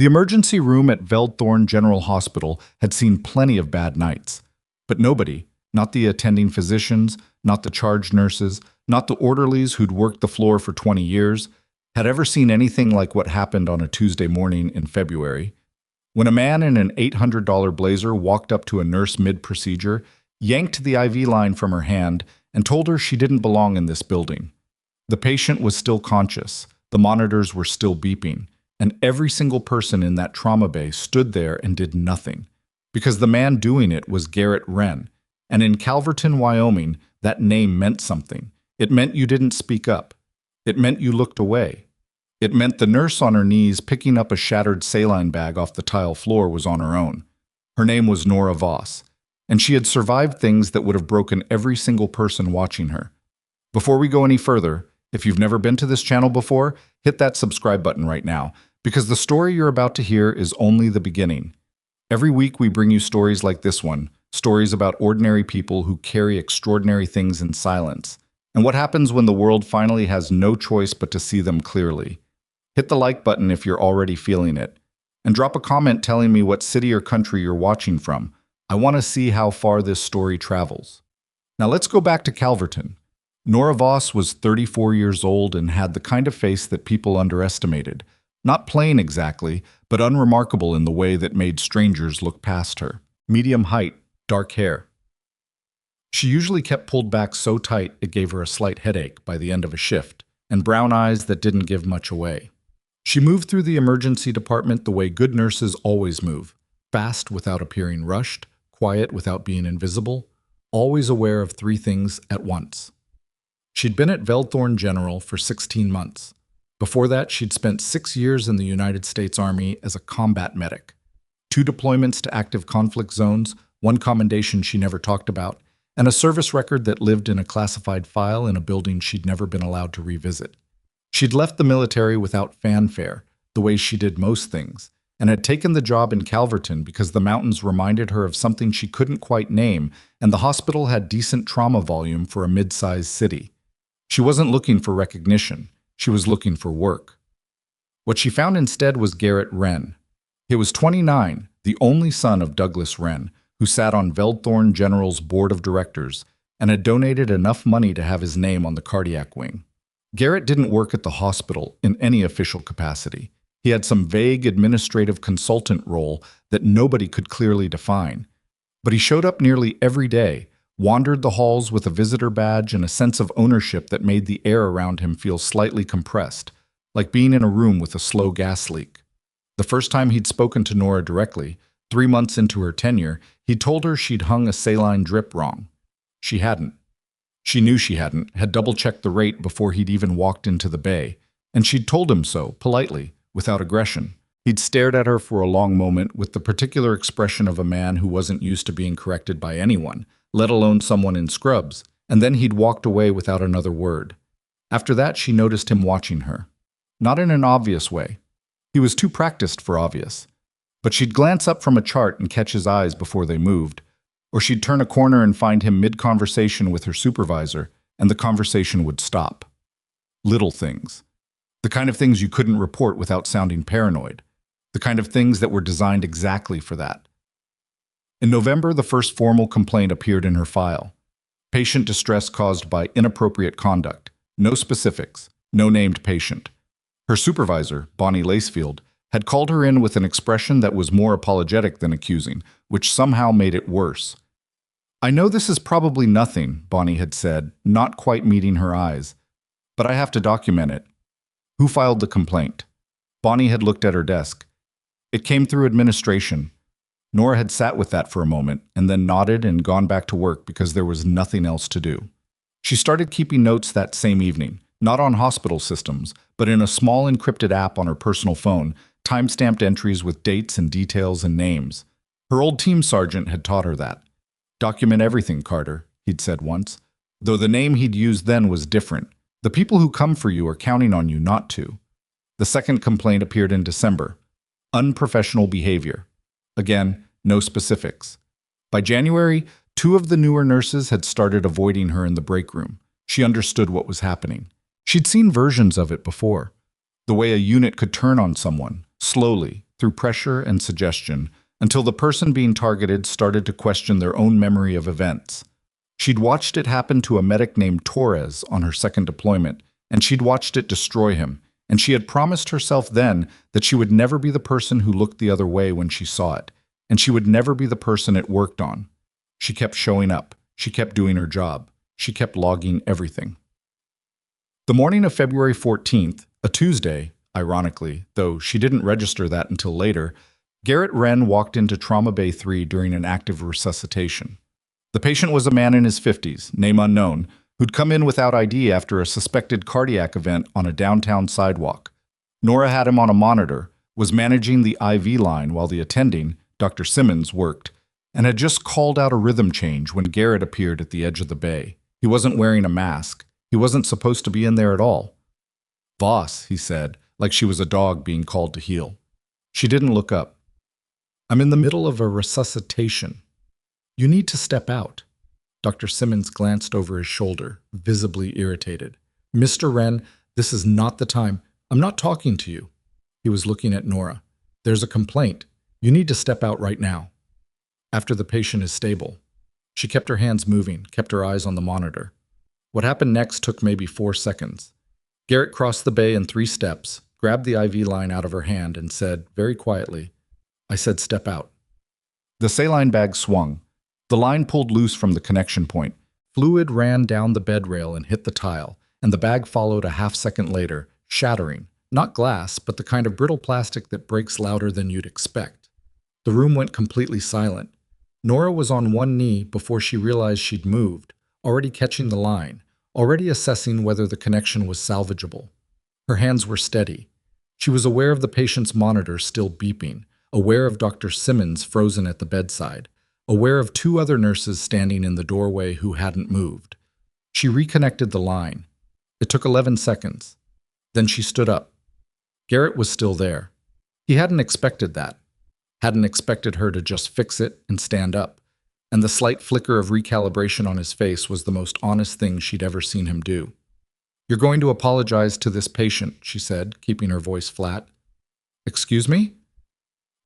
The emergency room at Veldthorne General Hospital had seen plenty of bad nights. But nobody, not the attending physicians, not the charge nurses, not the orderlies who'd worked the floor for 20 years, had ever seen anything like what happened on a Tuesday morning in February. When a man in an $800 blazer walked up to a nurse mid-procedure, yanked the IV line from her hand, and told her she didn't belong in this building. The patient was still conscious, the monitors were still beeping, and every single person in that trauma bay stood there and did nothing. Because the man doing it was Garrett Wren, and in Calverton, Wyoming, that name meant something. It meant you didn't speak up. It meant you looked away. It meant the nurse on her knees picking up a shattered saline bag off the tile floor was on her own. Her name was Nora Voss, and she had survived things that would have broken every single person watching her. Before we go any further, if you've never been to this channel before, hit that subscribe button right now, because the story you're about to hear is only the beginning. Every week we bring you stories like this one, stories about ordinary people who carry extraordinary things in silence, and what happens when the world finally has no choice but to see them clearly. Hit the like button if you're already feeling it, and drop a comment telling me what city or country you're watching from. I want to see how far this story travels. Now let's go back to Calverton. Nora Voss was 34 years old and had the kind of face that people underestimated. Not plain exactly, but unremarkable in the way that made strangers look past her. Medium height, dark hair. She usually kept pulled back so tight it gave her a slight headache by the end of a shift, and brown eyes that didn't give much away. She moved through the emergency department the way good nurses always move, fast without appearing rushed, quiet without being invisible, always aware of three things at once. She'd been at Veldthorne General for 16 months. Before that, she'd spent 6 years in the United States Army as a combat medic. 2 deployments to active conflict zones, 1 commendation she never talked about, and a service record that lived in a classified file in a building she'd never been allowed to revisit. She'd left the military without fanfare, the way she did most things, and had taken the job in Calverton because the mountains reminded her of something she couldn't quite name, and the hospital had decent trauma volume for a mid-sized city. She wasn't looking for recognition. She was looking for work. What she found instead was Garrett Wren. He was 29, the only son of Douglas Wren, who sat on Veldthorne General's board of directors and had donated enough money to have his name on the cardiac wing. Garrett didn't work at the hospital in any official capacity. He had some vague administrative consultant role that nobody could clearly define. But he showed up nearly every day, wandered the halls with a visitor badge and a sense of ownership that made the air around him feel slightly compressed, like being in a room with a slow gas leak. The first time he'd spoken to Nora directly, 3 months into her tenure, he told her she'd hung a saline drip wrong. She hadn't. She knew she hadn't, had double-checked the rate before he'd even walked into the bay, and she'd told him so, politely, without aggression. He'd stared at her for a long moment with the particular expression of a man who wasn't used to being corrected by anyone, let alone someone in scrubs, and then he'd walked away without another word. After that, she noticed him watching her. Not in an obvious way. He was too practiced for obvious. But she'd glance up from a chart and catch his eyes before they moved, or she'd turn a corner and find him mid-conversation with her supervisor, and the conversation would stop. Little things. The kind of things you couldn't report without sounding paranoid. The kind of things that were designed exactly for that. In November, the first formal complaint appeared in her file. Patient distress caused by inappropriate conduct. No specifics. No named patient. Her supervisor, Bonnie Lacefield, had called her in with an expression that was more apologetic than accusing, which somehow made it worse. "I know this is probably nothing," Bonnie had said, not quite meeting her eyes, "but I have to document it." Who filed the complaint? Bonnie had looked at her desk. It came through administration. Nora had sat with that for a moment, and then nodded and gone back to work because there was nothing else to do. She started keeping notes that same evening, not on hospital systems, but in a small encrypted app on her personal phone, time-stamped entries with dates and details and names. Her old team sergeant had taught her that. "Document everything, Carter," he'd said once, though the name he'd used then was different. The people who come for you are counting on you not to. The second complaint appeared in December. Unprofessional behavior. Again, no specifics. By January, 2 of the newer nurses had started avoiding her in the break room. She understood what was happening. She'd seen versions of it before. The way a unit could turn on someone, slowly, through pressure and suggestion, until the person being targeted started to question their own memory of events. She'd watched it happen to a medic named Torres on her second deployment, and she'd watched it destroy him, and she had promised herself then that she would never be the person who looked the other way when she saw it, and she would never be the person it worked on. She kept showing up. She kept doing her job. She kept logging everything. The morning of February 14th, a Tuesday, ironically, though she didn't register that until later, Garrett Wren walked into Trauma Bay 3 during an active resuscitation. The patient was a man in his 50s, name unknown, who'd come in without ID after a suspected cardiac event on a downtown sidewalk. Nora had him on a monitor, was managing the IV line while the attending, Dr. Simmons, worked, and had just called out a rhythm change when Garrett appeared at the edge of the bay. He wasn't wearing a mask. He wasn't supposed to be in there at all. "Boss," he said, like she was a dog being called to heel. She didn't look up. "I'm in the middle of a resuscitation. You need to step out." Dr. Simmons glanced over his shoulder, visibly irritated. "Mr. Wren, this is not the time. I'm not talking to you." He was looking at Nora. "There's a complaint. You need to step out right now. After the patient is stable." She kept her hands moving, kept her eyes on the monitor. What happened next took maybe 4 seconds. Garrett crossed the bay in 3 steps, grabbed the IV line out of her hand, and said, very quietly, "I said step out." The saline bag swung. The line pulled loose from the connection point. Fluid ran down the bed rail and hit the tile, and the bag followed a half-second later, shattering. Not glass, but the kind of brittle plastic that breaks louder than you'd expect. The room went completely silent. Nora was on one knee before she realized she'd moved, already catching the line, already assessing whether the connection was salvageable. Her hands were steady. She was aware of the patient's monitor still beeping, aware of Dr. Simmons frozen at the bedside, aware of 2 other nurses standing in the doorway who hadn't moved. She reconnected the line. It took 11 seconds. Then she stood up. Garrett was still there. He hadn't expected that. Hadn't expected her to just fix it and stand up. And the slight flicker of recalibration on his face was the most honest thing she'd ever seen him do. "You're going to apologize to this patient," she said, keeping her voice flat. "Excuse me?"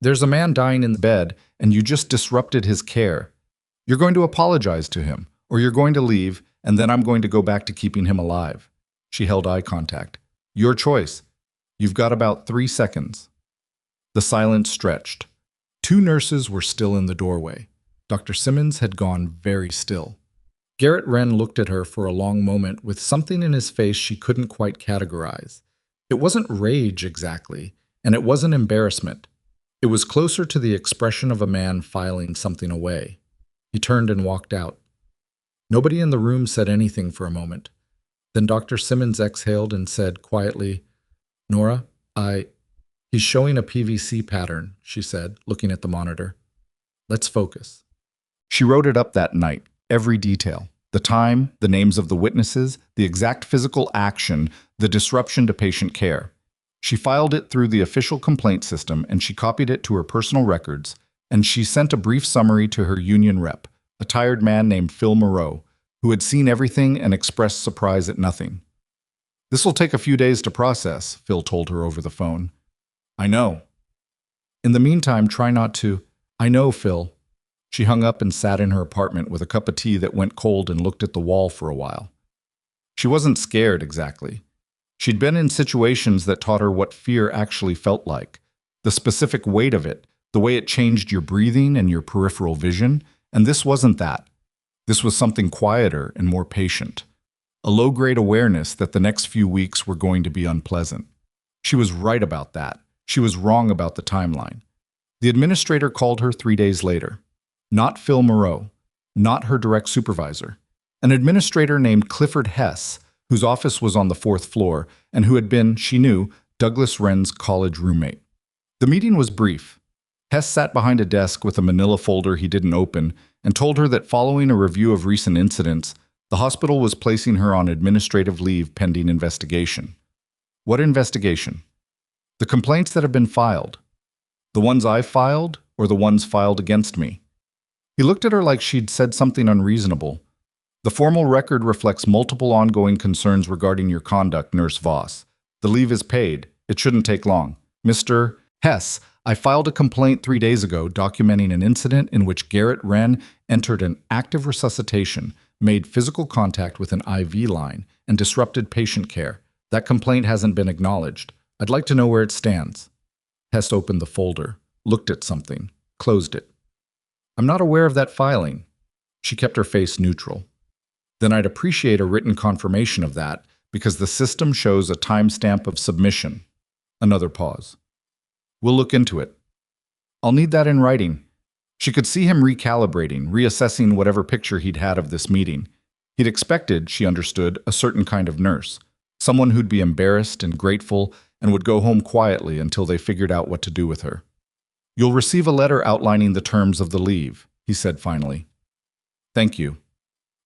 "There's a man dying in the bed, and you just disrupted his care. You're going to apologize to him, or you're going to leave, and then I'm going to go back to keeping him alive." She held eye contact. "Your choice. You've got about 3 seconds." The silence stretched. 2 nurses were still in the doorway. Dr. Simmons had gone very still. Garrett Wren looked at her for a long moment with something in his face she couldn't quite categorize. It wasn't rage exactly, and it wasn't embarrassment. It was closer to the expression of a man filing something away. He turned and walked out. Nobody in the room said anything for a moment. Then Dr. Simmons exhaled and said quietly, "Nora, he's showing a PVC pattern," she said, looking at the monitor. "Let's focus." She wrote it up that night, every detail. The time, the names of the witnesses, the exact physical action, the disruption to patient care. She filed it through the official complaint system, and she copied it to her personal records, and she sent a brief summary to her union rep, a tired man named Phil Moreau, who had seen everything and expressed surprise at nothing. "This will take a few days to process," Phil told her over the phone. "I know." "In the meantime, try not to—" "I know, Phil." She hung up and sat in her apartment with a cup of tea that went cold and looked at the wall for a while. She wasn't scared exactly. She'd been in situations that taught her what fear actually felt like, the specific weight of it, the way it changed your breathing and your peripheral vision, and this wasn't that. This was something quieter and more patient. A low-grade awareness that the next few weeks were going to be unpleasant. She was right about that. She was wrong about the timeline. The administrator called her 3 days later. Not Phil Moreau, not her direct supervisor. An administrator named Clifford Hess, whose office was on the 4th floor, and who had been, she knew, Douglas Wren's college roommate. The meeting was brief. Hess sat behind a desk with a manila folder he didn't open and told her that following a review of recent incidents, the hospital was placing her on administrative leave pending investigation. What investigation? The complaints that have been filed. The ones I filed, or the ones filed against me? He looked at her like she'd said something unreasonable. The formal record reflects multiple ongoing concerns regarding your conduct, Nurse Voss. The leave is paid. It shouldn't take long. Mr. Hess, I filed a complaint 3 days ago documenting an incident in which Garrett Wren entered an active resuscitation, made physical contact with an IV line, and disrupted patient care. That complaint hasn't been acknowledged. I'd like to know where it stands." Hess opened the folder, looked at something, closed it. "I'm not aware of that filing." She kept her face neutral. "Then I'd appreciate a written confirmation of that, because the system shows a timestamp of submission." Another pause. "We'll look into it." "I'll need that in writing." She could see him recalibrating, reassessing whatever picture he'd had of this meeting. He'd expected, she understood, a certain kind of nurse, someone who'd be embarrassed and grateful and would go home quietly until they figured out what to do with her. "You'll receive a letter outlining the terms of the leave," he said finally. "Thank you."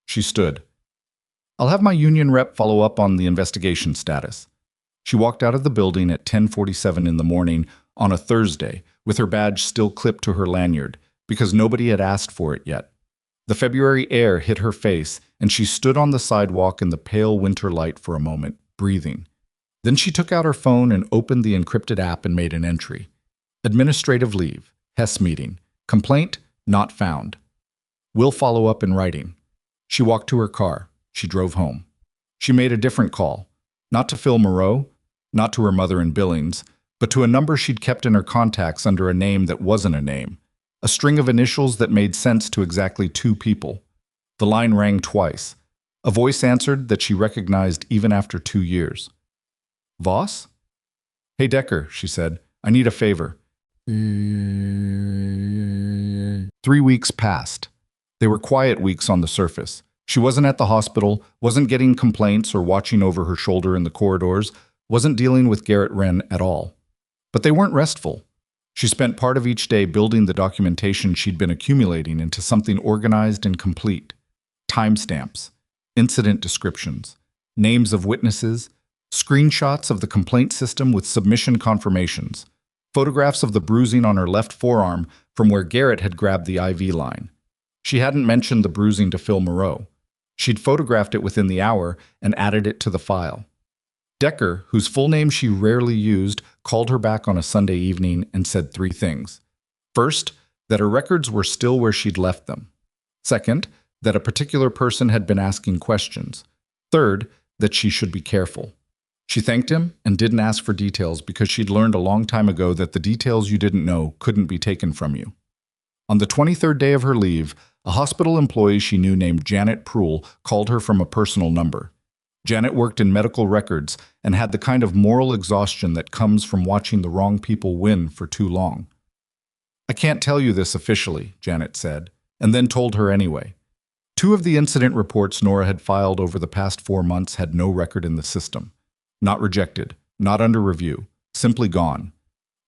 She stood. "I'll have my union rep follow up on the investigation status." She walked out of the building at 10:47 in the morning on a Thursday, with her badge still clipped to her lanyard, because nobody had asked for it yet. The February air hit her face, and she stood on the sidewalk in the pale winter light for a moment, breathing. Then she took out her phone and opened the encrypted app and made an entry. "Administrative leave. Hess meeting. Complaint not found. Will follow up in writing." She walked to her car. She drove home. She made a different call. Not to Phil Moreau, not to her mother in Billings, but to a number she'd kept in her contacts under a name that wasn't a name. A string of initials that made sense to exactly two people. The line rang twice. A voice answered that she recognized even after 2 years. "Voss?" "Hey, Decker," she said. "I need a favor." 3 weeks passed. They were quiet weeks on the surface. She wasn't at the hospital, wasn't getting complaints or watching over her shoulder in the corridors, wasn't dealing with Garrett Wren at all. But they weren't restful. She spent part of each day building the documentation she'd been accumulating into something organized and complete. Timestamps, incident descriptions, names of witnesses, screenshots of the complaint system with submission confirmations, photographs of the bruising on her left forearm from where Garrett had grabbed the IV line. She hadn't mentioned the bruising to Phil Moreau. She'd photographed it within the hour and added it to the file. Decker, whose full name she rarely used, called her back on a Sunday evening and said 3 things. First, that her records were still where she'd left them. Second, that a particular person had been asking questions. Third, that she should be careful. She thanked him and didn't ask for details because she'd learned a long time ago that the details you didn't know couldn't be taken from you. On the 23rd day of her leave, a hospital employee she knew named Janet Proul called her from a personal number. Janet worked in medical records and had the kind of moral exhaustion that comes from watching the wrong people win for too long. "I can't tell you this officially," Janet said, and then told her anyway. 2 of the incident reports Nora had filed over the past 4 months had no record in the system. Not rejected, not under review, simply gone.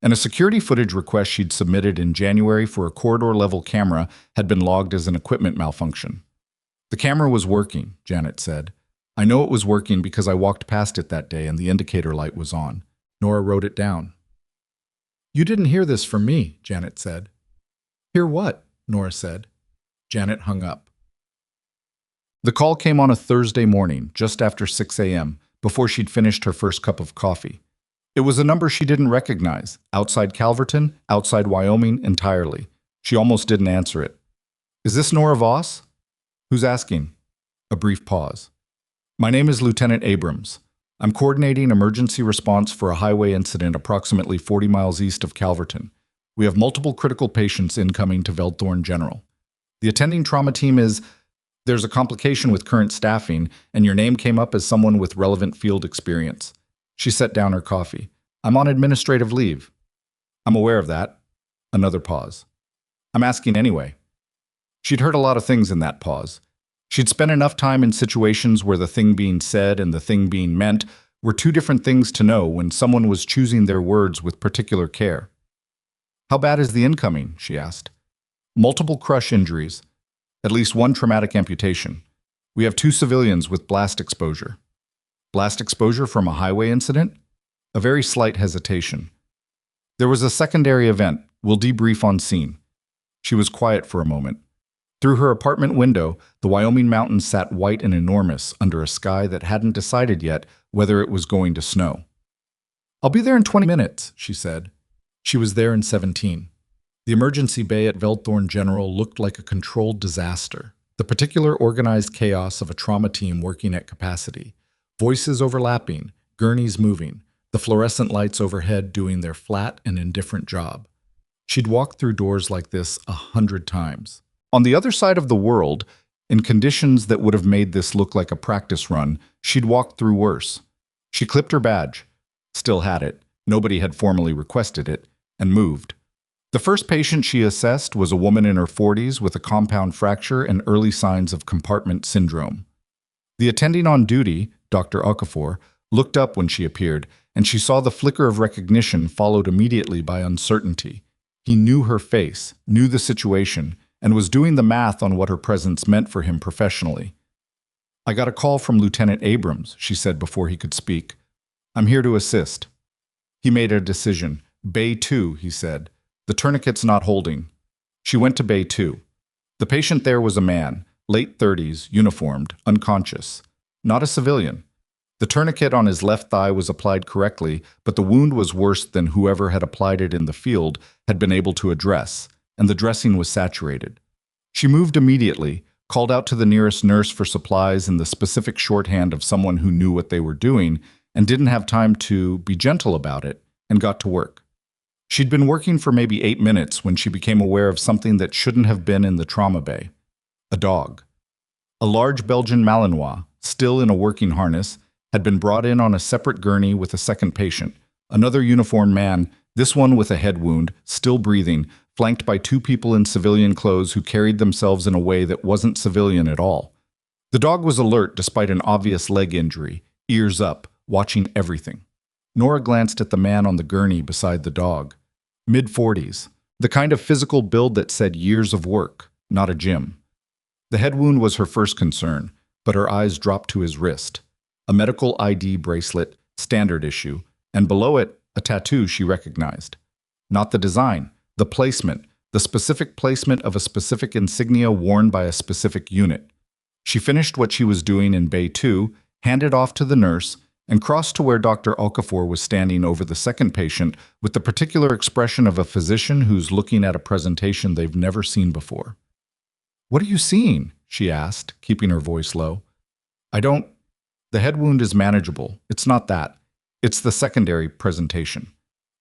And a security footage request she'd submitted in January for a corridor-level camera had been logged as an equipment malfunction. "The camera was working," Janet said. "I know it was working because I walked past it that day and the indicator light was on." Nora wrote it down. "You didn't hear this from me," Janet said. "Hear what?" Nora said. Janet hung up. The call came on a Thursday morning, just after 6 a.m., before she'd finished her first cup of coffee. It was a number she didn't recognize, outside Calverton, outside Wyoming entirely. She almost didn't answer it. "Is this Nora Voss?" "Who's asking?" A brief pause. "My name is Lieutenant Abrams. I'm coordinating emergency response for a highway incident approximately 40 miles east of Calverton. We have multiple critical patients incoming to Veldthorn General. The attending trauma team is... There's a complication with current staffing, and your name came up as someone with relevant field experience." She set down her coffee. "I'm on administrative leave." "I'm aware of that." Another pause. "I'm asking anyway." She'd heard a lot of things in that pause. She'd spent enough time in situations where the thing being said and the thing being meant were 2 different things to know when someone was choosing their words with particular care. "How bad is the incoming?" she asked. "Multiple crush injuries. At least 1 traumatic amputation. We have 2 civilians with blast exposure." "Blast exposure from a highway incident?" A very slight hesitation. "There was a secondary event. We'll debrief on scene." She was quiet for a moment. Through her apartment window, the Wyoming mountains sat white and enormous under a sky that hadn't decided yet whether it was going to snow. "I'll be there in 20 minutes, she said. She was there in 17. The emergency bay at Veldthorne General looked like a controlled disaster, the particular organized chaos of a trauma team working at capacity. Voices overlapping, gurneys moving, the fluorescent lights overhead doing their flat and indifferent job. She'd walked through doors like this 100 times. On the other side of the world, in conditions that would have made this look like a practice run, she'd walked through worse. She clipped her badge, still had it, nobody had formally requested it, and moved. The first patient she assessed was a woman in her 40s with a compound fracture and early signs of compartment syndrome. The attending on duty, Dr. Okafor, looked up when she appeared, and she saw the flicker of recognition followed immediately by uncertainty. He knew her face, knew the situation, and was doing the math on what her presence meant for him professionally. "I got a call from Lieutenant Abrams," she said before he could speak. "I'm here to assist." He made a decision. "Bay 2, he said. "The tourniquet's not holding." She went to Bay 2. The patient there was a man, late 30s, uniformed, unconscious. Not a civilian. The tourniquet on his left thigh was applied correctly, but the wound was worse than whoever had applied it in the field had been able to address, and the dressing was saturated. She moved immediately, called out to the nearest nurse for supplies in the specific shorthand of someone who knew what they were doing and didn't have time to be gentle about it, and got to work. She'd been working for maybe 8 minutes when she became aware of something that shouldn't have been in the trauma bay. A dog. A large Belgian Malinois, still in a working harness, had been brought in on a separate gurney with a second patient, another uniformed man, this one with a head wound, still breathing, flanked by 2 people in civilian clothes who carried themselves in a way that wasn't civilian at all. The dog was alert despite an obvious leg injury, ears up, watching everything. Nora glanced at the man on the gurney beside the dog. Mid-40s, the kind of physical build that said years of work, not a gym. The head wound was her first concern, but her eyes dropped to his wrist. A medical ID bracelet, standard issue, and below it, a tattoo she recognized. Not the design, the placement, the specific placement of a specific insignia worn by a specific unit. She finished what she was doing in Bay 2, handed off to the nurse, and crossed to where Dr. Okafor was standing over the second patient with the particular expression of a physician who's looking at a presentation they've never seen before. "What are you seeing?" she asked, keeping her voice low. The head wound is manageable. It's not that. It's the secondary presentation.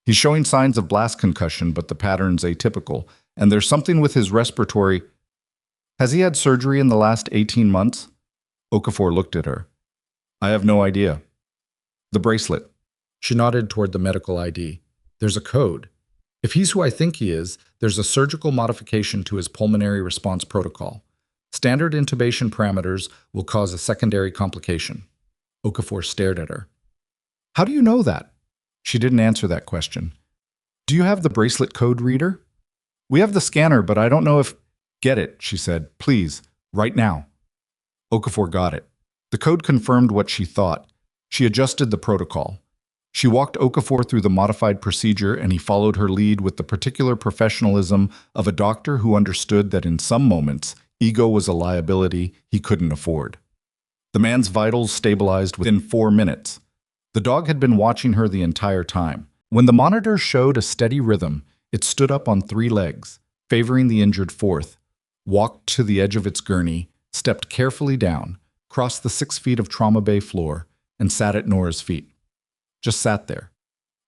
He's showing signs of blast concussion, but the pattern's atypical, and there's something with his respiratory. Has he had surgery in the last 18 months? Okafor looked at her. "I have no idea." "The bracelet." She nodded toward the medical ID. "There's a code. If he's who I think he is, there's a surgical modification to his pulmonary response protocol. Standard intubation parameters will cause a secondary complication." Okafor stared at her. "How do you know that?" She didn't answer that question. "Do you have the bracelet code reader?" "We have the scanner, but I don't know if—" "Get it," she said. "Please, right now." Okafor got it. The code confirmed what she thought. She adjusted the protocol. She walked Okafor through the modified procedure, and he followed her lead with the particular professionalism of a doctor who understood that in some moments, ego was a liability he couldn't afford. The man's vitals stabilized within 4 minutes. The dog had been watching her the entire time. When the monitor showed a steady rhythm, it stood up on 3 legs, favoring the injured fourth, walked to the edge of its gurney, stepped carefully down, crossed the 6 feet of trauma bay floor, and sat at Nora's feet. Just sat there.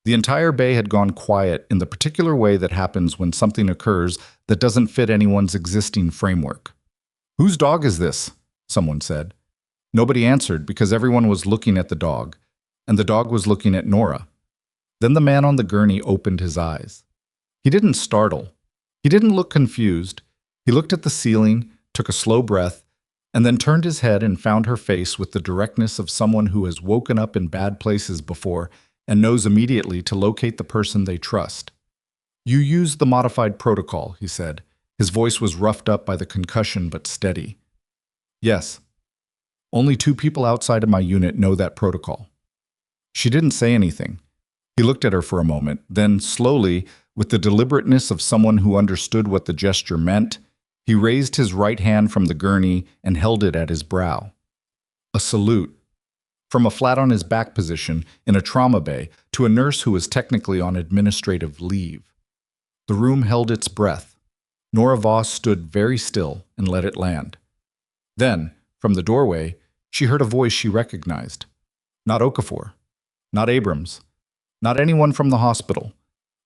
The entire bay had gone quiet in the particular way that happens when something occurs that doesn't fit anyone's existing framework. "Whose dog is this?" someone said. Nobody answered because everyone was looking at the dog, and the dog was looking at Nora. Then the man on the gurney opened his eyes. He didn't startle. He didn't look confused. He looked at the ceiling, took a slow breath, and then turned his head and found her face with the directness of someone who has woken up in bad places before and knows immediately to locate the person they trust. "You used the modified protocol," he said. His voice was roughed up by the concussion but steady. "Yes. Only 2 people outside of my unit know that protocol." She didn't say anything. He looked at her for a moment, then slowly, with the deliberateness of someone who understood what the gesture meant, he raised his right hand from the gurney and held it at his brow. A salute. from a flat on his back position in a trauma bay to a nurse who was technically on administrative leave. The room held its breath. Nora Voss stood very still and let it land. Then, from the doorway, she heard a voice she recognized. Not Okafor, not Abrams, not anyone from the hospital.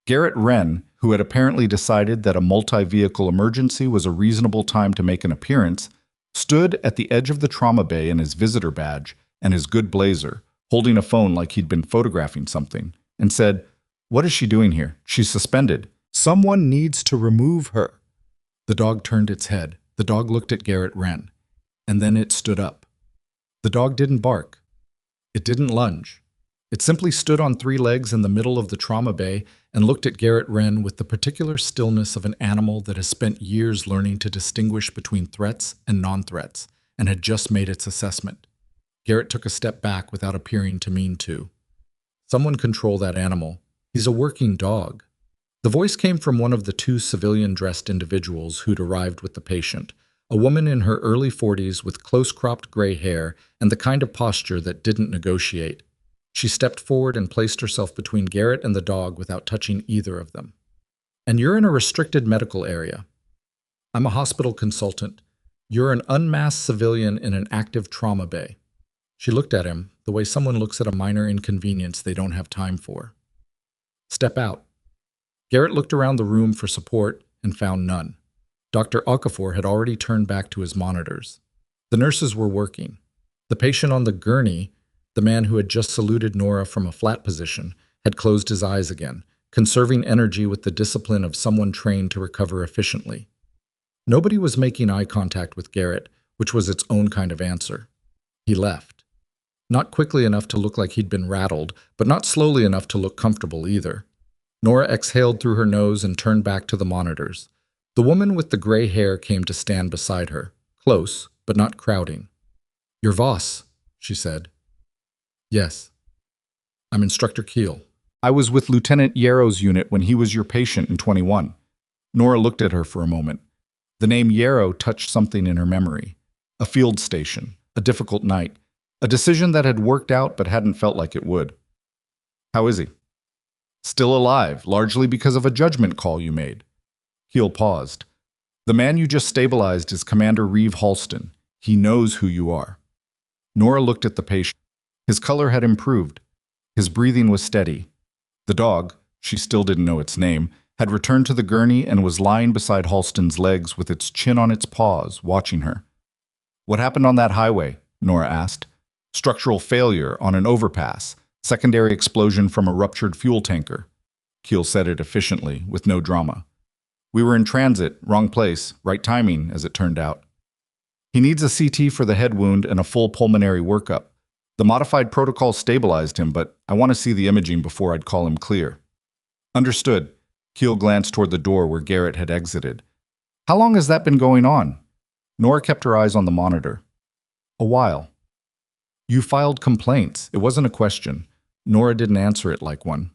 Garrett Wren, who had apparently decided that a multi-vehicle emergency was a reasonable time to make an appearance, stood at the edge of the trauma bay in his visitor badge and his good blazer, holding a phone like he'd been photographing something, and said, "What is she doing here? She's suspended. Someone needs to remove her." The dog turned its head. The dog looked at Garrett Wren, and then it stood up. The dog didn't bark. It didn't lunge. It simply stood on three legs in the middle of the trauma bay and looked at Garrett Wren with the particular stillness of an animal that has spent years learning to distinguish between threats and non-threats and had just made its assessment. Garrett took a step back without appearing to mean to. "Someone control that animal. He's a working dog." The voice came from one of the two civilian-dressed individuals who'd arrived with the patient, a woman in her early 40s with close-cropped gray hair and the kind of posture that didn't negotiate. She stepped forward and placed herself between Garrett and the dog without touching either of them. "And you're in a restricted medical area. I'm a hospital consultant. You're an unmasked civilian in an active trauma bay." She looked at him the way someone looks at a minor inconvenience they don't have time for. "Step out." Garrett looked around the room for support and found none. Dr. Okafor had already turned back to his monitors. The nurses were working. The patient on the gurney, the man who had just saluted Nora from a flat position, had closed his eyes again, conserving energy with the discipline of someone trained to recover efficiently. Nobody was making eye contact with Garrett, which was its own kind of answer. He left. Not quickly enough to look like he'd been rattled, but not slowly enough to look comfortable either. Nora exhaled through her nose and turned back to the monitors. The woman with the gray hair came to stand beside her, close, but not crowding. "You're Voss," she said. "Yes. I'm Instructor Keel. I was with Lieutenant Yarrow's unit when he was your patient in 21. Nora looked at her for a moment. The name Yarrow touched something in her memory. A field station, a difficult night, a decision that had worked out but hadn't felt like it would. "How is he?" "Still alive, largely because of a judgment call you made." Keel paused. "The man you just stabilized is Commander Reeve Halston. He knows who you are." Nora looked at the patient. His color had improved. His breathing was steady. The dog, she still didn't know its name, had returned to the gurney and was lying beside Halston's legs with its chin on its paws, watching her. "What happened on that highway?" Nora asked. "Structural failure on an overpass. Secondary explosion from a ruptured fuel tanker." Keel said it efficiently, with no drama. "We were in transit, wrong place, right timing, as it turned out. He needs a CT for the head wound and a full pulmonary workup. The modified protocol stabilized him, but I want to see the imaging before I'd call him clear." "Understood." Keel glanced toward the door where Garrett had exited. "How long has that been going on?" Nora kept her eyes on the monitor. "A while." "You filed complaints." It wasn't a question. Nora didn't answer it like one.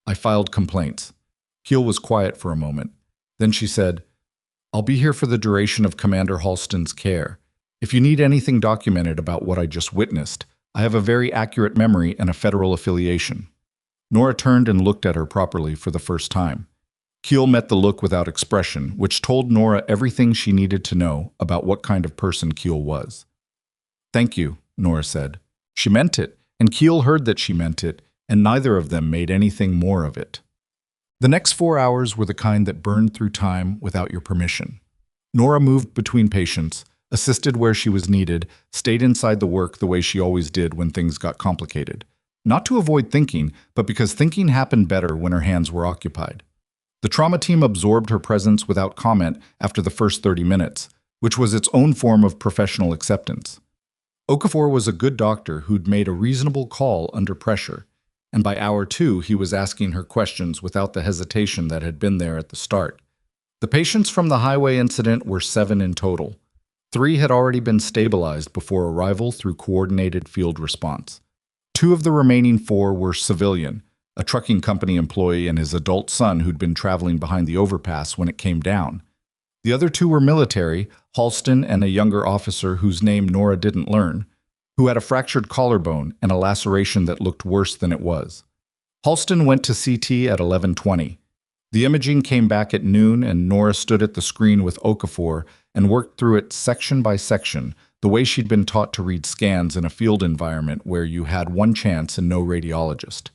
"I filed complaints." Keel was quiet for a moment. Then she said, "I'll be here for the duration of Commander Halston's care. If you need anything documented about what I just witnessed, I have a very accurate memory and a federal affiliation." Nora turned and looked at her properly for the first time. Keel met the look without expression, which told Nora everything she needed to know about what kind of person Keel was. "Thank you," Nora said. She meant it, and Keel heard that she meant it, and neither of them made anything more of it. The next 4 hours were the kind that burned through time without your permission. Nora moved between patients, assisted where she was needed, stayed inside the work the way she always did when things got complicated. Not to avoid thinking, but because thinking happened better when her hands were occupied. The trauma team absorbed her presence without comment after the first 30 minutes, which was its own form of professional acceptance. Okafor was a good doctor who'd made a reasonable call under pressure, and by hour 2 he was asking her questions without the hesitation that had been there at the start. The patients from the highway incident were 7 in total. 3 had already been stabilized before arrival through coordinated field response. 2 of the remaining 4 were civilian, a trucking company employee and his adult son who'd been traveling behind the overpass when it came down. The other 2 were military, Halston and a younger officer whose name Nora didn't learn. who had a fractured collarbone and a laceration that looked worse than it was. Halston went to CT at 11:20. The imaging came back at noon, and Nora stood at the screen with Okafor and worked through it section by section, the way she'd been taught to read scans in a field environment where you had one chance and no radiologist.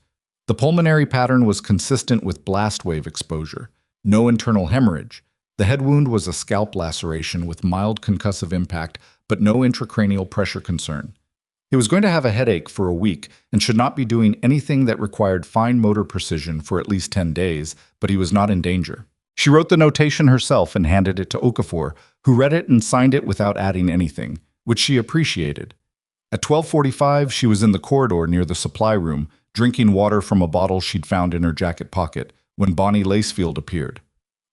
The pulmonary pattern was consistent with blast wave exposure. No internal hemorrhage. The head wound was a scalp laceration with mild concussive impact, but no intracranial pressure concern. He was going to have a headache for a week and should not be doing anything that required fine motor precision for at least 10 days, but he was not in danger. She wrote the notation herself and handed it to Okafor, who read it and signed it without adding anything, which she appreciated. At 12:45, she was in the corridor near the supply room, drinking water from a bottle she'd found in her jacket pocket, when Bonnie Lacefield appeared.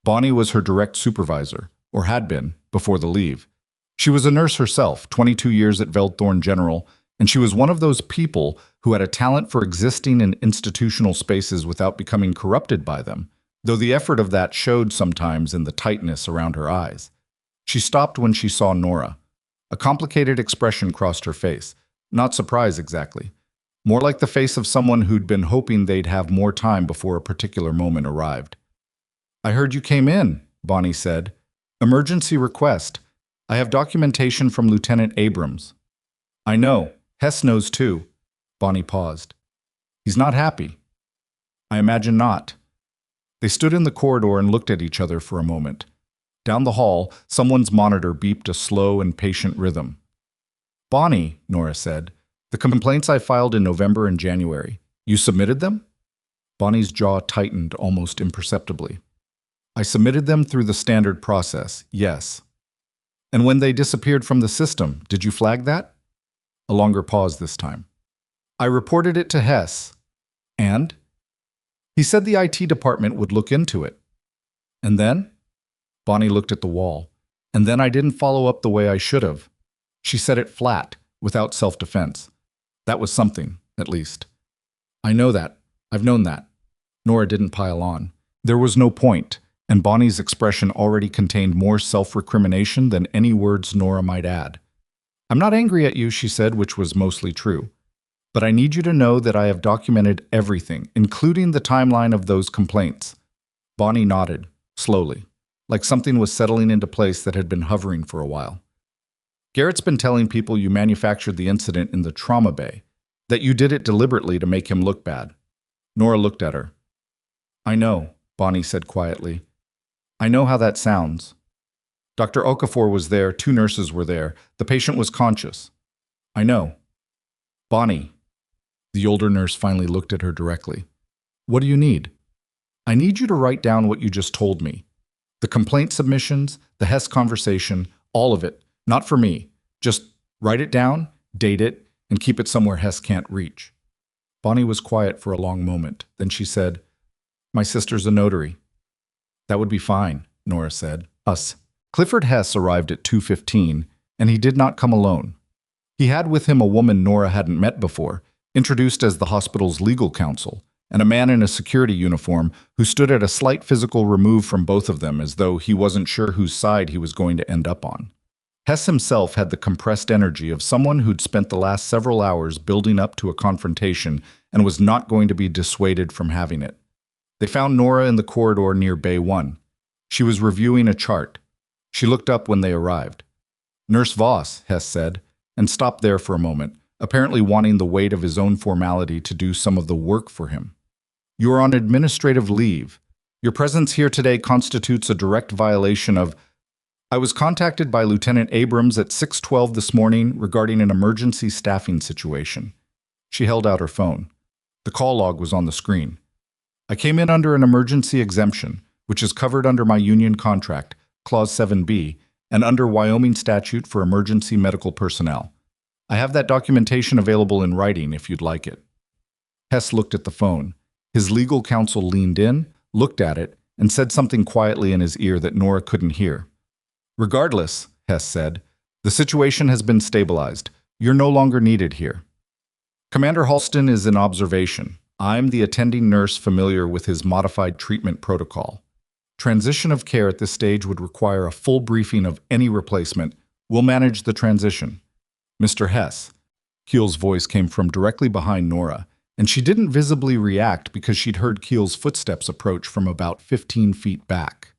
Bonnie was her direct supervisor, or had been, before the leave. She was a nurse herself, 22 years at Veldthorne General, and she was one of those people who had a talent for existing in institutional spaces without becoming corrupted by them, though the effort of that showed sometimes in the tightness around her eyes. She stopped when she saw Nora. A complicated expression crossed her face. Not surprise exactly. More like the face of someone who'd been hoping they'd have more time before a particular moment arrived. "I heard you came in," Bonnie said. "Emergency request. I have documentation from Lieutenant Abrams." "I know. Hess knows too." Bonnie paused. "He's not happy." "I imagine not." They stood in the corridor and looked at each other for a moment. Down the hall, someone's monitor beeped a slow and patient rhythm. "Bonnie," Nora said, "the complaints I filed in November and January, you submitted them?" Bonnie's jaw tightened almost imperceptibly. "I submitted them through the standard process, yes." "And when they disappeared from the system, did you flag that?" A longer pause this time. "I reported it to Hess." "And?" "He said the IT department would look into it." "And then?" Bonnie looked at the wall. "And then I didn't follow up the way I should have." She said it flat, without self-defense. That was something, at least. "I know that. I've known that." Nora didn't pile on. There was no point, and Bonnie's expression already contained more self-recrimination than any words Nora might add. "I'm not angry at you," she said, which was mostly true. "But I need you to know that I have documented everything, including the timeline of those complaints." Bonnie nodded, slowly, like something was settling into place that had been hovering for a while. "Garrett's been telling people you manufactured the incident in the trauma bay, that you did it deliberately to make him look bad." Nora looked at her. "I know," Bonnie said quietly. "I know how that sounds. Dr. Okafor was there, 2 nurses were there, the patient was conscious. I know." "Bonnie." The older nurse finally looked at her directly. "What do you need?" "I need you to write down what you just told me. The complaint submissions, the Hess conversation, all of it. Not for me. Just write it down, date it, and keep it somewhere Hess can't reach." Bonnie was quiet for a long moment. Then she said, "My sister's a notary." "That would be fine," Nora said. "Us." Clifford Hess arrived at 2:15, and he did not come alone. He had with him a woman Nora hadn't met before, introduced as the hospital's legal counsel, and a man in a security uniform who stood at a slight physical remove from both of them as though he wasn't sure whose side he was going to end up on. Hess himself had the compressed energy of someone who'd spent the last several hours building up to a confrontation and was not going to be dissuaded from having it. They found Nora in the corridor near Bay 1. She was reviewing a chart. She looked up when they arrived. "Nurse Voss," Hess said, and stopped there for a moment, apparently wanting the weight of his own formality to do some of the work for him. "You are on administrative leave. Your presence here today constitutes a direct violation of—" "I was contacted by Lieutenant Abrams at 6:12 this morning regarding an emergency staffing situation." She held out her phone. The call log was on the screen. "I came in under an emergency exemption, which is covered under my union contract, Clause 7B, and under Wyoming statute for emergency medical personnel. I have that documentation available in writing if you'd like it." Hess looked at the phone. His legal counsel leaned in, looked at it, and said something quietly in his ear that Nora couldn't hear. "Regardless," Hess said, "the situation has been stabilized. You're no longer needed here. Commander Halston is in observation. I'm the attending nurse familiar with his modified treatment protocol. Transition of care at this stage would require a full briefing of any replacement. We'll manage the transition. Mr. Hess." Keel's voice came from directly behind Nora, and she didn't visibly react because she'd heard Keel's footsteps approach from about 15 feet back.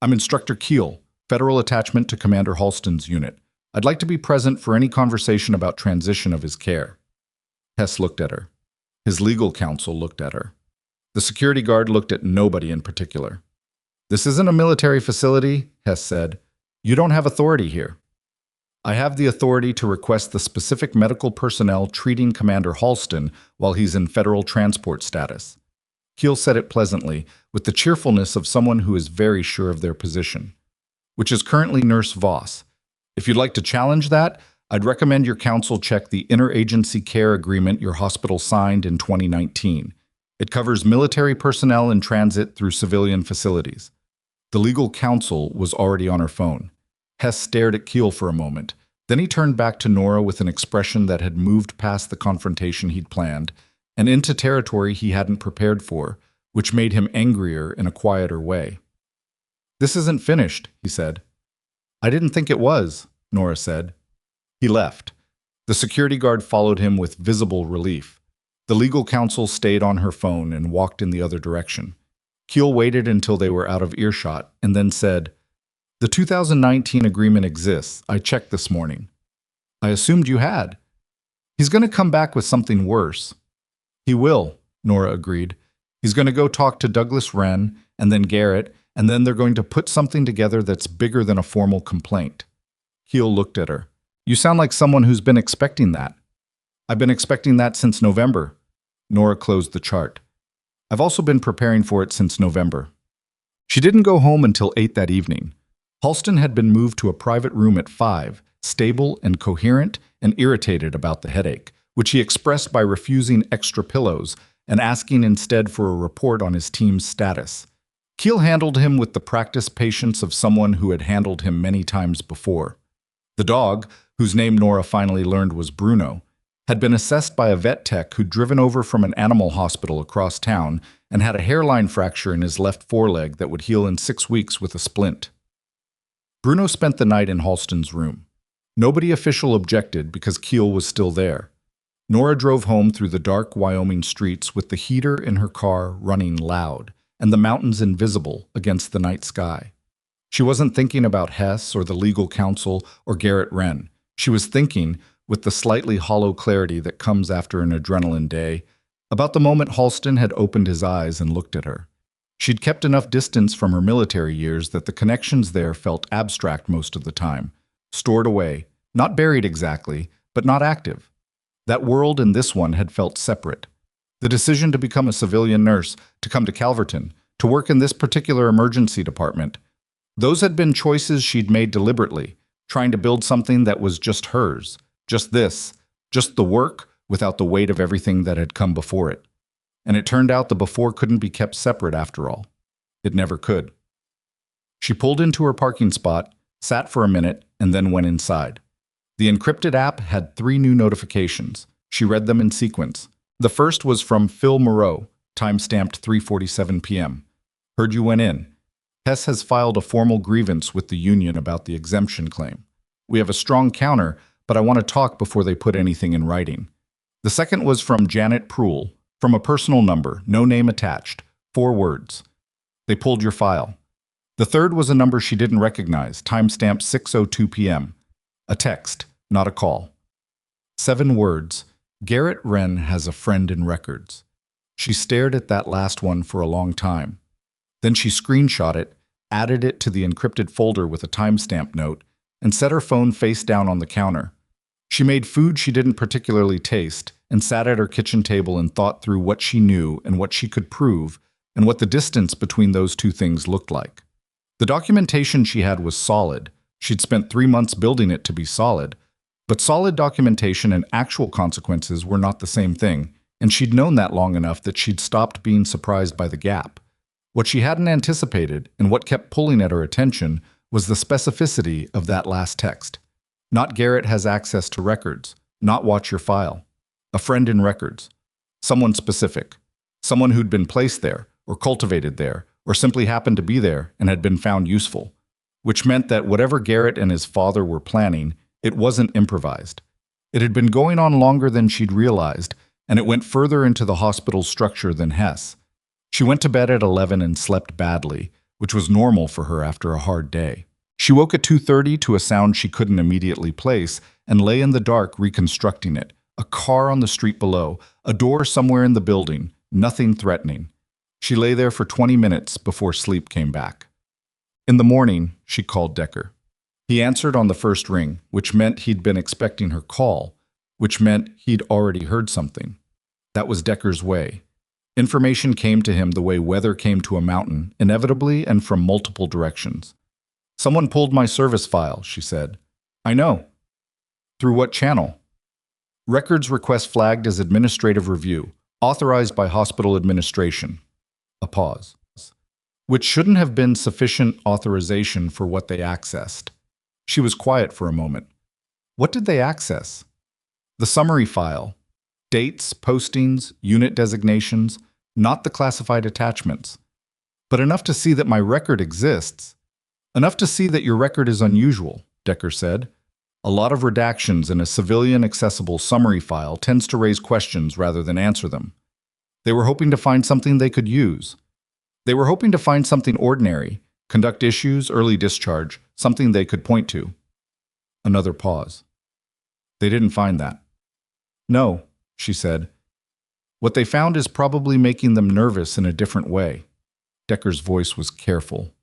"I'm Instructor Keel, Federal Attachment to Commander Halston's unit. I'd like to be present for any conversation about transition of his care." Hess looked at her. His legal counsel looked at her. The security guard looked at nobody in particular. "This isn't a military facility," Hess said. "You don't have authority here." "I have the authority to request the specific medical personnel treating Commander Halston while he's in federal transport status." Keel said it pleasantly, with the cheerfulness of someone who is very sure of their position. "Which is currently Nurse Voss. If you'd like to challenge that, I'd recommend your counsel check the interagency care agreement your hospital signed in 2019. It covers military personnel in transit through civilian facilities." The legal counsel was already on her phone. Hess stared at Keel for a moment. Then he turned back to Nora with an expression that had moved past the confrontation he'd planned and into territory he hadn't prepared for, which made him angrier in a quieter way. "This isn't finished," he said. "I didn't think it was," Nora said. He left. The security guard followed him with visible relief. The legal counsel stayed on her phone and walked in the other direction. Keel waited until they were out of earshot and then said, "The 2019 agreement exists. I checked this morning." "I assumed you had." "He's going to come back with something worse." "He will," Nora agreed. "He's going to go talk to Douglas Wren and then Garrett, and then they're going to put something together that's bigger than a formal complaint." Keel looked at her. "You sound like someone who's been expecting that." "I've been expecting that since November." Nora closed the chart. "I've also been preparing for it since November." She didn't go home until 8 that evening. Halston had been moved to a private room at 5, stable and coherent and irritated about the headache, which he expressed by refusing extra pillows and asking instead for a report on his team's status. Keel handled him with the practiced patience of someone who had handled him many times before. The dog, whose name Nora finally learned was Bruno, had been assessed by a vet tech who'd driven over from an animal hospital across town and had a hairline fracture in his left foreleg that would heal in 6 weeks with a splint. Bruno spent the night in Halston's room. Nobody official objected because Keel was still there. Nora drove home through the dark Wyoming streets with the heater in her car running loud and the mountains invisible against the night sky. She wasn't thinking about Hess or the legal counsel or Garrett Wren. She was thinking, with the slightly hollow clarity that comes after an adrenaline day, about the moment Halston had opened his eyes and looked at her. She'd kept enough distance from her military years that the connections there felt abstract most of the time, stored away, not buried exactly, but not active. That world and this one had felt separate. The decision to become a civilian nurse, to come to Calverton, to work in this particular emergency department, those had been choices she'd made deliberately, trying to build something that was just hers, just this, just the work without the weight of everything that had come before it. And it turned out the before couldn't be kept separate after all. It never could. She pulled into her parking spot, sat for a minute, and then went inside. The encrypted app had 3 new notifications. She read them in sequence. The first was from Phil Moreau, time-stamped 3:47 p.m. "Heard you went in. Hess has filed a formal grievance with the union about the exemption claim. We have a strong counter, but I want to talk before they put anything in writing." The second was from Janet Proul, from a personal number, no name attached, 4 words. "They pulled your file." The third was a number she didn't recognize, time-stamped 6:02 p.m. A text, not a call. 7 words. "Garrett Wren has a friend in records." She stared at that last one for a long time. Then she screenshot it, added it to the encrypted folder with a timestamp note, and set her phone face down on the counter. She made food she didn't particularly taste and sat at her kitchen table and thought through what she knew and what she could prove and what the distance between those two things looked like. The documentation she had was solid. She'd spent 3 months building it to be solid. But solid documentation and actual consequences were not the same thing, and she'd known that long enough that she'd stopped being surprised by the gap. What she hadn't anticipated, and what kept pulling at her attention, was the specificity of that last text. Not Garrett has access to records, not watch your file. A friend in records. Someone specific. Someone who'd been placed there, or cultivated there, or simply happened to be there and had been found useful. Which meant that whatever Garrett and his father were planning, it wasn't improvised. It had been going on longer than she'd realized, and it went further into the hospital's structure than Hess. She went to bed at 11 and slept badly, which was normal for her after a hard day. She woke at 2:30 to a sound she couldn't immediately place and lay in the dark reconstructing it. A car on the street below, a door somewhere in the building, nothing threatening. She lay there for 20 minutes before sleep came back. In the morning, she called Decker. He answered on the first ring, which meant he'd been expecting her call, which meant he'd already heard something. That was Decker's way. Information came to him the way weather came to a mountain, inevitably and from multiple directions. "Someone pulled my service file," she said. "I know." "Through what channel?" "Records request flagged as administrative review, authorized by hospital administration." A pause. Which shouldn't have been sufficient authorization for what they accessed. She was quiet for a moment. What did they access? The summary file. Dates, postings, unit designations, not the classified attachments. But enough to see that my record exists. Enough to see that your record is unusual, Decker said. A lot of redactions in a civilian-accessible summary file tends to raise questions rather than answer them. They were hoping to find something they could use. They were hoping to find something ordinary, conduct issues, early discharge, something they could point to. Another pause. They didn't find that. "No," she said. "What they found is probably making them nervous in a different way." Decker's voice was careful.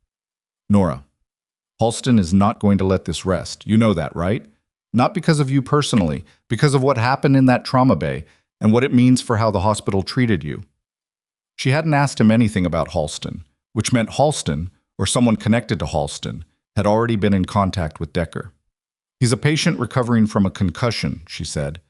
"Nora, Halston is not going to let this rest. You know that, right? Not because of you personally, because of what happened in that trauma bay and what it means for how the hospital treated you." She hadn't asked him anything about Halston, which meant Halston, or someone connected to Halston, had already been in contact with Decker. "He's a patient recovering from a concussion," she said.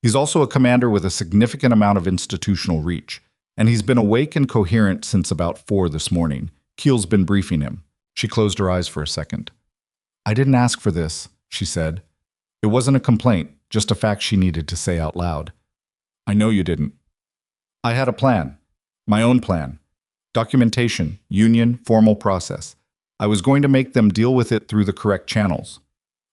"He's also a commander with a significant amount of institutional reach, and he's been awake and coherent since about 4 this morning. Keel's been briefing him." She closed her eyes for a second. "I didn't ask for this," she said. It wasn't a complaint, just a fact she needed to say out loud. "I know you didn't. I had a plan. My own plan. Documentation, union, formal process. I was going to make them deal with it through the correct channels."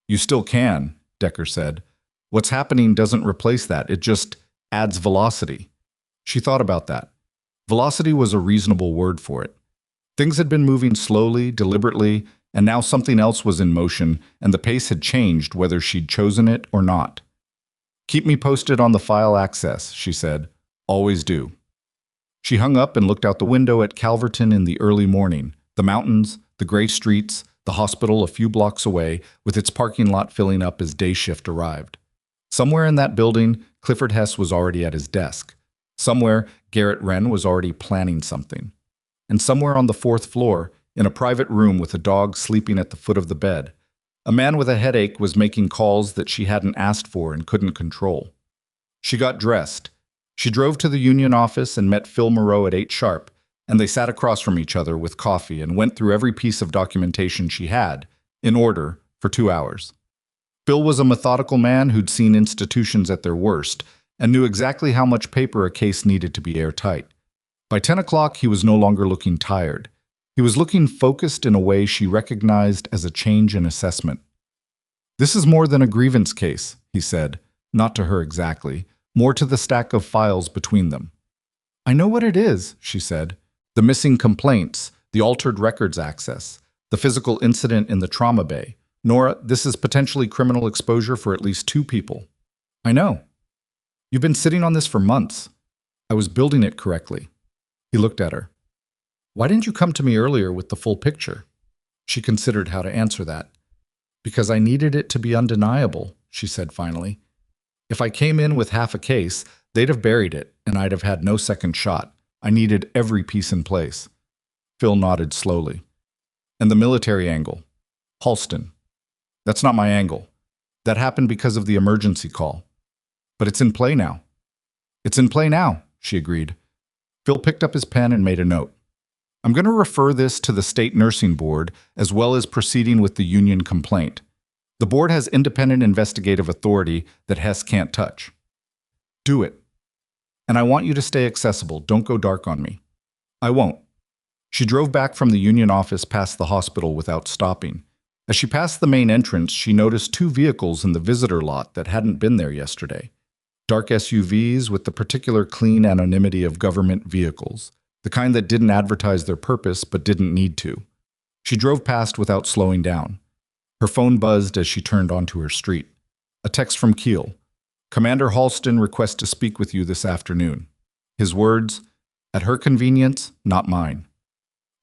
"You still can," Decker said. "What's happening doesn't replace that. It just adds velocity." She thought about that. Velocity was a reasonable word for it. Things had been moving slowly, deliberately, and now something else was in motion, and the pace had changed whether she'd chosen it or not. "Keep me posted on the file access," she said. "Always do." She hung up and looked out the window at Calverton in the early morning, the mountains, the gray streets, the hospital a few blocks away, with its parking lot filling up as day shift arrived. Somewhere in that building, Clifford Hess was already at his desk. Somewhere, Garrett Wren was already planning something. And somewhere on the 4th floor, in a private room with a dog sleeping at the foot of the bed, a man with a headache was making calls that she hadn't asked for and couldn't control. She got dressed. She drove to the union office and met Phil Moreau at 8 sharp, and they sat across from each other with coffee and went through every piece of documentation she had, in order, for 2 hours. Phil was a methodical man who'd seen institutions at their worst and knew exactly how much paper a case needed to be airtight. By 10 o'clock, he was no longer looking tired. He was looking focused in a way she recognized as a change in assessment. "This is more than a grievance case," he said, not to her exactly, more to the stack of files between them. "I know what it is," she said. "The missing complaints, the altered records access, the physical incident in the trauma bay. Nora, this is potentially criminal exposure for at least 2 people." "I know. You've been sitting on this for months. I was building it correctly." He looked at her. "Why didn't you come to me earlier with the full picture?" She considered how to answer that. "Because I needed it to be undeniable," she said finally. "If I came in with half a case, they'd have buried it, and I'd have had no second shot. I needed every piece in place." Phil nodded slowly. "And the military angle? Halston. That's not my angle. That happened because of the emergency call. But it's in play now." "It's in play now," she agreed. Phil picked up his pen and made a note. "I'm going to refer this to the state nursing board as well as proceeding with the union complaint. The board has independent investigative authority that Hess can't touch. Do it. And I want you to stay accessible. Don't go dark on me." "I won't." She drove back from the union office past the hospital without stopping. As she passed the main entrance, she noticed two vehicles in the visitor lot that hadn't been there yesterday. Dark SUVs with the particular clean anonymity of government vehicles, the kind that didn't advertise their purpose but didn't need to. She drove past without slowing down. Her phone buzzed as she turned onto her street. A text from Kiel. Commander Halston requests to speak with you this afternoon. His words, at her convenience, not mine.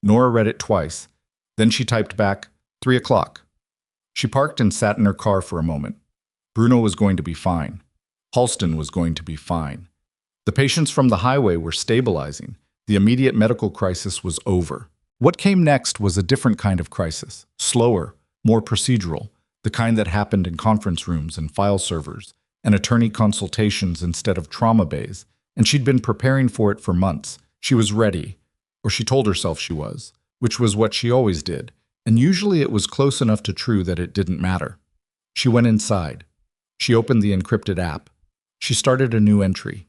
Nora read it twice. Then she typed back, 3 o'clock. She parked and sat in her car for a moment. Bruno was going to be fine. Halston was going to be fine. The patients from the highway were stabilizing. The immediate medical crisis was over. What came next was a different kind of crisis, slower, more procedural, the kind that happened in conference rooms and file servers, and attorney consultations instead of trauma bays, and she'd been preparing for it for months. She was ready, or she told herself she was, which was what she always did, and usually it was close enough to true that it didn't matter. She went inside. She opened the encrypted app. She started a new entry.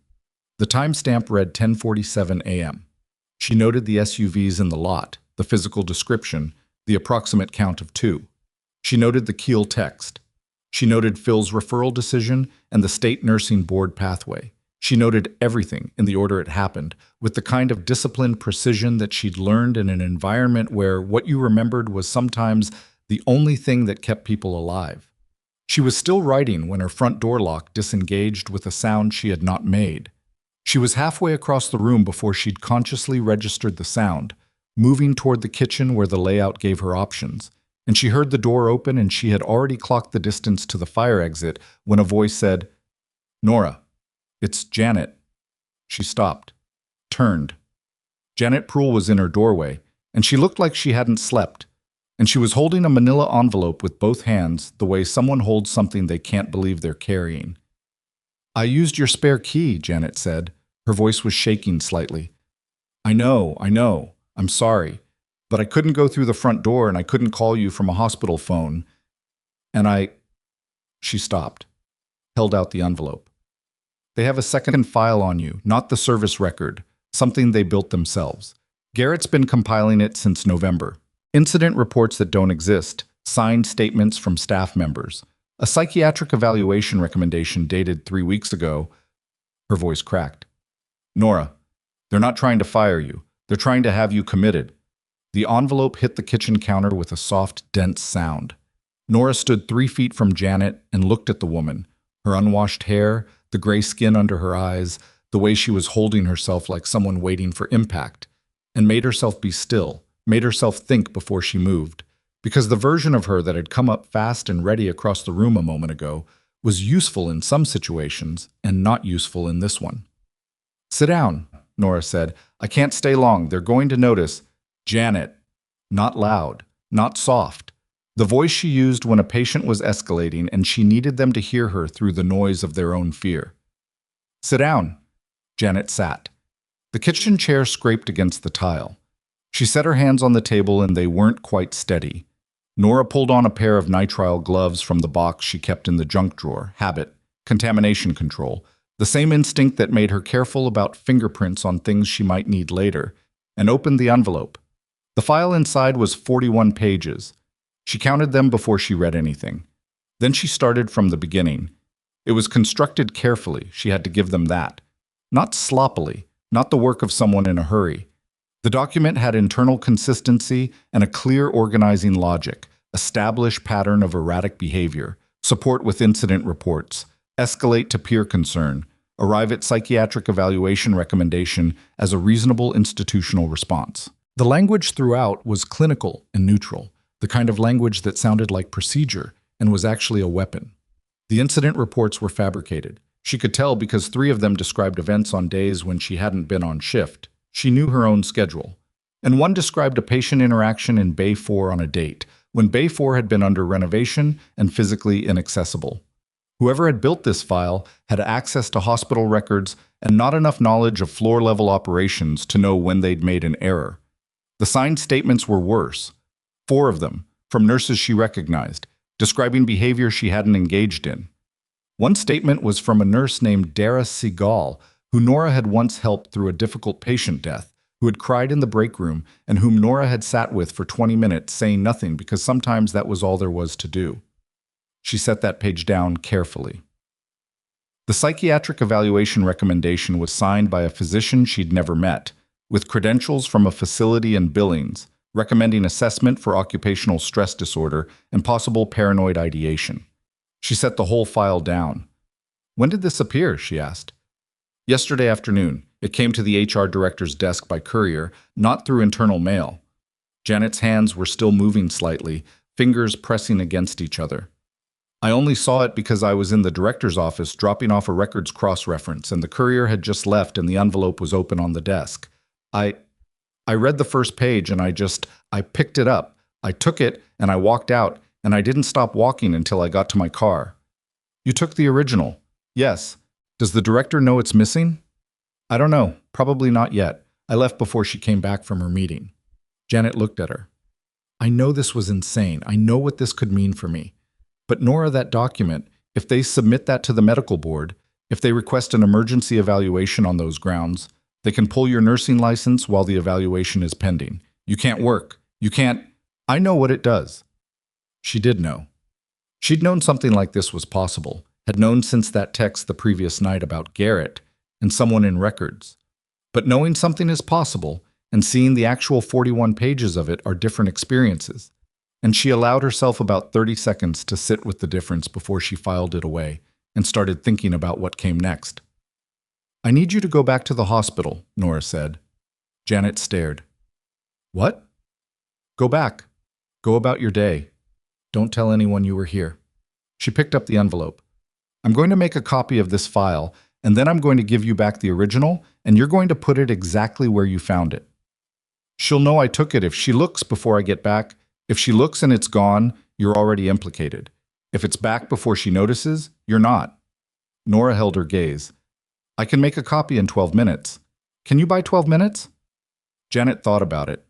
The timestamp read 10:47 a.m. She noted the SUVs in the lot, the physical description, the approximate count of 2. She noted the Kiel text. She noted Phil's referral decision and the state nursing board pathway. She noted everything in the order it happened, with the kind of disciplined precision that she'd learned in an environment where what you remembered was sometimes the only thing that kept people alive. She was still writing when her front door lock disengaged with a sound she had not made. She was halfway across the room before she'd consciously registered the sound, moving toward the kitchen where the layout gave her options, and she heard the door open and she had already clocked the distance to the fire exit when a voice said, "Nora, it's Janet." She stopped, turned. Janet Proul was in her doorway, and she looked like she hadn't slept, and she was holding a manila envelope with both hands, the way someone holds something they can't believe they're carrying. "I used your spare key," Janet said. Her voice was shaking slightly. I know. I'm sorry. But I couldn't go through the front door and I couldn't call you from a hospital phone. And She stopped, held out the envelope. "They have a second file on you, not the service record, something they built themselves. Garrett's been compiling it since November. Incident reports that don't exist, signed statements from staff members, a psychiatric evaluation recommendation dated 3 weeks ago." Her voice cracked. "Nora, they're not trying to fire you. They're trying to have you committed." The envelope hit the kitchen counter with a soft, dense sound. Nora stood 3 feet from Janet and looked at the woman, her unwashed hair, the gray skin under her eyes, the way she was holding herself like someone waiting for impact, and made herself be still, made herself think before she moved, because the version of her that had come up fast and ready across the room a moment ago was useful in some situations and not useful in this one. "Sit down," Nora said. "I can't stay long. They're going to notice." Janet, not loud, not soft. The voice she used when a patient was escalating and she needed them to hear her through the noise of their own fear. "Sit down." Janet sat. The kitchen chair scraped against the tile. She set her hands on the table and they weren't quite steady. Nora pulled on a pair of nitrile gloves from the box she kept in the junk drawer. Habit, contamination control, the same instinct that made her careful about fingerprints on things she might need later, and opened the envelope. The file inside was 41 pages. She counted them before she read anything. Then she started from the beginning. It was constructed carefully, she had to give them that. Not sloppily, not the work of someone in a hurry. The document had internal consistency and a clear organizing logic, established pattern of erratic behavior, support with incident reports, escalate to peer concern, arrive at psychiatric evaluation recommendation as a reasonable institutional response. The language throughout was clinical and neutral, the kind of language that sounded like procedure and was actually a weapon. The incident reports were fabricated. She could tell because 3 of them described events on days when she hadn't been on shift. She knew her own schedule. And one described a patient interaction in Bay 4 on a date, when Bay 4 had been under renovation and physically inaccessible. Whoever had built this file had access to hospital records and not enough knowledge of floor-level operations to know when they'd made an error. The signed statements were worse. 4 of them, from nurses she recognized, describing behavior she hadn't engaged in. One statement was from a nurse named Dara Segal, who Nora had once helped through a difficult patient death, who had cried in the break room and whom Nora had sat with for 20 minutes saying nothing because sometimes that was all there was to do. She set that page down carefully. The psychiatric evaluation recommendation was signed by a physician she'd never met, with credentials from a facility in Billings, recommending assessment for occupational stress disorder and possible paranoid ideation. She set the whole file down. "When did this appear?" she asked. "Yesterday afternoon. It came to the HR director's desk by courier, not through internal mail." Janet's hands were still moving slightly, fingers pressing against each other. "I only saw it because I was in the director's office dropping off a records cross-reference, and the courier had just left and the envelope was open on the desk. I read the first page and I picked it up. I took it and I walked out, and I didn't stop walking until I got to my car." "You took the original?" "Yes. Does the director know it's missing?" "I don't know. Probably not yet. I left before she came back from her meeting." Janet looked at her. "I know this was insane. I know what this could mean for me. But Nora, that document, if they submit that to the medical board, if they request an emergency evaluation on those grounds, they can pull your nursing license while the evaluation is pending. You can't work. You can't—" "I know what it does." She did know. She'd known something like this was possible, had known since that text the previous night about Garrett and someone in records. But knowing something is possible and seeing the actual 41 pages of it are different experiences, and she allowed herself about 30 seconds to sit with the difference before she filed it away and started thinking about what came next. "I need you to go back to the hospital," Nora said. Janet stared. "What?" "Go back. Go about your day. Don't tell anyone you were here." She picked up the envelope. "I'm going to make a copy of this file, and then I'm going to give you back the original, and you're going to put it exactly where you found it. She'll know I took it if she looks before I get back. If she looks and it's gone, you're already implicated. If it's back before she notices, you're not." Nora held her gaze. "I can make a copy in 12 minutes. Can you buy 12 minutes? Janet thought about it.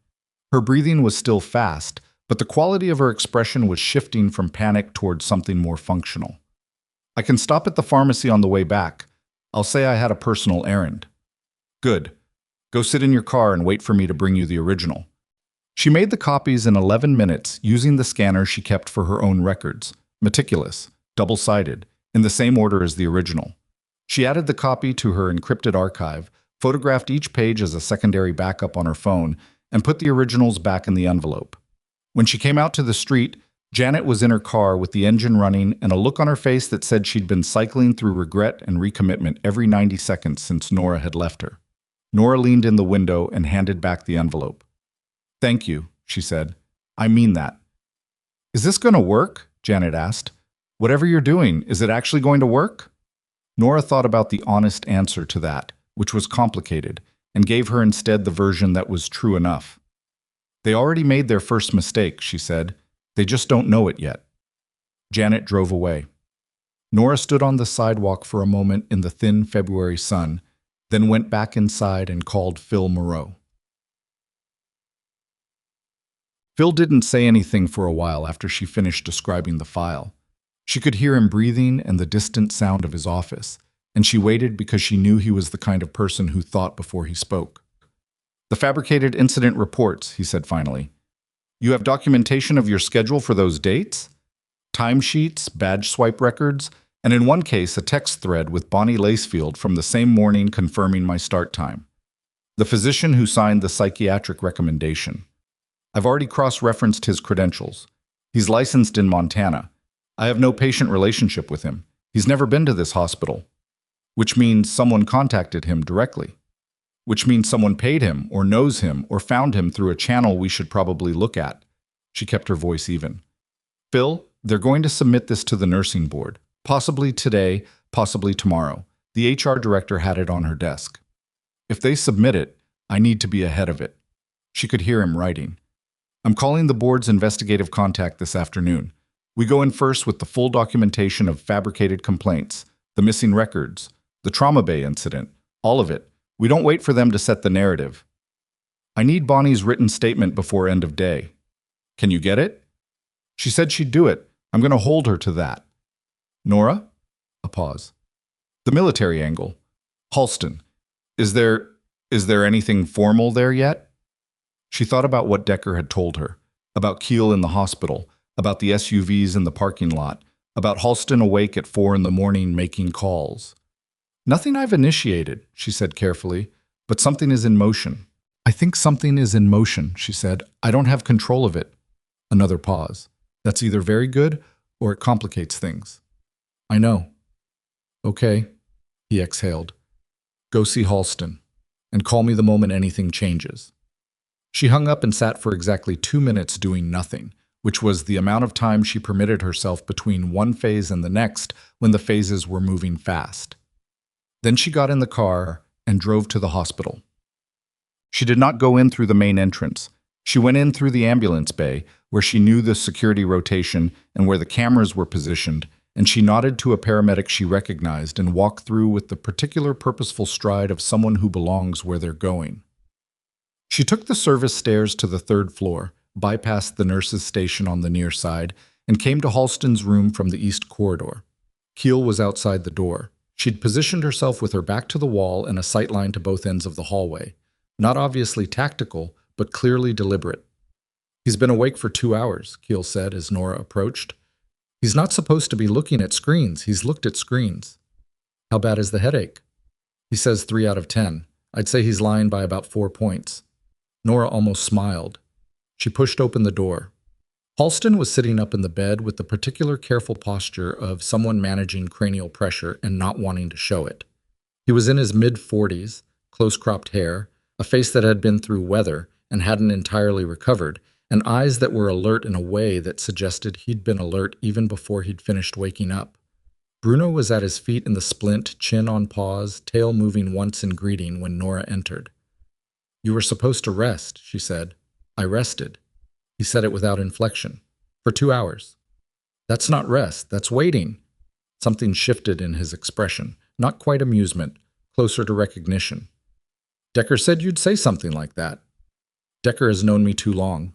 Her breathing was still fast, but the quality of her expression was shifting from panic towards something more functional. "I can stop at the pharmacy on the way back. I'll say I had a personal errand." "Good. Go sit in your car and wait for me to bring you the original." She made the copies in 11 minutes using the scanner she kept for her own records, meticulous, double-sided, in the same order as the original. She added the copy to her encrypted archive, photographed each page as a secondary backup on her phone, and put the originals back in the envelope. When she came out to the street, Janet was in her car with the engine running and a look on her face that said she'd been cycling through regret and recommitment every 90 seconds since Nora had left her. Nora leaned in the window and handed back the envelope. "Thank you," she said. "I mean that." "Is this going to work?" Janet asked. "Whatever you're doing, is it actually going to work?" Nora thought about the honest answer to that, which was complicated, and gave her instead the version that was true enough. "They already made their first mistake," she said. "They just don't know it yet." Janet drove away. Nora stood on the sidewalk for a moment in the thin February sun, then went back inside and called Phil Moreau. Phil didn't say anything for a while after she finished describing the file. She could hear him breathing and the distant sound of his office, and she waited because she knew he was the kind of person who thought before he spoke. "The fabricated incident reports," he said finally. "You have documentation of your schedule for those dates? Timesheets, badge swipe records, and in one case a text thread with Bonnie Lacefield from the same morning confirming my start time. The physician who signed the psychiatric recommendation. I've already cross-referenced his credentials. He's licensed in Montana. I have no patient relationship with him. He's never been to this hospital. Which means someone contacted him directly. Which means someone paid him, or knows him, or found him through a channel we should probably look at." She kept her voice even. "Phil, they're going to submit this to the nursing board. Possibly today, possibly tomorrow. The HR director had it on her desk. If they submit it, I need to be ahead of it." She could hear him writing. "I'm calling the board's investigative contact this afternoon. We go in first with the full documentation of fabricated complaints, the missing records, the trauma bay incident, all of it. We don't wait for them to set the narrative. I need Bonnie's written statement before end of day. Can you get it?" "She said she'd do it. I'm going to hold her to that." "Nora?" A pause. "The military angle. Halston. Is there Is there anything formal there yet? She thought about what Decker had told her, about Keel in the hospital, about the SUVs in the parking lot, about Halston awake at 4 in the morning making calls. Nothing I've initiated, she said carefully, but something is in motion. I think something is in motion, she said. I don't have control of it. Another pause. That's either very good or it complicates things. I know. Okay, he exhaled. Go see Halston, and call me the moment anything changes. She hung up and sat for exactly 2 minutes doing nothing, which was the amount of time she permitted herself between one phase and the next when the phases were moving fast. Then she got in the car and drove to the hospital. She did not go in through the main entrance. She went in through the ambulance bay, where she knew the security rotation and where the cameras were positioned, and she nodded to a paramedic she recognized and walked through with the particular purposeful stride of someone who belongs where they're going. She took the service stairs to the 3rd floor, bypassed the nurse's station on the near side, and came to Halston's room from the east corridor. Keel was outside the door. She'd positioned herself with her back to the wall and a sightline to both ends of the hallway. Not obviously tactical, but clearly deliberate. He's been awake for 2 hours, Keel said as Nora approached. He's not supposed to be looking at screens. He's looked at screens. How bad is the headache? He says 3 out of 10. I'd say he's lying by about 4 points. Nora almost smiled. She pushed open the door. Halston was sitting up in the bed with the particular careful posture of someone managing cranial pressure and not wanting to show it. He was in his mid-40s, close-cropped hair, a face that had been through weather and hadn't entirely recovered, and eyes that were alert in a way that suggested he'd been alert even before he'd finished waking up. Bruno was at his feet in the splint, chin on paws, tail moving once in greeting when Nora entered. You were supposed to rest, she said. I rested. He said it without inflection. For 2 hours. That's not rest, that's waiting. Something shifted in his expression, not quite amusement, closer to recognition. Decker said you'd say something like that. Decker has known me too long.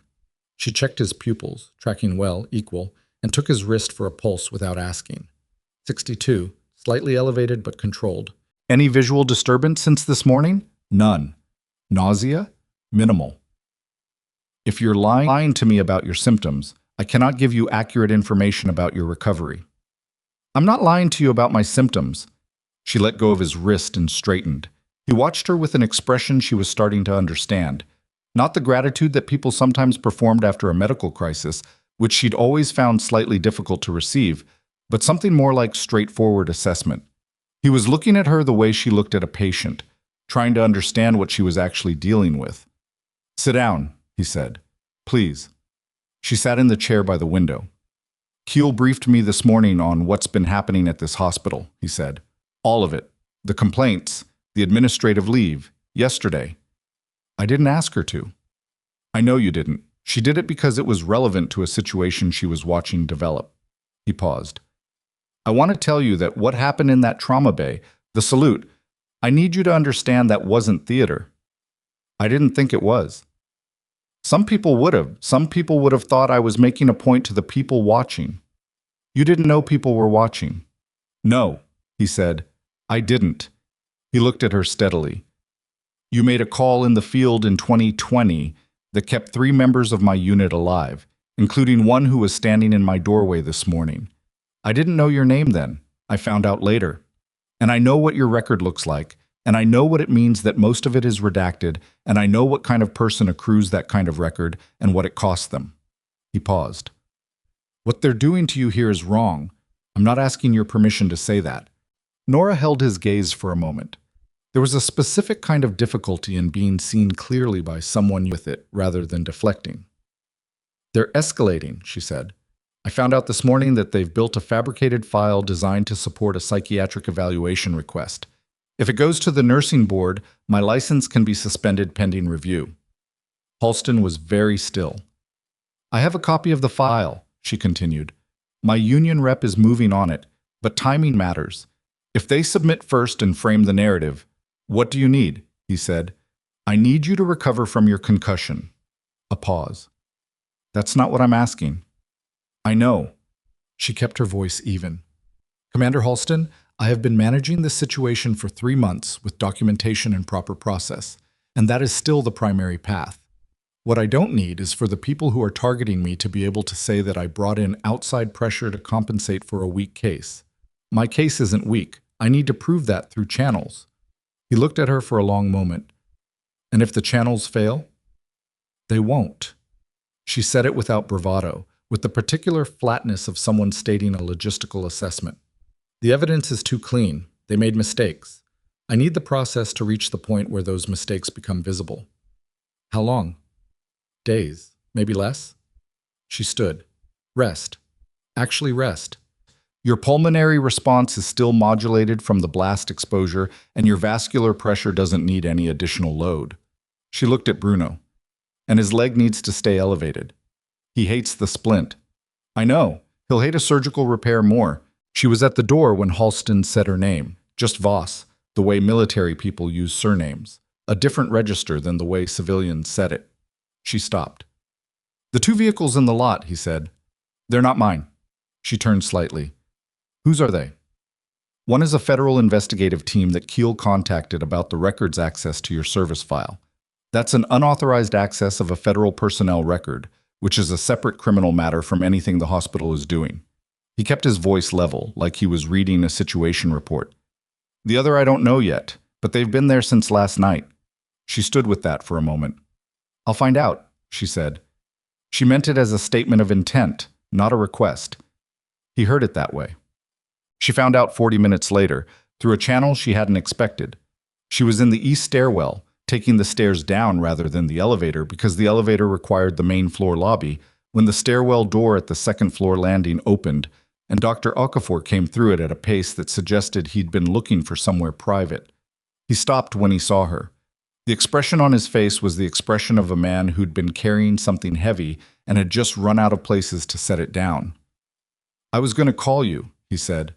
She checked his pupils, tracking well, equal, and took his wrist for a pulse without asking. 62, slightly elevated but controlled. Any visual disturbance since this morning? None. Nausea? Minimal. If you're lying to me about your symptoms, I cannot give you accurate information about your recovery. I'm not lying to you about my symptoms. She let go of his wrist and straightened. He watched her with an expression she was starting to understand. Not the gratitude that people sometimes performed after a medical crisis, which she'd always found slightly difficult to receive, but something more like straightforward assessment. He was looking at her the way she looked at a patient, trying to understand what she was actually dealing with. Sit down, he said. Please. She sat in the chair by the window. Keel briefed me this morning on what's been happening at this hospital, he said. All of it. The complaints, the administrative leave, yesterday. I didn't ask her to. I know you didn't. She did it because it was relevant to a situation she was watching develop. He paused. I want to tell you that what happened in that trauma bay, the salute, I need you to understand that wasn't theater. I didn't think it was. Some people would have. Some people would have thought I was making a point to the people watching. You didn't know people were watching. No, he said. I didn't. He looked at her steadily. You made a call in the field in 2020 that kept 3 members of my unit alive, including one who was standing in my doorway this morning. I didn't know your name then. I found out later. And I know what your record looks like, and I know what it means that most of it is redacted, and I know what kind of person accrues that kind of record and what it costs them. He paused. What they're doing to you here is wrong. I'm not asking your permission to say that. Nora held his gaze for a moment. There was a specific kind of difficulty in being seen clearly by someone with it rather than deflecting. They're escalating, she said. I found out this morning that they've built a fabricated file designed to support a psychiatric evaluation request. If it goes to the nursing board, my license can be suspended pending review. Halston was very still. I have a copy of the file, she continued. My union rep is moving on it, but timing matters. If they submit first and frame the narrative, what do you need? He said. I need you to recover from your concussion. A pause. That's not what I'm asking. I know. She kept her voice even. Commander Halston, I have been managing this situation for 3 months with documentation and proper process. And that is still the primary path. What I don't need is for the people who are targeting me to be able to say that I brought in outside pressure to compensate for a weak case. My case isn't weak. I need to prove that through channels. He looked at her for a long moment. And if the channels fail? They won't. She said it without bravado, with the particular flatness of someone stating a logistical assessment. The evidence is too clean. They made mistakes. I need the process to reach the point where those mistakes become visible. How long? Days, maybe less? She stood. Rest. Actually rest. Your pulmonary response is still modulated from the blast exposure, and your vascular pressure doesn't need any additional load. She looked at Bruno. And his leg needs to stay elevated. He hates the splint. I know. He'll hate a surgical repair more. She was at the door when Halston said her name. Just Voss, the way military people use surnames. A different register than the way civilians said it. She stopped. The 2 vehicles in the lot, he said. They're not mine. She turned slightly. Whose are they? One is a federal investigative team that Keel contacted about the records access to your service file. That's an unauthorized access of a federal personnel record, which is a separate criminal matter from anything the hospital is doing. He kept his voice level, like he was reading a situation report. The other I don't know yet, but they've been there since last night. She stood with that for a moment. I'll find out, she said. She meant it as a statement of intent, not a request. He heard it that way. She found out 40 minutes later, through a channel she hadn't expected. She was in the east stairwell, taking the stairs down rather than the elevator because the elevator required the main floor lobby, when the stairwell door at the second floor landing opened, and Dr. Okafor came through it at a pace that suggested he'd been looking for somewhere private. He stopped when he saw her. The expression on his face was the expression of a man who'd been carrying something heavy and had just run out of places to set it down. I was going to call you, he said.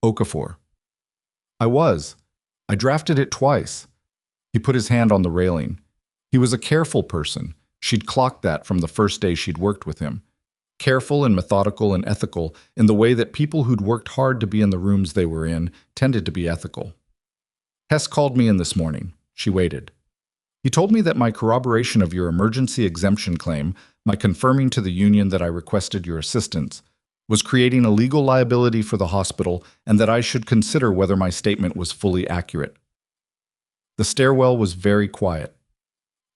Okafor. I was. I drafted it twice. He put his hand on the railing. He was a careful person. She'd clocked that from the first day she'd worked with him. Careful and methodical and ethical in the way that people who'd worked hard to be in the rooms they were in tended to be ethical. Hess called me in this morning. She waited. He told me that my corroboration of your emergency exemption claim, my confirming to the union that I requested your assistance, was creating a legal liability for the hospital and that I should consider whether my statement was fully accurate. The stairwell was very quiet.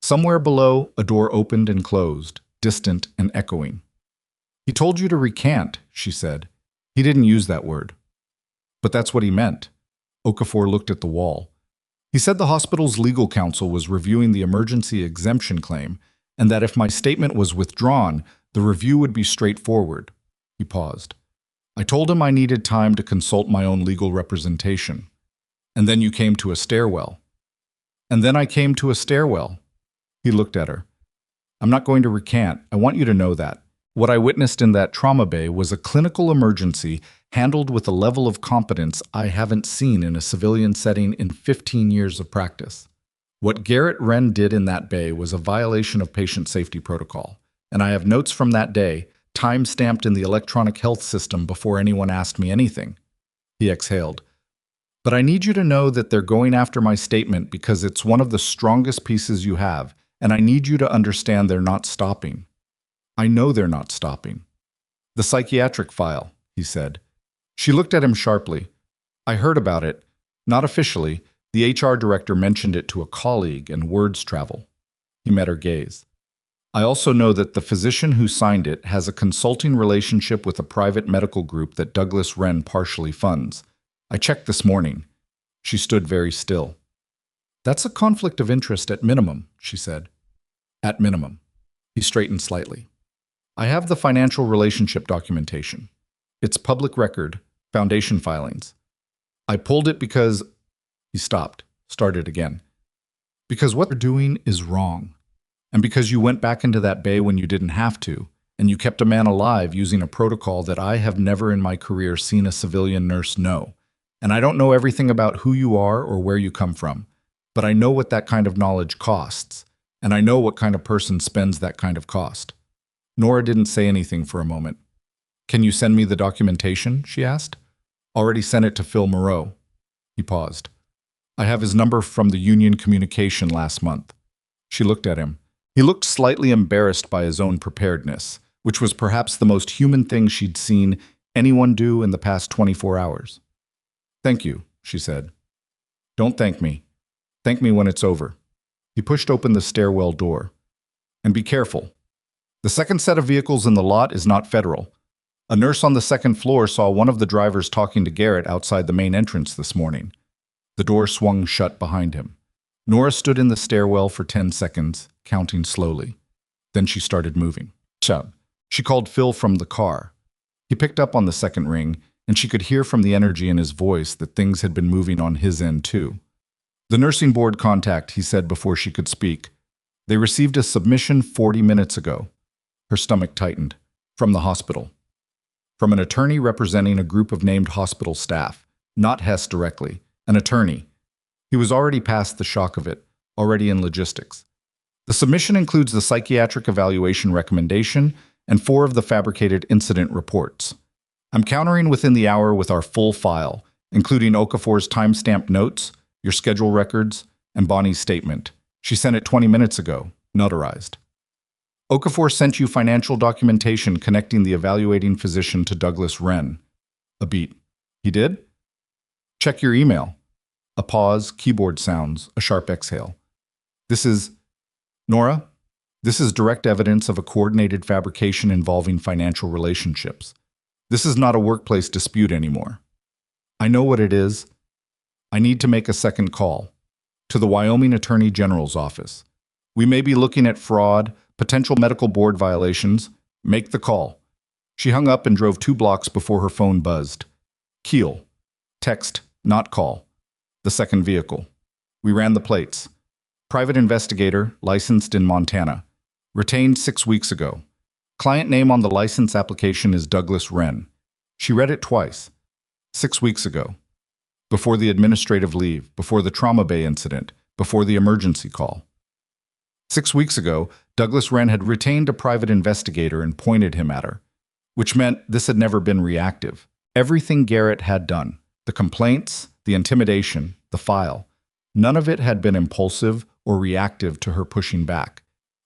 Somewhere below, a door opened and closed, distant and echoing. He told you to recant, she said. He didn't use that word. But that's what he meant. Okafor looked at the wall. He said the hospital's legal counsel was reviewing the emergency exemption claim, and that if my statement was withdrawn, the review would be straightforward. He paused. I told him I needed time to consult my own legal representation. And then you came to a stairwell. And then I came to a stairwell. He looked at her. I'm not going to recant. I want you to know that. What I witnessed in that trauma bay was a clinical emergency handled with a level of competence I haven't seen in a civilian setting in 15 years of practice. What Garrett Wren did in that bay was a violation of patient safety protocol, and I have notes from that day, time-stamped in the electronic health system before anyone asked me anything. He exhaled. But I need you to know that they're going after my statement because it's one of the strongest pieces you have, and I need you to understand they're not stopping. I know they're not stopping. The psychiatric file, he said. She looked at him sharply. I heard about it. Not officially. The HR director mentioned it to a colleague, and words travel. He met her gaze. I also know that the physician who signed it has a consulting relationship with a private medical group that Douglas Wren partially funds. I checked this morning. She stood very still. That's a conflict of interest at minimum, she said. At minimum. He straightened slightly. I have the financial relationship documentation. It's public record, foundation filings. I pulled it because... He stopped, started again. Because what they're doing is wrong. And because you went back into that bay when you didn't have to, and you kept a man alive using a protocol that I have never in my career seen a civilian nurse know. And I don't know everything about who you are or where you come from, but I know what that kind of knowledge costs, and I know what kind of person spends that kind of cost. Nora didn't say anything for a moment. Can you send me the documentation? She asked. Already sent it to Phil Moreau. He paused. I have his number from the union communication last month. She looked at him. He looked slightly embarrassed by his own preparedness, which was perhaps the most human thing she'd seen anyone do in the past 24 hours. Thank you, she said. Don't thank me. Thank me when it's over. He pushed open the stairwell door. And be careful. The second set of vehicles in the lot is not federal. A nurse on the second floor saw one of the drivers talking to Garrett outside the main entrance this morning. The door swung shut behind him. Nora stood in the stairwell for 10 seconds, counting slowly. Then she started moving. Chub. She called Phil from the car. He picked up on the second ring, and she could hear from the energy in his voice that things had been moving on his end too. The nursing board contact, he said before she could speak. They received a submission 40 minutes ago. Her stomach tightened. From the hospital. From an attorney representing a group of named hospital staff, not Hess directly, an attorney. He was already past the shock of it, already in logistics. The submission includes the psychiatric evaluation recommendation and 4 of the fabricated incident reports. I'm countering within the hour with our full file, including Okafor's timestamped notes, your schedule records, and Bonnie's statement. She sent it 20 minutes ago, notarized. Okafor sent you financial documentation connecting the evaluating physician to Douglas Wren. A beat. He did? Check your email. A pause, keyboard sounds, a sharp exhale. This is... Nora, this is direct evidence of a coordinated fabrication involving financial relationships. This is not a workplace dispute anymore. I know what it is. I need to make a second call. To the Wyoming Attorney General's office. We may be looking at fraud, potential medical board violations. Make the call. She hung up and drove 2 blocks before her phone buzzed. Keel. Text, not call. The second vehicle. We ran the plates. Private investigator, licensed in Montana. Retained 6 weeks ago. Client name on the license application is Douglas Wren. She read it twice. 6 weeks ago. Before the administrative leave, before the trauma bay incident, before the emergency call. 6 weeks ago, Douglas Wren had retained a private investigator and pointed him at her, which meant this had never been reactive. Everything Garrett had done, the complaints, the intimidation, the file, none of it had been impulsive or reactive to her pushing back.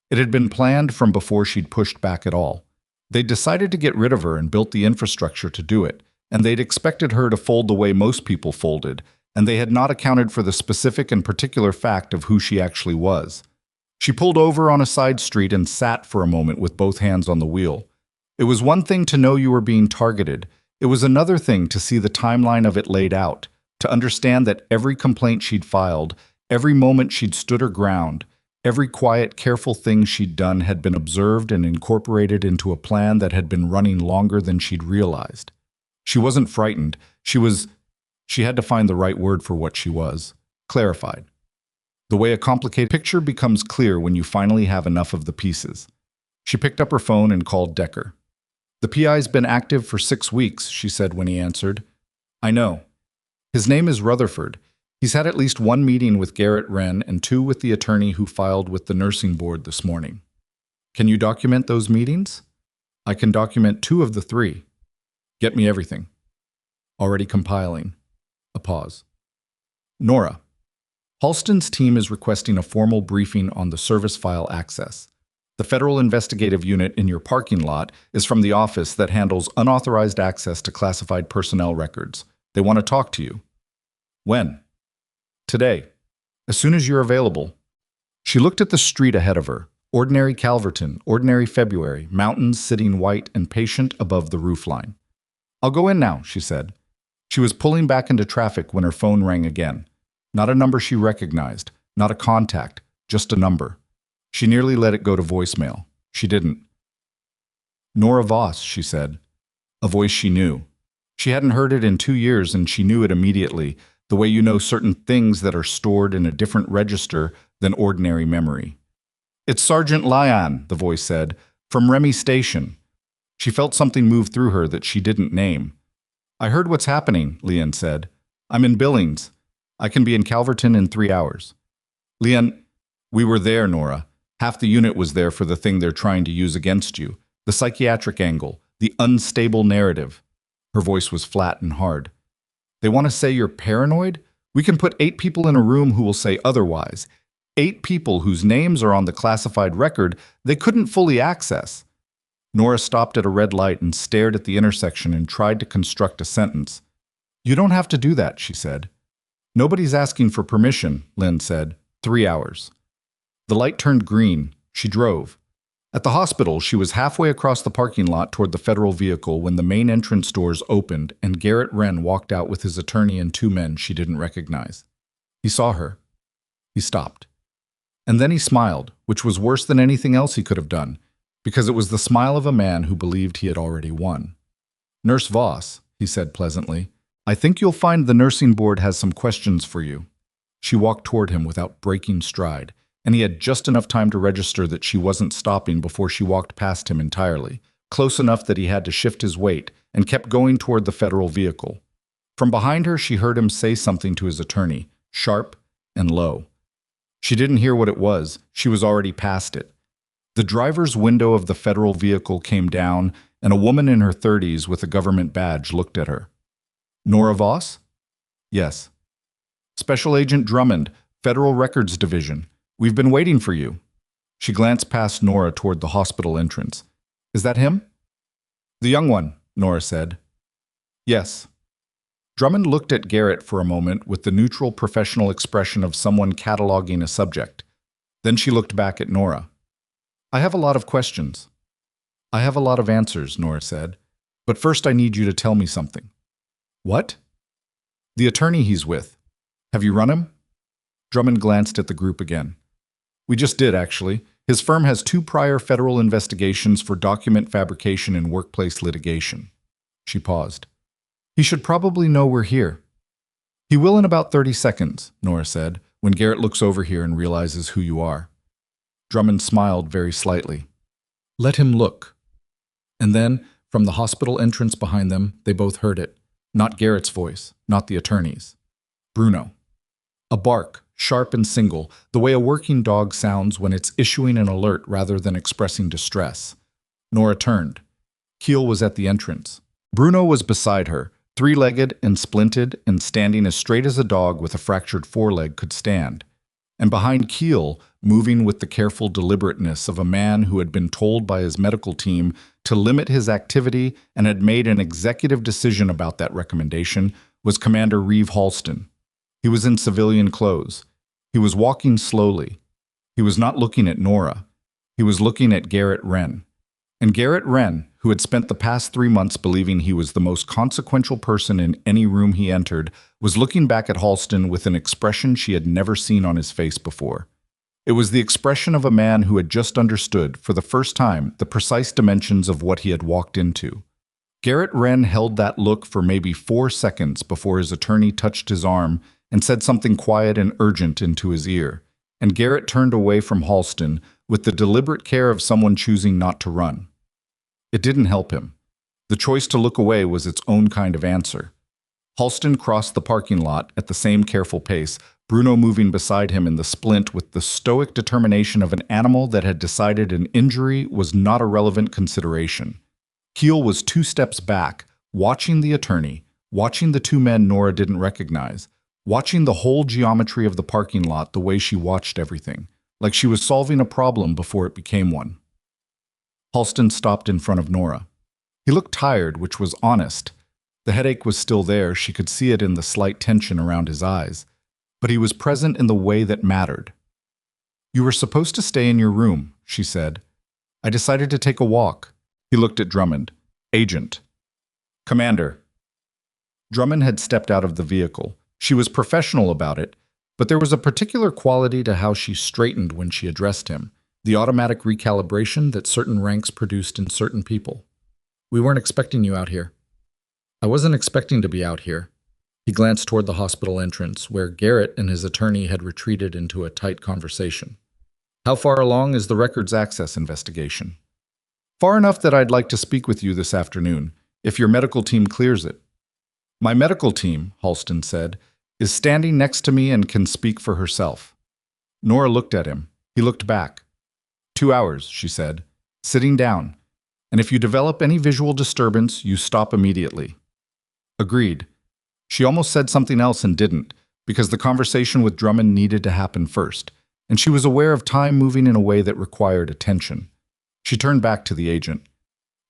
It had been planned from before she'd pushed back at all. They'd decided to get rid of her and built the infrastructure to do it, and they'd expected her to fold the way most people folded, and they had not accounted for the specific and particular fact of who she actually was. She pulled over on a side street and sat for a moment with both hands on the wheel. It was one thing to know you were being targeted. It was another thing to see the timeline of it laid out, to understand that every complaint she'd filed, every moment she'd stood her ground, every quiet, careful thing she'd done had been observed and incorporated into a plan that had been running longer than she'd realized. She wasn't frightened. She had to find the right word for what she was. Clarified. The way a complicated picture becomes clear when you finally have enough of the pieces. She picked up her phone and called Decker. The PI's been active for 6 weeks, she said when he answered. I know. His name is Rutherford. He's had at least 1 meeting with Garrett Wren and 2 with the attorney who filed with the nursing board this morning. Can you document those meetings? I can document 2 of the 3. Get me everything. Already compiling. A pause. Nora. Halston's team is requesting a formal briefing on the service file access. The federal investigative unit in your parking lot is from the office that handles unauthorized access to classified personnel records. They want to talk to you. When? Today. As soon as you're available. She looked at the street ahead of her. Ordinary Calverton, ordinary February, mountains sitting white and patient above the roofline. I'll go in now, she said. She was pulling back into traffic when her phone rang again. Not a number she recognized, not a contact, just a number. She nearly let it go to voicemail. She didn't. Nora Voss, she said. A voice she knew. She hadn't heard it in 2 years and she knew it immediately, the way you know certain things that are stored in a different register than ordinary memory. It's Sergeant Lyon, the voice said, from Remy Station. She felt something move through her that she didn't name. I heard what's happening, Leon said. I'm in Billings. I can be in Calverton in 3 hours. Leon, we were there, Nora. Half the unit was there for the thing they're trying to use against you. The psychiatric angle, the unstable narrative. Her voice was flat and hard. They want to say you're paranoid? We can put 8 people in a room who will say otherwise. 8 people whose names are on the classified record they couldn't fully access. Nora stopped at a red light and stared at the intersection and tried to construct a sentence. You don't have to do that, she said. Nobody's asking for permission, Lynn said. 3 hours. The light turned green. She drove. At the hospital, she was halfway across the parking lot toward the federal vehicle when the main entrance doors opened and Garrett Wren walked out with his attorney and 2 men she didn't recognize. He saw her. He stopped. And then he smiled, which was worse than anything else he could have done, because it was the smile of a man who believed he had already won. Nurse Voss, he said pleasantly, I think you'll find the nursing board has some questions for you. She walked toward him without breaking stride, and he had just enough time to register that she wasn't stopping before she walked past him entirely, close enough that he had to shift his weight, and kept going toward the federal vehicle. From behind her, she heard him say something to his attorney, sharp and low. She didn't hear what it was. She was already past it. The driver's window of the federal vehicle came down, and a woman in her 30s with a government badge looked at her. Nora Voss? Yes. Special Agent Drummond, Federal Records Division. We've been waiting for you. She glanced past Nora toward the hospital entrance. Is that him? The young one, Nora said. Yes. Drummond looked at Garrett for a moment with the neutral professional expression of someone cataloging a subject. Then she looked back at Nora. I have a lot of questions. I have a lot of answers, Nora said. But first I need you to tell me something. What? The attorney he's with. Have you run him? Drummond glanced at the group again. We just did, actually. His firm has 2 prior federal investigations for document fabrication and workplace litigation. She paused. He should probably know we're here. He will in about 30 seconds, Nora said, when Garrett looks over here and realizes who you are. Drummond smiled very slightly. Let him look. And then, from the hospital entrance behind them, they both heard it. Not Garrett's voice, not the attorney's. Bruno. A bark, sharp and single, the way a working dog sounds when it's issuing an alert rather than expressing distress. Nora turned. Keel was at the entrance. Bruno was beside her, 3-legged and splinted and standing as straight as a dog with a fractured foreleg could stand. And behind Keel, moving with the careful deliberateness of a man who had been told by his medical team to limit his activity and had made an executive decision about that recommendation, was Commander Reeve Halston. He was in civilian clothes. He was walking slowly. He was not looking at Nora. He was looking at Garrett Wren. And Garrett Wren, who had spent the past 3 months believing he was the most consequential person in any room he entered, was looking back at Halston with an expression she had never seen on his face before. It was the expression of a man who had just understood, for the first time, the precise dimensions of what he had walked into. Garrett Wren held that look for maybe 4 seconds before his attorney touched his arm and said something quiet and urgent into his ear, and Garrett turned away from Halston with the deliberate care of someone choosing not to run. It didn't help him. The choice to look away was its own kind of answer. Halston crossed the parking lot at the same careful pace, Bruno moving beside him in the splint with the stoic determination of an animal that had decided an injury was not a relevant consideration. Keel was 2 steps back, watching the attorney, watching the 2 men Nora didn't recognize, watching the whole geometry of the parking lot the way she watched everything, like she was solving a problem before it became one. Halston stopped in front of Nora. He looked tired, which was honest. The headache was still there, she could see it in the slight tension around his eyes. But he was present in the way that mattered. You were supposed to stay in your room, she said. I decided to take a walk. He looked at Drummond. Agent. Commander. Drummond had stepped out of the vehicle. She was professional about it, but there was a particular quality to how she straightened when she addressed him, the automatic recalibration that certain ranks produced in certain people. We weren't expecting you out here. I wasn't expecting to be out here. He glanced toward the hospital entrance, where Garrett and his attorney had retreated into a tight conversation. How far along is the records access investigation? Far enough that I'd like to speak with you this afternoon, if your medical team clears it. My medical team, Halston said, is standing next to me and can speak for herself. Nora looked at him. He looked back. 2 hours, she said, sitting down. And if you develop any visual disturbance, you stop immediately. Agreed. She almost said something else and didn't, because the conversation with Drummond needed to happen first, and she was aware of time moving in a way that required attention. She turned back to the agent.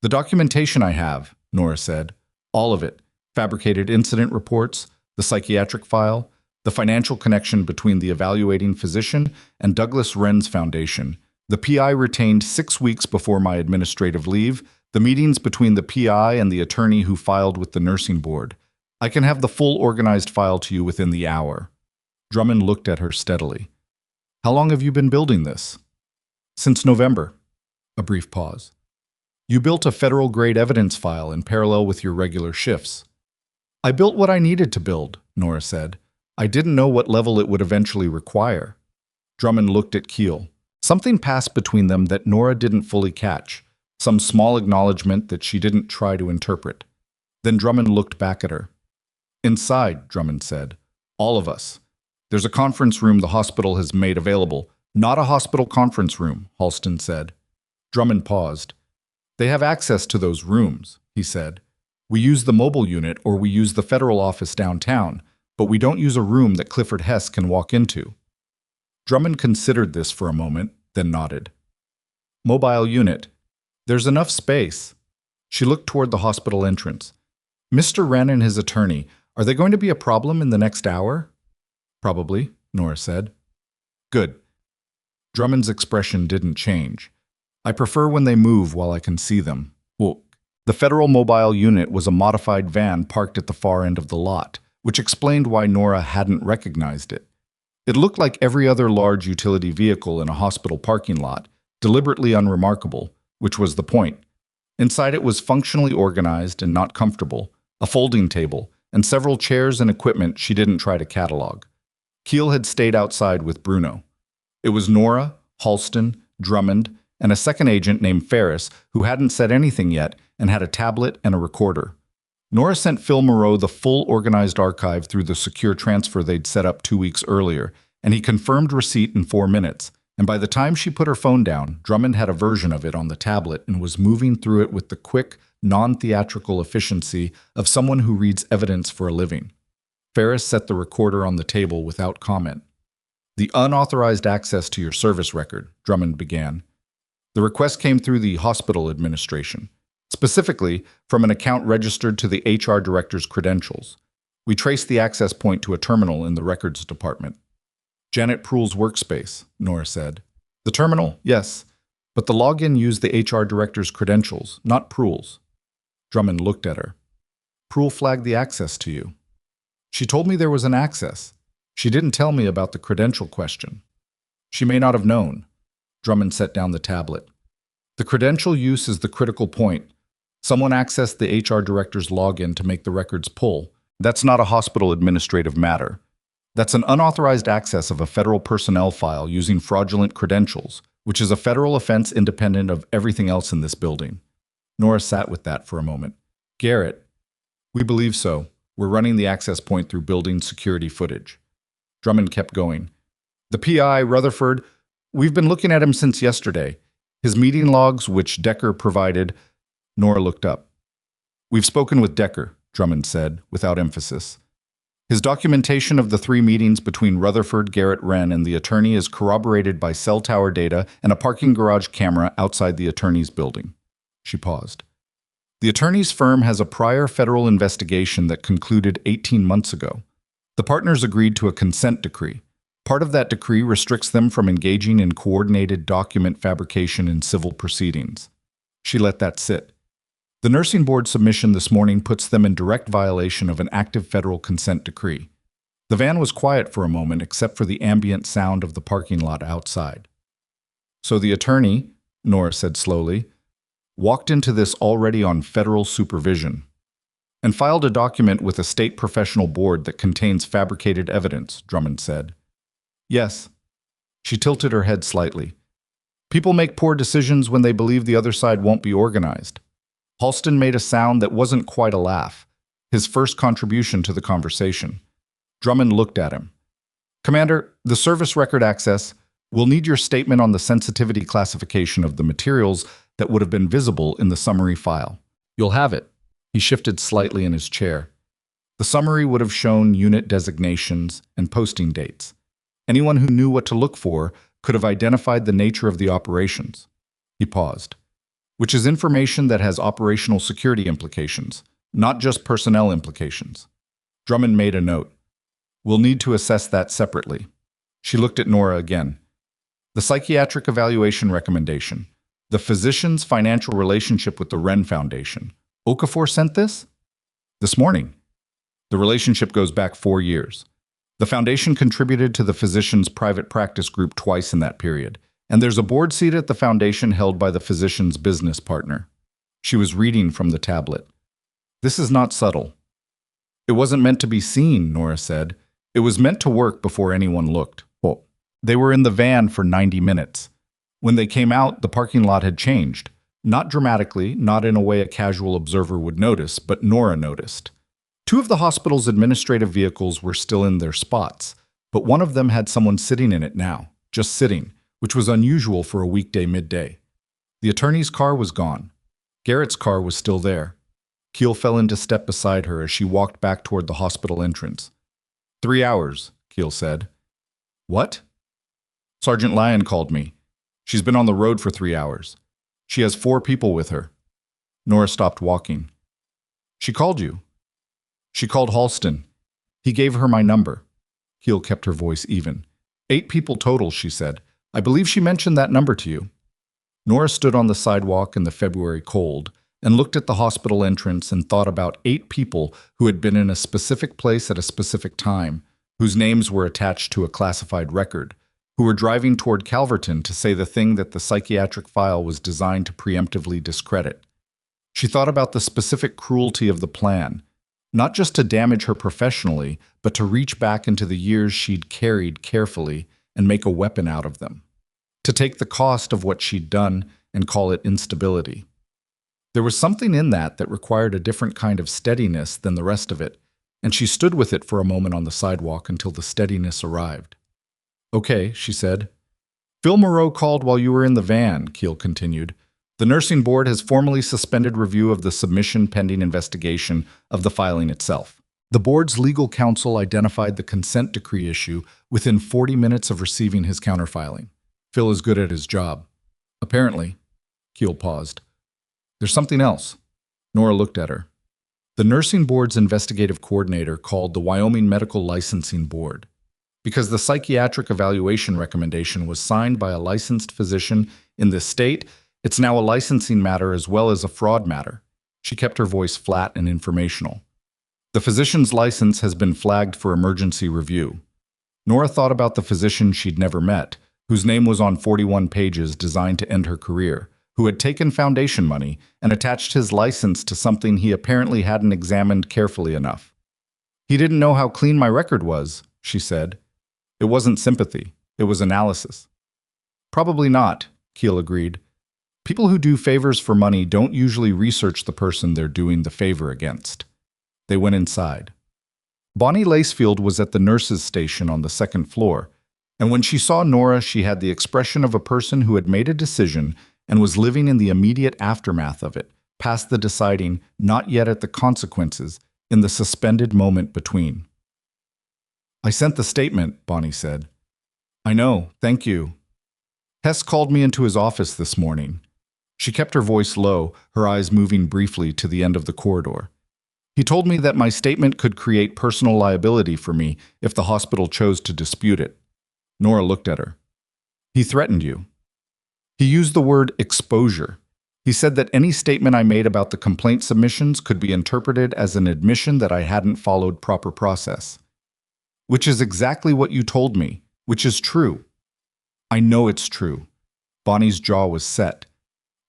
"The documentation I have," Nora said. "All of it. Fabricated incident reports, the psychiatric file, the financial connection between the evaluating physician and Douglas Wren's foundation. The PI retained 6 weeks before my administrative leave, the meetings between the PI and the attorney who filed with the nursing board. I can have the full organized file to you within the hour." Drummond looked at her steadily. "How long have you been building this?" "Since November." A brief pause. "You built a federal-grade evidence file in parallel with your regular shifts." "I built what I needed to build," Nora said. "I didn't know what level it would eventually require." Drummond looked at Keel. Something passed between them that Nora didn't fully catch, some small acknowledgement that she didn't try to interpret. Then Drummond looked back at her. "Inside," Drummond said. "All of us. There's a conference room the hospital has made available." "Not a hospital conference room," Halston said. Drummond paused. "They have access to those rooms," he said. "We use the mobile unit or we use the federal office downtown, but we don't use a room that Clifford Hess can walk into." Drummond considered this for a moment, then nodded. "Mobile unit. There's enough space." She looked toward the hospital entrance. "Mr. Wren and his attorney, are they going to be a problem in the next hour?" "Probably," Nora said. "Good." Drummond's expression didn't change. "I prefer when they move while I can see them." Well, the federal mobile unit was a modified van parked at the far end of the lot, which explained why Nora hadn't recognized it. It looked like every other large utility vehicle in a hospital parking lot, deliberately unremarkable, which was the point. Inside it was functionally organized and not comfortable, a folding table, and several chairs and equipment she didn't try to catalog. Keel had stayed outside with Bruno. It was Nora, Halston, Drummond, and a second agent named Ferris who hadn't said anything yet and had a tablet and a recorder. Nora sent Phil Moreau the full organized archive through the secure transfer they'd set up 2 weeks earlier, and he confirmed receipt in 4 minutes. And by the time she put her phone down, Drummond had a version of it on the tablet and was moving through it with the quick, non-theatrical efficiency of someone who reads evidence for a living. Ferris set the recorder on the table without comment. "The unauthorized access to your service record," Drummond began. "The request came through the hospital administration, specifically from an account registered to the HR director's credentials. We traced the access point to a terminal in the records department." "Janet Prule's workspace," Nora said. "The terminal, yes, but the login used the HR director's credentials, not Prule's." Drummond looked at her. "Prule flagged the access to you." "She told me there was an access. She didn't tell me about the credential question." "She may not have known." Drummond set down the tablet. "The credential use is the critical point. Someone accessed the HR director's login to make the records pull. That's not a hospital administrative matter. That's an unauthorized access of a federal personnel file using fraudulent credentials, which is a federal offense independent of everything else in this building." Nora sat with that for a moment. "Garrett." "We believe so. We're running the access point through building security footage." Drummond kept going. "The PI, Rutherford, we've been looking at him since yesterday. His meeting logs, which Decker provided." Nora looked up. "We've spoken with Decker," Drummond said, without emphasis. "His documentation of the 3 meetings between Rutherford, Garrett Wren, and the attorney is corroborated by cell tower data and a parking garage camera outside the attorney's building." She paused. "The attorney's firm has a prior federal investigation that concluded 18 months ago. The partners agreed to a consent decree. Part of that decree restricts them from engaging in coordinated document fabrication in civil proceedings." She let that sit. "The nursing board submission this morning puts them in direct violation of an active federal consent decree." The van was quiet for a moment except for the ambient sound of the parking lot outside. "So the attorney," Nora said slowly, "walked into this already on federal supervision and filed a document with a state professional board that contains fabricated evidence," Drummond said. "Yes." She tilted her head slightly. "People make poor decisions when they believe the other side won't be organized." Halston made a sound that wasn't quite a laugh, his first contribution to the conversation. Drummond looked at him. "Commander, the service record access will need your statement on the sensitivity classification of the materials that would have been visible in the summary file. You'll have it." He shifted slightly in his chair. The summary would have shown unit designations and posting dates. Anyone who knew what to look for could have identified the nature of the operations. He paused. Which is information that has operational security implications, not just personnel implications. Drummond made a note. We'll need to assess that separately. She looked at Nora again. The psychiatric evaluation recommendation. The physician's financial relationship with the Wren Foundation. Okafor sent this? This morning. The relationship goes back 4 years. The foundation contributed to the physician's private practice group twice in that period, and there's a board seat at the foundation held by the physician's business partner. She was reading from the tablet. This is not subtle. It wasn't meant to be seen, Nora said. It was meant to work before anyone looked. Well, they were in the van for 90 minutes. When they came out, the parking lot had changed. Not dramatically, not in a way a casual observer would notice, but Nora noticed. 2 of the hospital's administrative vehicles were still in their spots, but one of them had someone sitting in it now, just sitting, which was unusual for a weekday midday. The attorney's car was gone. Garrett's car was still there. Keel fell into step beside her as she walked back toward the hospital entrance. 3 hours, Keel said. What? Sergeant Lyon called me. She's been on the road for 3 hours. She has 4 people with her. Nora stopped walking. She called you. She called Halston. He gave her my number. Keel kept her voice even. 8 people total, she said. I believe she mentioned that number to you. Nora stood on the sidewalk in the February cold and looked at the hospital entrance and thought about 8 people who had been in a specific place at a specific time, whose names were attached to a classified record, who were driving toward Calverton to say the thing that the psychiatric file was designed to preemptively discredit. She thought about the specific cruelty of the plan, not just to damage her professionally, but to reach back into the years she'd carried carefully and make a weapon out of them. To take the cost of what she'd done and call it instability. There was something in that that required a different kind of steadiness than the rest of it, and she stood with it for a moment on the sidewalk until the steadiness arrived. Okay, she said. Phil Moreau called while you were in the van, Keel continued. The nursing board has formally suspended review of the submission pending investigation of the filing itself. The board's legal counsel identified the consent decree issue within 40 minutes of receiving his counterfiling. Phil is good at his job. Apparently. Keel paused. There's something else. Nora looked at her. The nursing board's investigative coordinator called the Wyoming Medical Licensing Board. Because the psychiatric evaluation recommendation was signed by a licensed physician in this state, it's now a licensing matter as well as a fraud matter. She kept her voice flat and informational. The physician's license has been flagged for emergency review. Nora thought about the physician she'd never met, whose name was on 41 pages designed to end her career, who had taken foundation money and attached his license to something he apparently hadn't examined carefully enough. He didn't know how clean my record was, she said. It wasn't sympathy, it was analysis. Probably not, Keel agreed. People who do favors for money don't usually research the person they're doing the favor against. They went inside. Bonnie Lacefield was at the nurses' station on the 2nd floor, and when she saw Nora, she had the expression of a person who had made a decision and was living in the immediate aftermath of it, past the deciding, not yet at the consequences, in the suspended moment between. I sent the statement, Bonnie said. I know, thank you. Hess called me into his office this morning. She kept her voice low, her eyes moving briefly to the end of the corridor. He told me that my statement could create personal liability for me if the hospital chose to dispute it. Nora looked at her. He threatened you. He used the word exposure. He said that any statement I made about the complaint submissions could be interpreted as an admission that I hadn't followed proper process. Which is exactly what you told me, which is true. I know it's true. Bonnie's jaw was set.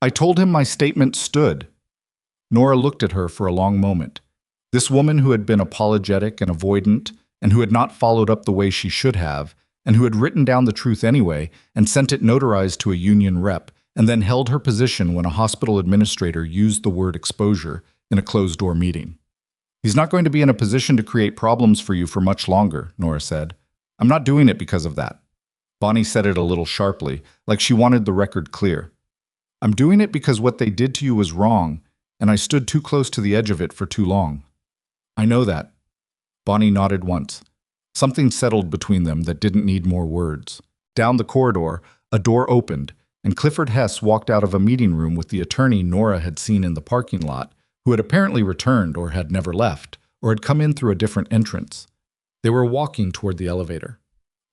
I told him my statement stood. Nora looked at her for a long moment. This woman who had been apologetic and avoidant, and who had not followed up the way she should have, and who had written down the truth anyway and sent it notarized to a union rep, and then held her position when a hospital administrator used the word exposure in a closed-door meeting. He's not going to be in a position to create problems for you for much longer, Nora said. I'm not doing it because of that. Bonnie said it a little sharply, like she wanted the record clear. I'm doing it because what they did to you was wrong, and I stood too close to the edge of it for too long. I know that. Bonnie nodded once. Something settled between them that didn't need more words. Down the corridor, a door opened, and Clifford Hess walked out of a meeting room with the attorney Nora had seen in the parking lot, who had apparently returned or had never left, or had come in through a different entrance. They were walking toward the elevator.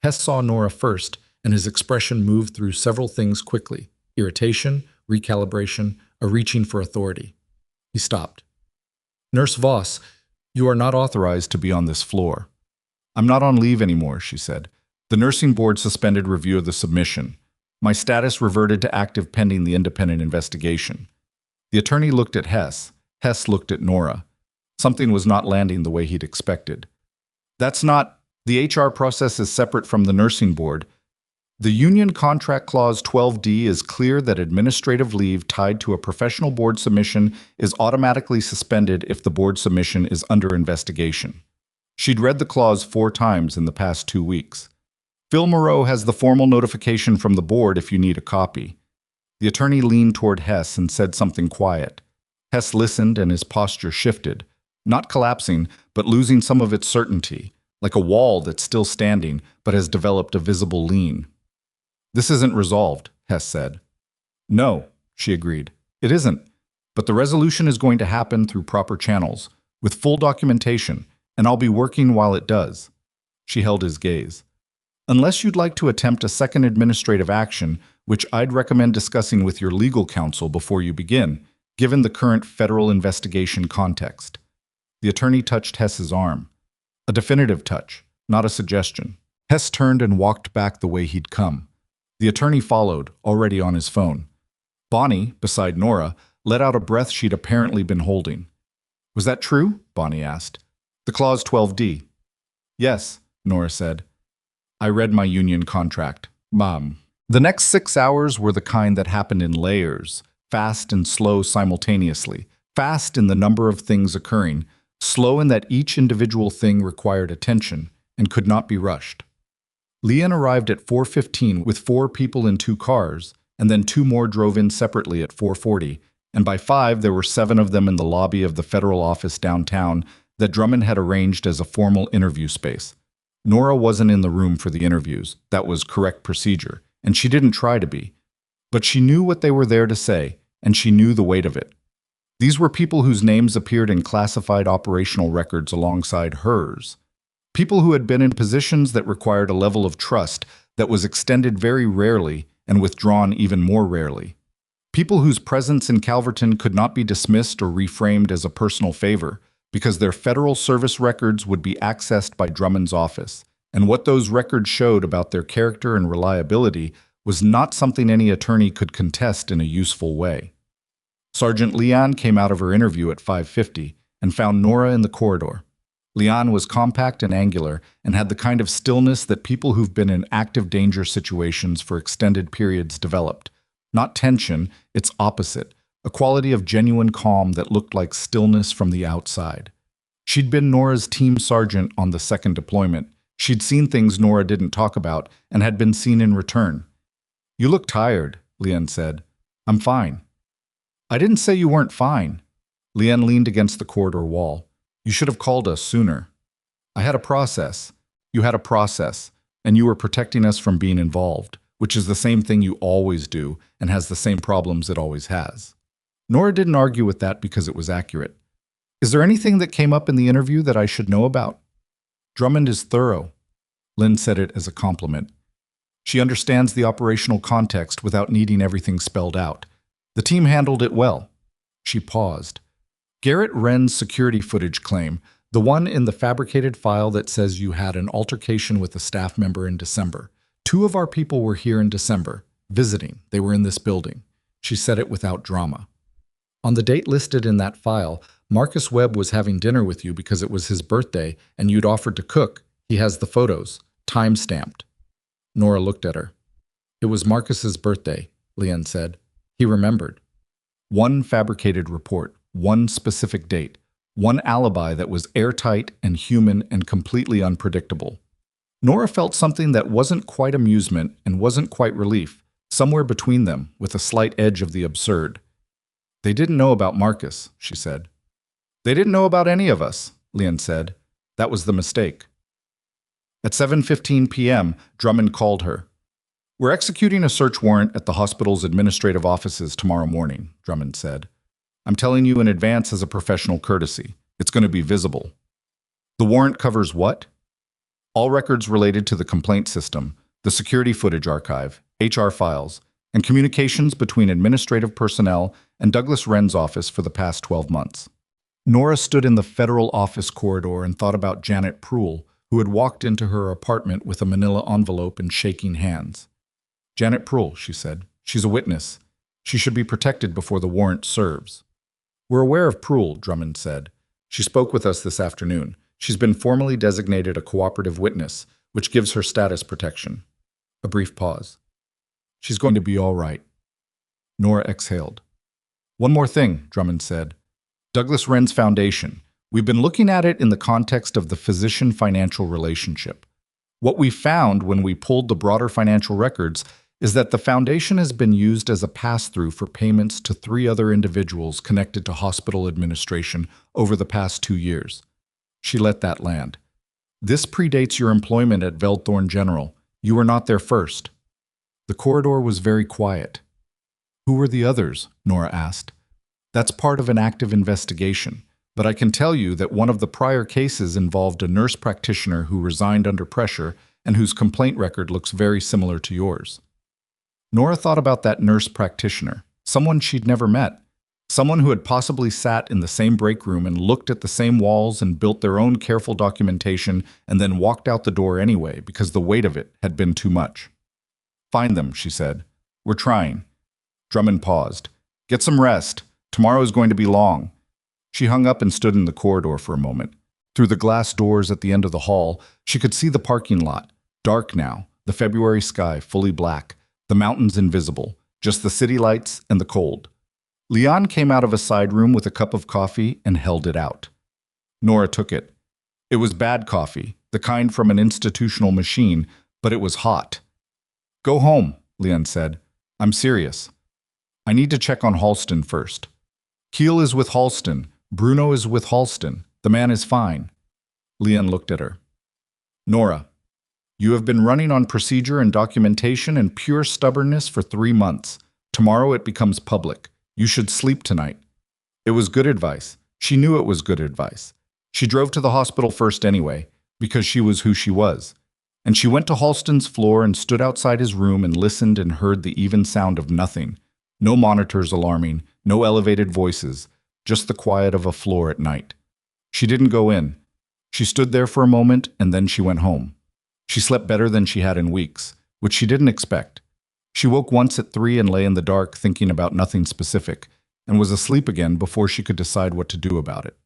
Hess saw Nora first, and his expression moved through several things quickly: irritation, recalibration, a reaching for authority. He stopped. "Nurse Voss, you are not authorized to be on this floor." "I'm not on leave anymore," she said. "The nursing board suspended review of the submission. My status reverted to active pending the independent investigation." The attorney looked at Hess. Hess looked at Nora. Something was not landing the way he'd expected. "That's not... The HR process is separate from the nursing board. The Union Contract Clause 12D is clear that administrative leave tied to a professional board submission is automatically suspended if the board submission is under investigation." She'd read the clause 4 times in the past 2 weeks. "Phil Moreau has the formal notification from the board if you need a copy." The attorney leaned toward Hess and said something quiet. Hess listened and his posture shifted, not collapsing, but losing some of its certainty, like a wall that's still standing but has developed a visible lean. "This isn't resolved," Hess said. "No," she agreed. "It isn't. But the resolution is going to happen through proper channels, with full documentation, and I'll be working while it does." She held his gaze. "Unless you'd like to attempt a second administrative action, which I'd recommend discussing with your legal counsel before you begin, given the current federal investigation context." The attorney touched Hess's arm. A definitive touch, not a suggestion. Hess turned and walked back the way he'd come. The attorney followed, already on his phone. Bonnie, beside Nora, let out a breath she'd apparently been holding. "Was that true?" Bonnie asked. "The Clause 12D. "Yes," Nora said. "I read my union contract. Mom." The next 6 hours were the kind that happened in layers, fast and slow simultaneously, fast in the number of things occurring, slow in that each individual thing required attention and could not be rushed. Leanne arrived at 4:15 with 4 people in 2 cars, and then 2 more drove in separately at 4:40, and by 5 there were 7 of them in the lobby of the federal office downtown that Drummond had arranged as a formal interview space. Nora wasn't in the room for the interviews. That was correct procedure, and she didn't try to be. But she knew what they were there to say, and she knew the weight of it. These were people whose names appeared in classified operational records alongside hers. People who had been in positions that required a level of trust that was extended very rarely and withdrawn even more rarely. People whose presence in Calverton could not be dismissed or reframed as a personal favor, because their federal service records would be accessed by Drummond's office, and what those records showed about their character and reliability was not something any attorney could contest in a useful way. Sergeant Leanne came out of her interview at 5:50 and found Nora in the corridor. Leanne was compact and angular and had the kind of stillness that people who've been in active danger situations for extended periods developed. Not tension, its opposite, a quality of genuine calm that looked like stillness from the outside. She'd been Nora's team sergeant on the second deployment. She'd seen things Nora didn't talk about and had been seen in return. "You look tired," Leanne said. "I'm fine." "I didn't say you weren't fine." Leanne leaned against the corridor wall. "You should have called us sooner." "I had a process." "You had a process, and you were protecting us from being involved, which is the same thing you always do and has the same problems it always has." Nora didn't argue with that because it was accurate. "Is there anything that came up in the interview that I should know about?" "Drummond is thorough." Lynn said it as a compliment. "She understands the operational context without needing everything spelled out. The team handled it well." She paused. "Garrett Wren's security footage claim, the one in the fabricated file that says you had an altercation with a staff member in December. 2 of our people were here in December, visiting. They were in this building." She said it without drama. "On the date listed in that file, Marcus Webb was having dinner with you because it was his birthday and you'd offered to cook. He has the photos, time-stamped." Nora looked at her. "It was Marcus's birthday," Leanne said. "He remembered." One fabricated report, one specific date, one alibi that was airtight and human and completely unpredictable. Nora felt something that wasn't quite amusement and wasn't quite relief, somewhere between them, with a slight edge of the absurd. "They didn't know about Marcus," she said. "They didn't know about any of us," Leanne said. That was the mistake. At 7:15 p.m., Drummond called her. "We're executing a search warrant at the hospital's administrative offices tomorrow morning," Drummond said. "I'm telling you in advance as a professional courtesy. It's going to be visible." "The warrant covers what?" "All records related to the complaint system, the security footage archive, HR files, and communications between administrative personnel and Douglas Wren's office for the past 12 months. Nora stood in the federal office corridor and thought about Janet Proul, who had walked into her apartment with a manila envelope and shaking hands. "Janet Proul," she said. "She's a witness. She should be protected before the warrant serves." "We're aware of Proul," Drummond said. "She spoke with us this afternoon. She's been formally designated a cooperative witness, which gives her status protection." A brief pause. "She's going to be all right." Nora exhaled. "One more thing," Drummond said. "Douglas Wren's Foundation. We've been looking at it in the context of the physician-financial relationship. What we found when we pulled the broader financial records is that the foundation has been used as a pass-through for payments to 3 other individuals connected to hospital administration over the past 2 years." She let that land. "This predates your employment at Veldthorne General. You were not there first." The corridor was very quiet. "Who were the others?" Nora asked. "That's part of an active investigation, but I can tell you that one of the prior cases involved a nurse practitioner who resigned under pressure and whose complaint record looks very similar to yours." Nora thought about that nurse practitioner, someone she'd never met, someone who had possibly sat in the same break room and looked at the same walls and built their own careful documentation and then walked out the door anyway because the weight of it had been too much. "Find them," she said. "We're trying." Drummond paused. "Get some rest. Tomorrow is going to be long." She hung up and stood in the corridor for a moment. Through the glass doors at the end of the hall, she could see the parking lot, dark now, the February sky fully black, the mountains invisible, just the city lights and the cold. Leon came out of a side room with a cup of coffee and held it out. Nora took it. It was bad coffee, the kind from an institutional machine, but it was hot. "Go home," Leon said. "I'm serious. I need to check on Halston first. Keel is with Halston. Bruno is with Halston. The man is fine." Leon looked at her. "Nora, you have been running on procedure and documentation and pure stubbornness for 3 months. Tomorrow it becomes public. You should sleep tonight." It was good advice. She knew it was good advice. She drove to the hospital first anyway, because she was who she was. And she went to Halston's floor and stood outside his room and listened and heard the even sound of nothing. No monitors alarming, no elevated voices, just the quiet of a floor at night. She didn't go in. She stood there for a moment and then she went home. She slept better than she had in weeks, which she didn't expect. She woke once at 3 and lay in the dark thinking about nothing specific, and was asleep again before she could decide what to do about it.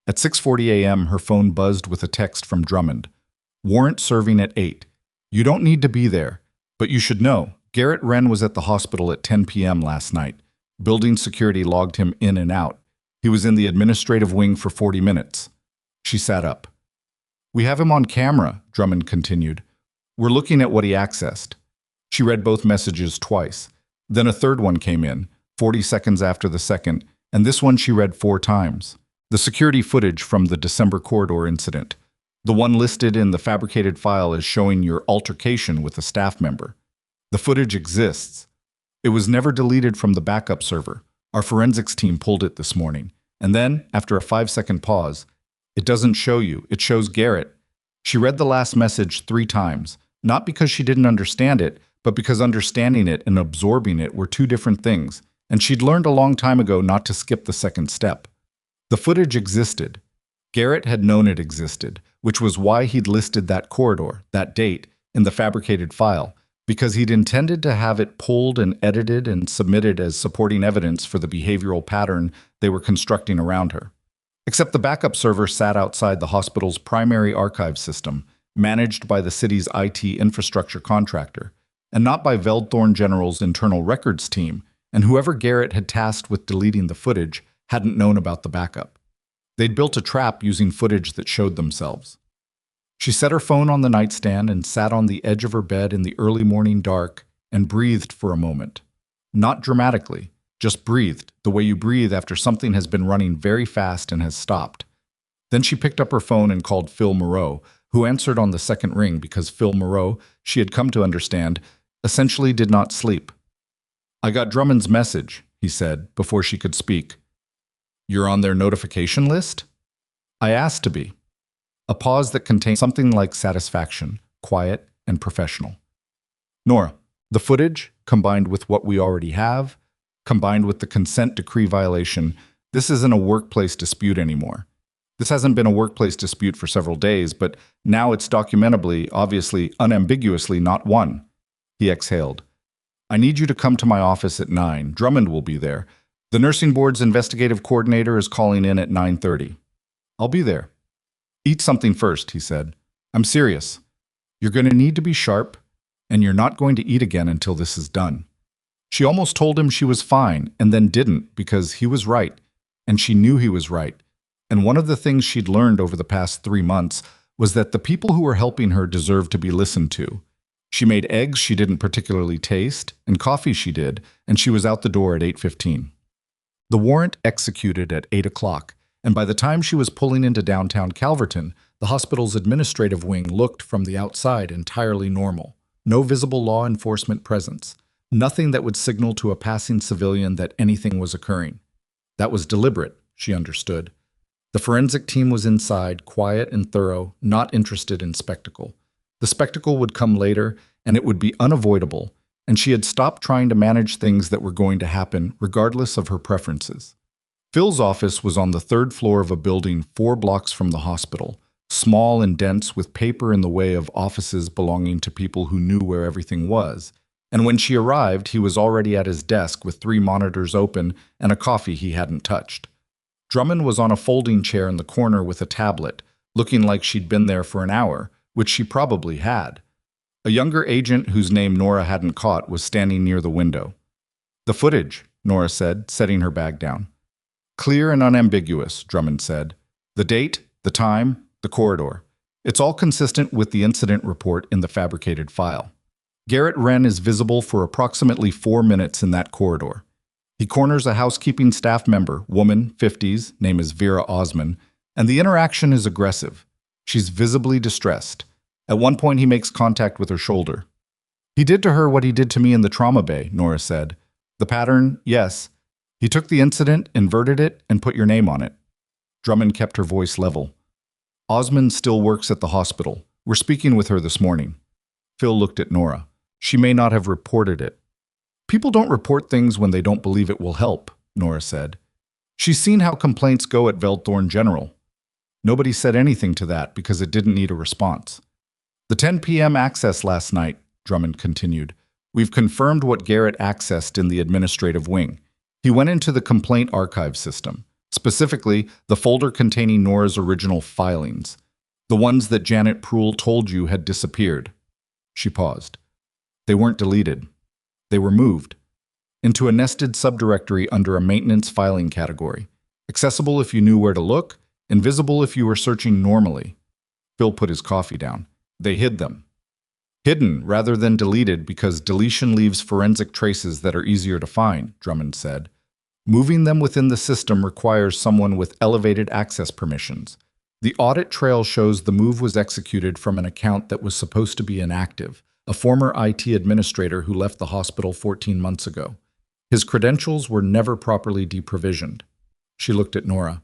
At 6:40 a.m., her phone buzzed with a text from Drummond. "Warrant serving at 8. You don't need to be there, but you should know. Garrett Wren was at the hospital at 10 p.m. last night. Building security logged him in and out. He was in the administrative wing for 40 minutes. She sat up. "We have him on camera," Drummond continued. "We're looking at what he accessed." She read both messages twice. Then a third one came in, 40 seconds after the second, and this one she read 4 times. The security footage from the December corridor incident. The one listed in the fabricated file as showing your altercation with a staff member. The footage exists. It was never deleted from the backup server. Our forensics team pulled it this morning. And then, after a 5-second pause, "It doesn't show you, it shows Garrett." She read the last message 3 times, not because she didn't understand it, but because understanding it and absorbing it were 2 different things, and she'd learned a long time ago not to skip the second step. The footage existed. Garrett had known it existed, which was why he'd listed that corridor, that date, in the fabricated file, because he'd intended to have it pulled and edited and submitted as supporting evidence for the behavioral pattern they were constructing around her. Except the backup server sat outside the hospital's primary archive system, managed by the city's IT infrastructure contractor, and not by Veldthorne General's internal records team, and whoever Garrett had tasked with deleting the footage hadn't known about the backup. They'd built a trap using footage that showed themselves. She set her phone on the nightstand and sat on the edge of her bed in the early morning dark and breathed for a moment. Not dramatically, just breathed, the way you breathe after something has been running very fast and has stopped. Then she picked up her phone and called Phil Moreau, who answered on the second ring because Phil Moreau, she had come to understand, essentially did not sleep. "I got Drummond's message," he said, before she could speak. "You're on their notification list?" "I asked to be." A pause that contained something like satisfaction, quiet and professional. "Nora, the footage, combined with what we already have, combined with the consent decree violation, this isn't a workplace dispute anymore. This hasn't been a workplace dispute for several days, but now it's documentably, obviously, unambiguously not one." He exhaled. "I need you to come to my office at 9. Drummond will be there. The nursing board's investigative coordinator is calling in at 9:30. I'll be there." "Eat something first," he said. "I'm serious. You're going to need to be sharp, and you're not going to eat again until this is done." She almost told him she was fine, and then didn't, because he was right, and she knew he was right. And one of the things she'd learned over the past 3 months was that the people who were helping her deserved to be listened to. She made eggs she didn't particularly taste, and coffee she did, and she was out the door at 8:15. The warrant executed at 8 o'clock, and by the time she was pulling into downtown Calverton, the hospital's administrative wing looked from the outside entirely normal. No visible law enforcement presence. Nothing that would signal to a passing civilian that anything was occurring. That was deliberate, she understood. The forensic team was inside, quiet and thorough, not interested in spectacle. The spectacle would come later, and it would be unavoidable, and she had stopped trying to manage things that were going to happen, regardless of her preferences. Phil's office was on the 3rd floor of a building 4 blocks from the hospital, small and dense with paper in the way of offices belonging to people who knew where everything was. And when she arrived, he was already at his desk with 3 monitors open and a coffee he hadn't touched. Drummond was on a folding chair in the corner with a tablet, looking like she'd been there for an hour, which she probably had. A younger agent whose name Nora hadn't caught was standing near the window. "The footage," Nora said, setting her bag down. "Clear and unambiguous," Drummond said. "The date, the time, the corridor. It's all consistent with the incident report in the fabricated file. Garrett Wren is visible for approximately 4 minutes in that corridor. He corners a housekeeping staff member, woman, 50s, name is Vera Osman, and the interaction is aggressive. She's visibly distressed. At one point, he makes contact with her shoulder. He did to her what he did to me in the trauma bay, Nora said. The pattern, yes. He took the incident, inverted it, and put your name on it." Drummond kept her voice level. "Osman still works at the hospital. We're speaking with her this morning." Phil looked at Nora. "She may not have reported it." "People don't report things when they don't believe it will help," Nora said. "She's seen how complaints go at Veldthorn General. Nobody said anything to that because it didn't need a response." "The 10 p.m. access last night," Drummond continued. "We've confirmed what Garrett accessed in the administrative wing. He went into the complaint archive system, specifically the folder containing Nora's original filings, the ones that Janet Proul told you had disappeared." She paused. "They weren't deleted. They were moved into a nested subdirectory under a maintenance filing category, accessible if you knew where to look, invisible if you were searching normally." Phil put his coffee down. "They hid them." "Hidden rather than deleted because deletion leaves forensic traces that are easier to find," Drummond said. "Moving them within the system requires someone with elevated access permissions. The audit trail shows the move was executed from an account that was supposed to be inactive, a former IT administrator who left the hospital 14 months ago. His credentials were never properly deprovisioned." She looked at Nora.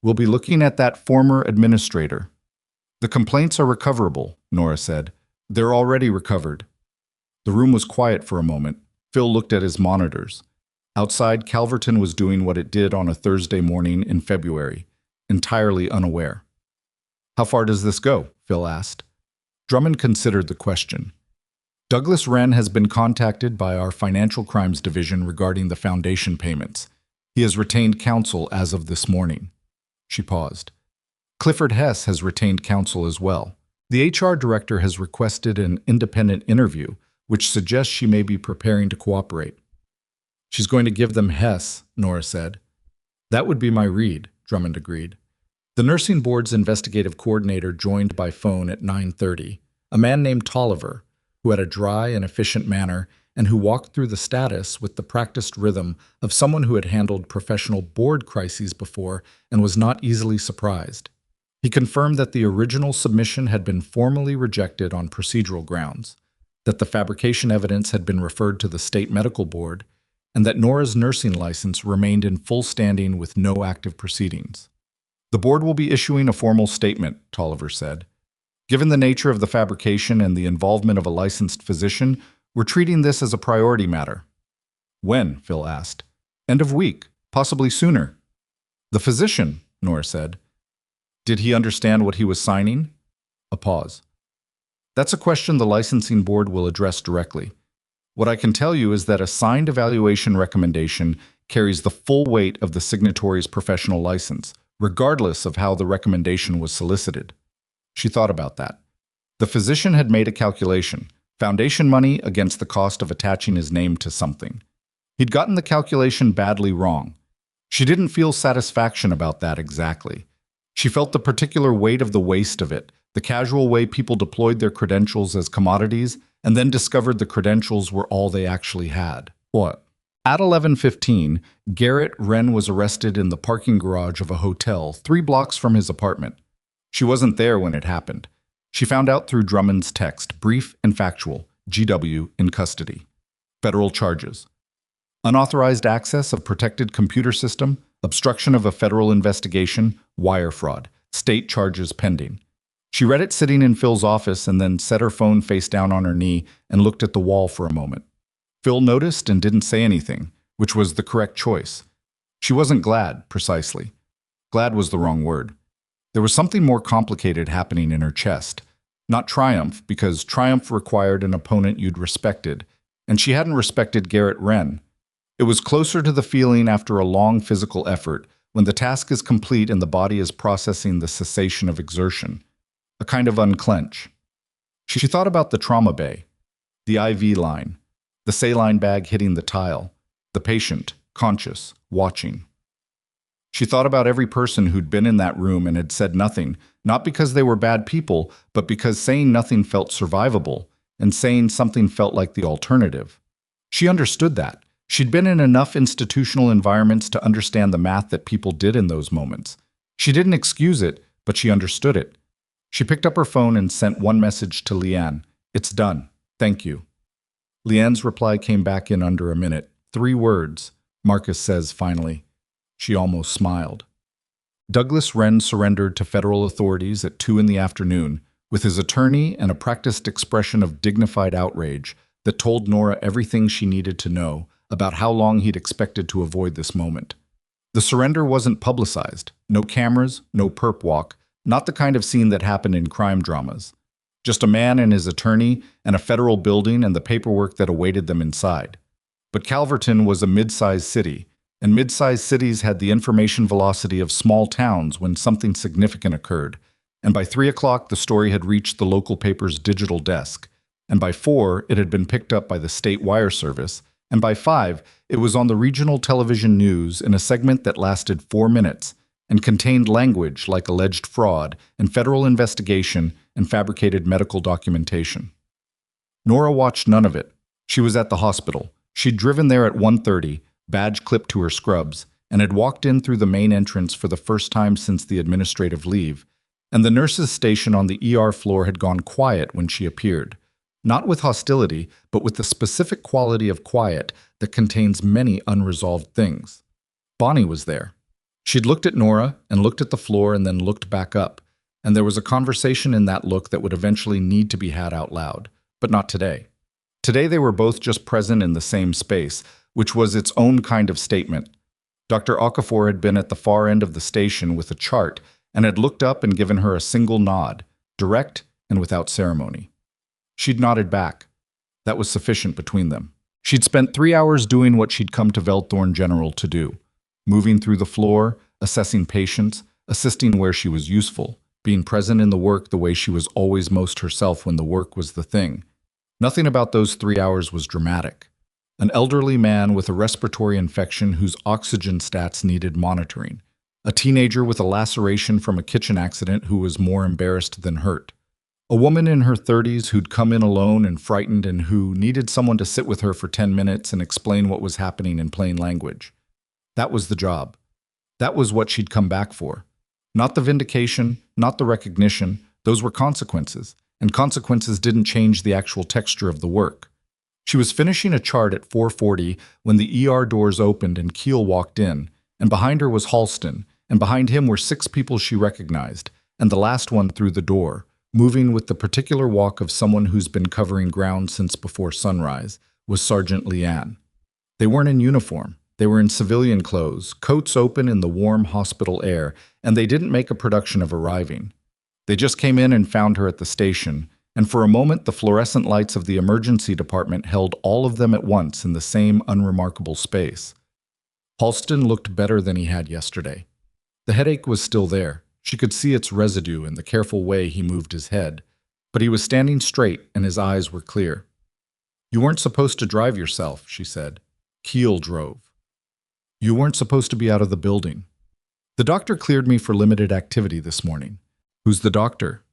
"We'll be looking at that former administrator." "The complaints are recoverable," Nora said. "They're already recovered." The room was quiet for a moment. Phil looked at his monitors. Outside, Calverton was doing what it did on a Thursday morning in February, entirely unaware. "How far does this go?" Phil asked. Drummond considered the question. "Douglas Wren has been contacted by our Financial Crimes Division regarding the foundation payments. He has retained counsel as of this morning." She paused. "Clifford Hess has retained counsel as well. The HR director has requested an independent interview, which suggests she may be preparing to cooperate." "She's going to give them Hess," Nora said. "That would be my read," Drummond agreed. The nursing board's investigative coordinator joined by phone at 9:30, a man named Tolliver, who had a dry and efficient manner and who walked through the status with the practiced rhythm of someone who had handled professional board crises before and was not easily surprised. He confirmed that the original submission had been formally rejected on procedural grounds, that the fabrication evidence had been referred to the state medical board, and that Nora's nursing license remained in full standing with no active proceedings. The board will be issuing a formal statement, Tolliver said. Given the nature of the fabrication and the involvement of a licensed physician, we're treating this as a priority matter. When? Phil asked. End of week, possibly sooner. The physician, Nora said. Did he understand what he was signing? A pause. That's a question the licensing board will address directly. What I can tell you is that a signed evaluation recommendation carries the full weight of the signatory's professional license, regardless of how the recommendation was solicited. She thought about that. The physician had made a calculation, foundation money against the cost of attaching his name to something. He'd gotten the calculation badly wrong. She didn't feel satisfaction about that exactly. She felt the particular weight of the waste of it, the casual way people deployed their credentials as commodities and then discovered the credentials were all they actually had. What? At 11:15, Garrett Wren was arrested in the parking garage of a hotel 3 blocks from his apartment. She wasn't there when it happened. She found out through Drummond's text, brief and factual, GW in custody. Federal charges. Unauthorized access of protected computer system, obstruction of a federal investigation, wire fraud, state charges pending. She read it sitting in Phil's office and then set her phone face down on her knee and looked at the wall for a moment. Phil noticed and didn't say anything, which was the correct choice. She wasn't glad, precisely. Glad was the wrong word. There was something more complicated happening in her chest. Not triumph, because triumph required an opponent you'd respected, and she hadn't respected Garrett Wren. It was closer to the feeling after a long physical effort, when the task is complete and the body is processing the cessation of exertion. A kind of unclench. She thought about the trauma bay, the IV line, the saline bag hitting the tile, the patient, conscious, watching. She thought about every person who'd been in that room and had said nothing, not because they were bad people, but because saying nothing felt survivable, and saying something felt like the alternative. She understood that. She'd been in enough institutional environments to understand the math that people did in those moments. She didn't excuse it, but she understood it. She picked up her phone and sent one message to Leanne. It's done. Thank you. Leanne's reply came back in under a minute. 3 words, Marcus says finally. She almost smiled. Douglas Wren surrendered to federal authorities at 2 in the afternoon, with his attorney and a practiced expression of dignified outrage that told Nora everything she needed to know about how long he'd expected to avoid this moment. The surrender wasn't publicized. No cameras, no perp walk, not the kind of scene that happened in crime dramas. Just a man and his attorney and a federal building and the paperwork that awaited them inside. But Calverton was a mid-sized city, and mid-sized cities had the information velocity of small towns when something significant occurred, and by 3 o'clock the story had reached the local paper's digital desk, and by 4 it had been picked up by the state wire service, and by 5 it was on the regional television news in a segment that lasted 4 minutes, and contained language like alleged fraud and federal investigation and fabricated medical documentation. Nora watched none of it. She was at the hospital. She'd driven there at 1:30, badge clipped to her scrubs, and had walked in through the main entrance for the first time since the administrative leave, and the nurses' station on the ER floor had gone quiet when she appeared, not with hostility, but with the specific quality of quiet that contains many unresolved things. Bonnie was there. She'd looked at Nora and looked at the floor and then looked back up, and there was a conversation in that look that would eventually need to be had out loud, but not today. Today they were both just present in the same space, which was its own kind of statement. Dr. Okafor had been at the far end of the station with a chart and had looked up and given her a single nod, direct and without ceremony. She'd nodded back. That was sufficient between them. She'd spent 3 hours doing what she'd come to Veldthorne General to do. Moving through the floor, assessing patients, assisting where she was useful, being present in the work the way she was always most herself when the work was the thing. Nothing about those 3 hours was dramatic. An elderly man with a respiratory infection whose oxygen stats needed monitoring. A teenager with a laceration from a kitchen accident who was more embarrassed than hurt. A woman in her 30s who'd come in alone and frightened and who needed someone to sit with her for 10 minutes and explain what was happening in plain language. That was the job. That was what she'd come back for. Not the vindication, not the recognition. Those were consequences, and consequences didn't change the actual texture of the work. She was finishing a chart at 4:40 when the ER doors opened and Keel walked in, and behind her was Halston, and behind him were 6 people she recognized, and the last one through the door, moving with the particular walk of someone who's been covering ground since before sunrise, was Sergeant Leanne. They weren't in uniform. They were in civilian clothes, coats open in the warm hospital air, and they didn't make a production of arriving. They just came in and found her at the station, and for a moment the fluorescent lights of the emergency department held all of them at once in the same unremarkable space. Halston looked better than he had yesterday. The headache was still there. She could see its residue in the careful way he moved his head, but he was standing straight and his eyes were clear. "You weren't supposed to drive yourself," she said. "Keel drove. You weren't supposed to be out of the building. The doctor cleared me for limited activity this morning." "Who's the doctor?"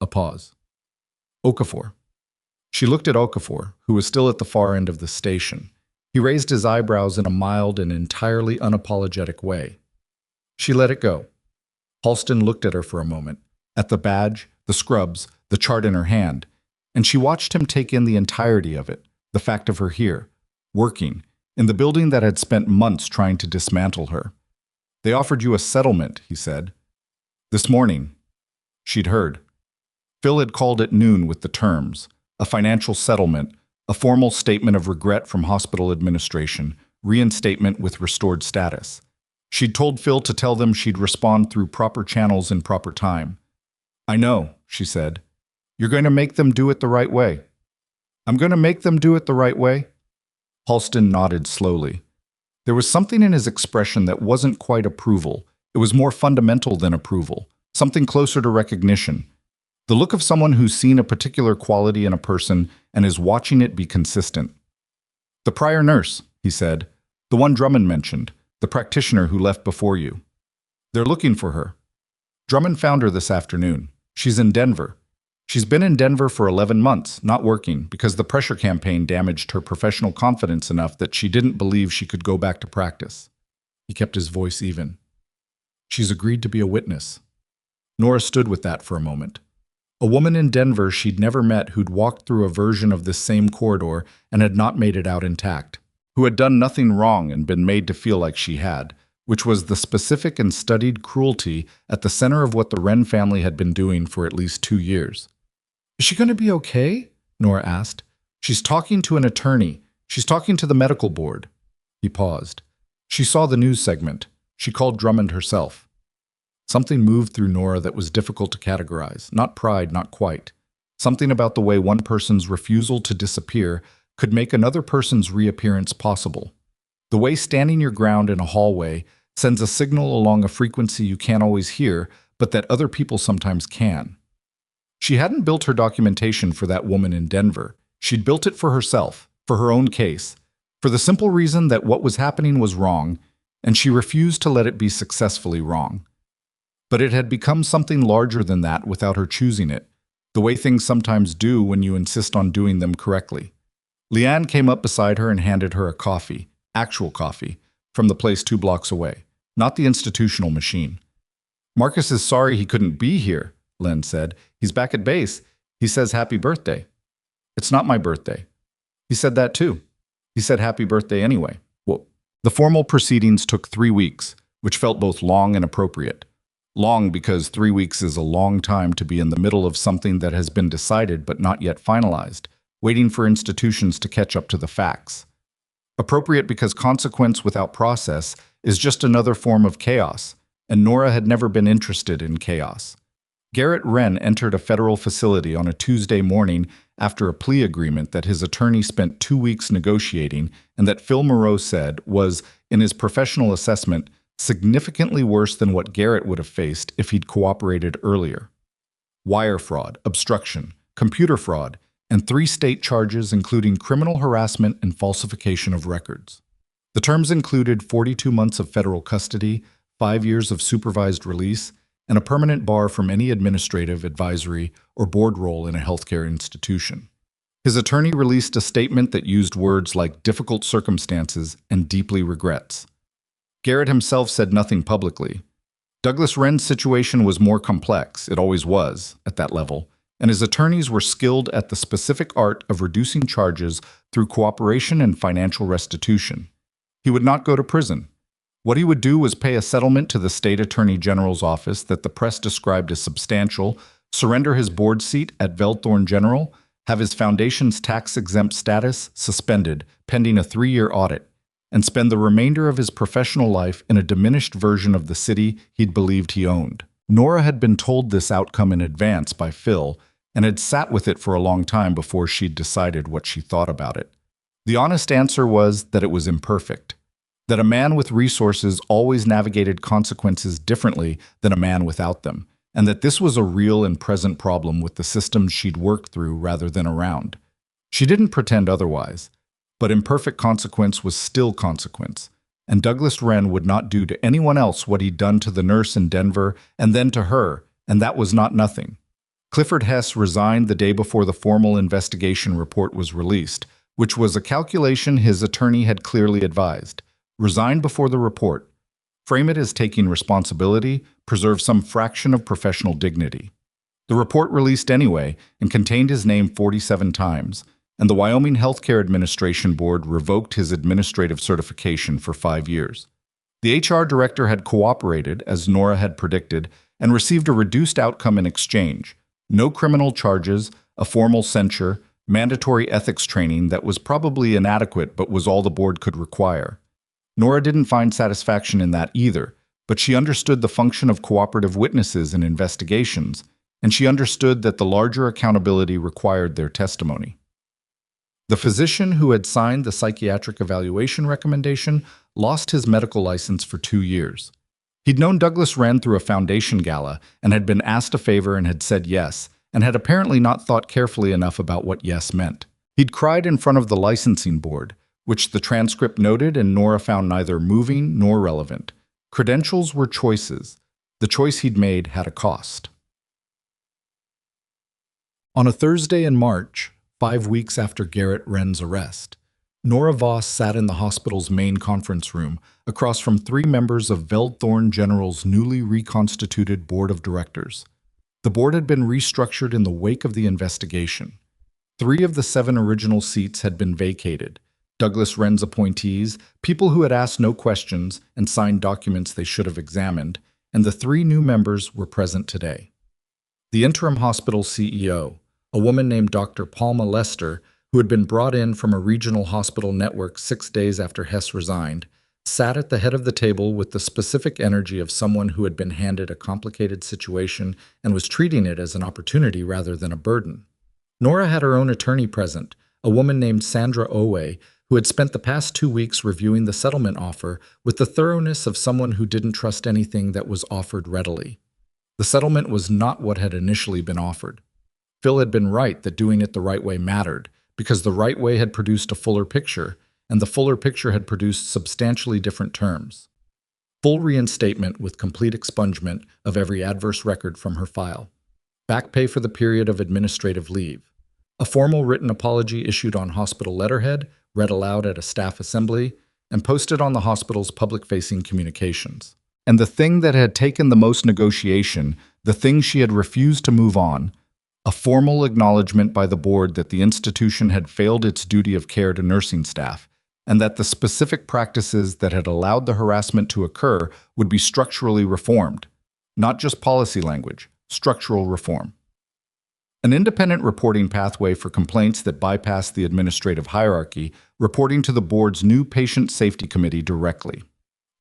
A pause. "Okafor." She looked at Okafor, who was still at the far end of the station. He raised his eyebrows in a mild and entirely unapologetic way. She let it go. Halston looked at her for a moment, at the badge, the scrubs, the chart in her hand, and she watched him take in the entirety of it, the fact of her here, working, in the building that had spent months trying to dismantle her. "They offered you a settlement," he said. "This morning." She'd heard. Phil had called at noon with the terms, a financial settlement, a formal statement of regret from hospital administration, reinstatement with restored status. She'd told Phil to tell them she'd respond through proper channels in proper time. "I know," she said. "You're going to make them do it the right way." "I'm going to make them do it the right way?" Halston nodded slowly. There was something in his expression that wasn't quite approval. It was more fundamental than approval, something closer to recognition. The look of someone who's seen a particular quality in a person and is watching it be consistent. "The prior nurse," he said, "the one Drummond mentioned, the practitioner who left before you. They're looking for her. Drummond found her this afternoon. She's in Denver. She's been in Denver for 11 months, not working, because the pressure campaign damaged her professional confidence enough that she didn't believe she could go back to practice." He kept his voice even. "She's agreed to be a witness." Nora stood with that for a moment. A woman in Denver she'd never met who'd walked through a version of this same corridor and had not made it out intact, who had done nothing wrong and been made to feel like she had, which was the specific and studied cruelty at the center of what the Wren family had been doing for at least 2 years. "Is she going to be okay?" Nora asked. "She's talking to an attorney. She's talking to the medical board." He paused. She saw the news segment. She called Drummond herself. Something moved through Nora that was difficult to categorize. Not pride, not quite. Something about the way one person's refusal to disappear could make another person's reappearance possible. The way standing your ground in a hallway sends a signal along a frequency you can't always hear, but that other people sometimes can. She hadn't built her documentation for that woman in Denver. She'd built it for herself, for her own case, for the simple reason that what was happening was wrong, and she refused to let it be successfully wrong. But it had become something larger than that without her choosing it, the way things sometimes do when you insist on doing them correctly. Leanne came up beside her and handed her a coffee, actual coffee, from the place 2 blocks away, not the institutional machine. "Marcus is sorry he couldn't be here," Len said. "He's back at base. He says happy birthday." "It's not my birthday." "He said that too. He said happy birthday anyway." Well, the formal proceedings took 3 weeks, which felt both long and appropriate. Long because 3 weeks is a long time to be in the middle of something that has been decided but not yet finalized, waiting for institutions to catch up to the facts. Appropriate because consequence without process is just another form of chaos, and Nora had never been interested in chaos. Garrett Wren entered a federal facility on a Tuesday morning after a plea agreement that his attorney spent 2 weeks negotiating and that Phil Moreau said was, in his professional assessment, significantly worse than what Garrett would have faced if he'd cooperated earlier. Wire fraud, obstruction, computer fraud, and 3 state charges including criminal harassment and falsification of records. The terms included 42 months of federal custody, 5 years of supervised release, and a permanent bar from any administrative, advisory, or board role in a healthcare institution. His attorney released a statement that used words like difficult circumstances and deeply regrets. Garrett himself said nothing publicly. Douglas Wren's situation was more complex, it always was, at that level, and his attorneys were skilled at the specific art of reducing charges through cooperation and financial restitution. He would not go to prison. What he would do was pay a settlement to the state attorney general's office that the press described as substantial, surrender his board seat at Veldthorne General, have his foundation's tax-exempt status suspended pending a 3-year audit, and spend the remainder of his professional life in a diminished version of the city he'd believed he owned. Nora had been told this outcome in advance by Phil and had sat with it for a long time before she'd decided what she thought about it. The honest answer was that it was imperfect, that a man with resources always navigated consequences differently than a man without them, and that this was a real and present problem with the systems she'd worked through rather than around. She didn't pretend otherwise. But imperfect consequence was still consequence, and Douglas Wren would not do to anyone else what he'd done to the nurse in Denver and then to her, and that was not nothing. Clifford Hess resigned the day before the formal investigation report was released, which was a calculation his attorney had clearly advised. Resign before the report. Frame it as taking responsibility, preserve some fraction of professional dignity. The report released anyway and contained his name 47 times, and the Wyoming Healthcare Administration Board revoked his administrative certification for 5 years. The HR director had cooperated, as Nora had predicted, and received a reduced outcome in exchange. No criminal charges, a formal censure, mandatory ethics training that was probably inadequate but was all the board could require. Nora didn't find satisfaction in that either, but she understood the function of cooperative witnesses in investigations, and she understood that the larger accountability required their testimony. The physician who had signed the psychiatric evaluation recommendation lost his medical license for 2 years. He'd known Douglas Wren through a foundation gala and had been asked a favor and had said yes, and had apparently not thought carefully enough about what yes meant. He'd cried in front of the licensing board, which the transcript noted and Nora found neither moving nor relevant. Credentials were choices. The choice he'd made had a cost. On a Thursday in March, 5 weeks after Garrett Wren's arrest, Nora Voss sat in the hospital's main conference room across from 3 members of Veldthorne General's newly reconstituted board of directors. The board had been restructured in the wake of the investigation. 3 of the 7 original seats had been vacated. Douglas Wren's appointees, people who had asked no questions and signed documents they should have examined, and the 3 new members were present today. The interim hospital CEO, a woman named Dr. Palma Lester, who had been brought in from a regional hospital network 6 days after Hess resigned, sat at the head of the table with the specific energy of someone who had been handed a complicated situation and was treating it as an opportunity rather than a burden. Nora had her own attorney present, a woman named Sandra Owe, who had spent the past 2 weeks reviewing the settlement offer with the thoroughness of someone who didn't trust anything that was offered readily. The settlement was not what had initially been offered. Phil had been right that doing it the right way mattered, because the right way had produced a fuller picture, and the fuller picture had produced substantially different terms. Full reinstatement with complete expungement of every adverse record from her file. Back pay for the period of administrative leave. A formal written apology issued on hospital letterhead, read aloud at a staff assembly, and posted on the hospital's public-facing communications. And the thing that had taken the most negotiation, the thing she had refused to move on, a formal acknowledgement by the board that the institution had failed its duty of care to nursing staff, and that the specific practices that had allowed the harassment to occur would be structurally reformed. Not just policy language, structural reform. An independent reporting pathway for complaints that bypass the administrative hierarchy, reporting to the board's new Patient Safety Committee directly.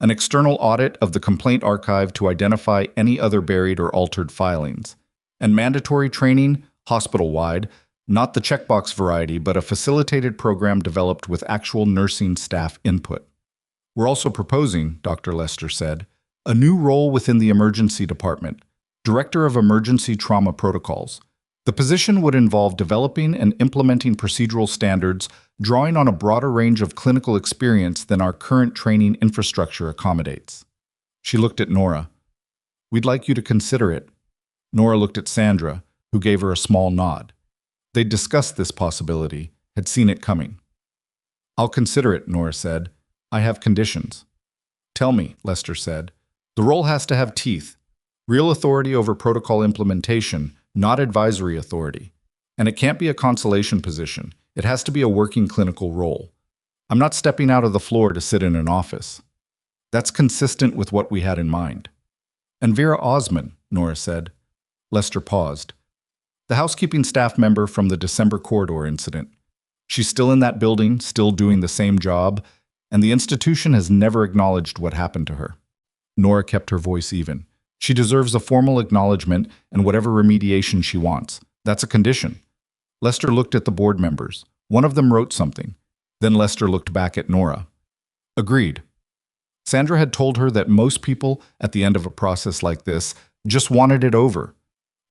An external audit of the complaint archive to identify any other buried or altered filings. And mandatory training, hospital-wide, not the checkbox variety, but a facilitated program developed with actual nursing staff input. We're also proposing, Dr. Lester said, a new role within the emergency department, Director of Emergency Trauma Protocols. The position would involve developing and implementing procedural standards, drawing on a broader range of clinical experience than our current training infrastructure accommodates. She looked at Nora. We'd like you to consider it. Nora looked at Sandra, who gave her a small nod. They'd discussed this possibility, had seen it coming. I'll consider it, Nora said. I have conditions. Tell me, Lester said. The role has to have teeth. Real authority over protocol implementation, not advisory authority. And it can't be a consolation position. It has to be a working clinical role. I'm not stepping out of the floor to sit in an office. That's consistent with what we had in mind. And Vera Osman, Nora said. Lester paused. The housekeeping staff member from the December corridor incident. She's still in that building, still doing the same job, and the institution has never acknowledged what happened to her. Nora kept her voice even. She deserves a formal acknowledgement and whatever remediation she wants. That's a condition. Lester looked at the board members. One of them wrote something. Then Lester looked back at Nora. Agreed. Sandra had told her that most people, at the end of a process like this, just wanted it over.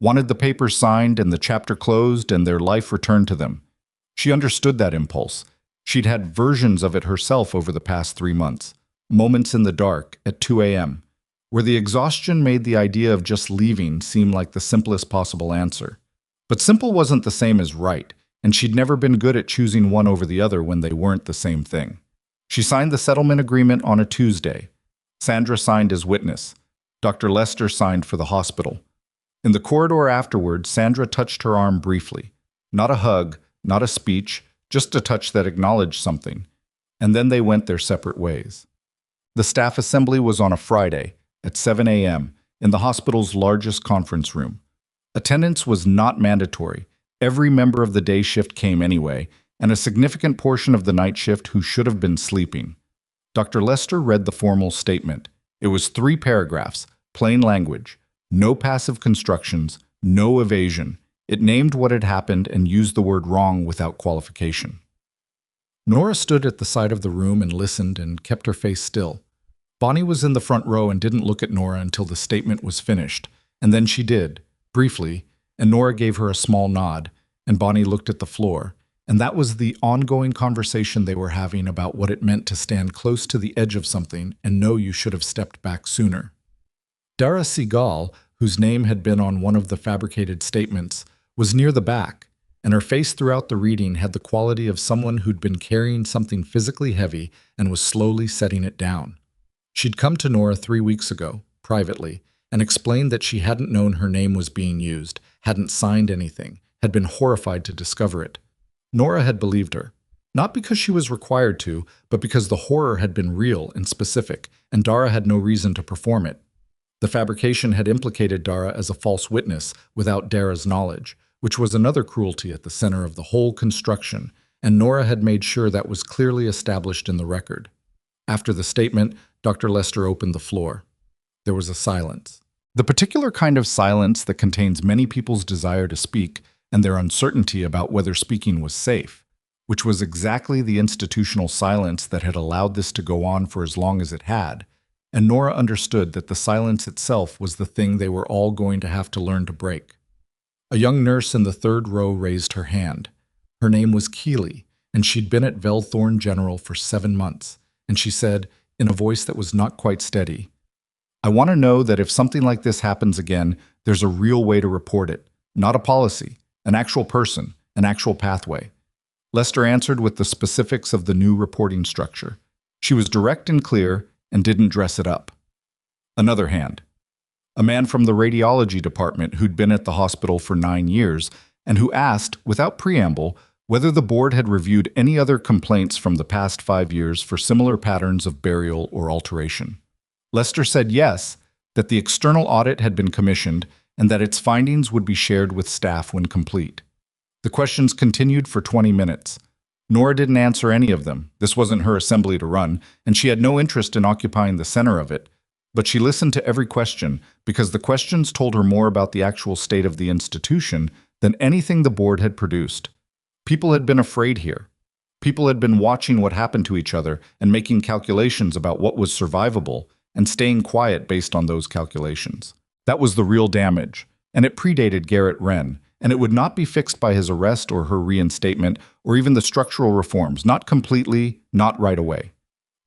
Wanted the papers signed and the chapter closed and their life returned to them. She understood that impulse. She'd had versions of it herself over the past 3 months. Moments in the dark, at 2 a.m., where the exhaustion made the idea of just leaving seem like the simplest possible answer. But simple wasn't the same as right, and she'd never been good at choosing one over the other when they weren't the same thing. She signed the settlement agreement on a Tuesday. Sandra signed as witness. Dr. Lester signed for the hospital. In the corridor afterward, Sandra touched her arm briefly. Not a hug, not a speech, just a touch that acknowledged something. And then they went their separate ways. The staff assembly was on a Friday, at 7 a.m., in the hospital's largest conference room. Attendance was not mandatory. Every member of the day shift came anyway, and a significant portion of the night shift who should have been sleeping. Dr. Lester read the formal statement. It was 3 paragraphs, plain language, no passive constructions, no evasion. It named what had happened and used the word wrong without qualification. Nora stood at the side of the room and listened and kept her face still. Bonnie was in the front row and didn't look at Nora until the statement was finished, and then she did, briefly, and Nora gave her a small nod, and Bonnie looked at the floor, and that was the ongoing conversation they were having about what it meant to stand close to the edge of something and know you should have stepped back sooner. Dara Segal, whose name had been on one of the fabricated statements, was near the back, and her face throughout the reading had the quality of someone who'd been carrying something physically heavy and was slowly setting it down. She'd come to Nora 3 weeks ago, privately, and explained that she hadn't known her name was being used, hadn't signed anything, had been horrified to discover it. Nora had believed her, not because she was required to, but because the horror had been real and specific, and Dara had no reason to perform it. The fabrication had implicated Dara as a false witness without Dara's knowledge, which was another cruelty at the center of the whole construction, and Nora had made sure that was clearly established in the record. After the statement, Dr. Lester opened the floor. There was a silence. The particular kind of silence that contains many people's desire to speak and their uncertainty about whether speaking was safe, which was exactly the institutional silence that had allowed this to go on for as long as it had, and Nora understood that the silence itself was the thing they were all going to have to learn to break. A young nurse in the 3rd row raised her hand. Her name was Keeley, and she'd been at Velthorn General for 7 months, and she said, in a voice that was not quite steady, I want to know that if something like this happens again, there's a real way to report it, not a policy, an actual person, an actual pathway. Lester answered with the specifics of the new reporting structure. She was direct and clear and didn't dress it up. Another hand. A man from the radiology department who'd been at the hospital for 9 years and who asked, without preamble, whether the board had reviewed any other complaints from the past 5 years for similar patterns of burial or alteration. Lester said yes, that the external audit had been commissioned and that its findings would be shared with staff when complete. The questions continued for 20 minutes. Nora didn't answer any of them. This wasn't her assembly to run, and she had no interest in occupying the center of it. But she listened to every question because the questions told her more about the actual state of the institution than anything the board had produced. People had been afraid here. People had been watching what happened to each other and making calculations about what was survivable and staying quiet based on those calculations. That was the real damage, and it predated Garrett Wren, and it would not be fixed by his arrest or her reinstatement or even the structural reforms, not completely, not right away.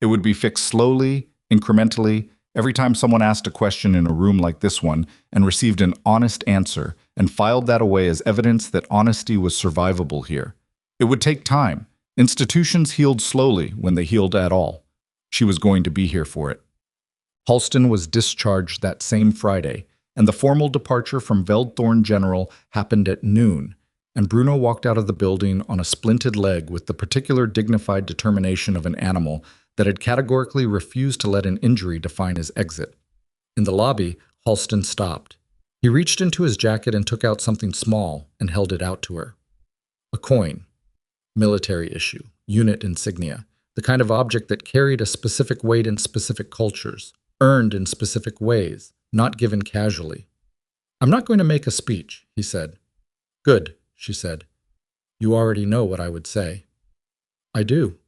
It would be fixed slowly, incrementally, Every time someone asked a question in a room like this one and received an honest answer and filed that away as evidence that honesty was survivable here. It would take time. Institutions healed slowly when they healed at all. She was going to be here for it. Halston was discharged that same Friday, and the formal departure from Veldthorn General happened at noon, and Bruno walked out of the building on a splinted leg with the particular dignified determination of an animal that had categorically refused to let an injury define his exit. In the lobby, Halston stopped. He reached into his jacket and took out something small and held it out to her. A coin. Military issue. Unit insignia. The kind of object that carried a specific weight in specific cultures, earned in specific ways, not given casually. "I'm not going to make a speech," he said. "Good," she said. "You already know what I would say." "I do."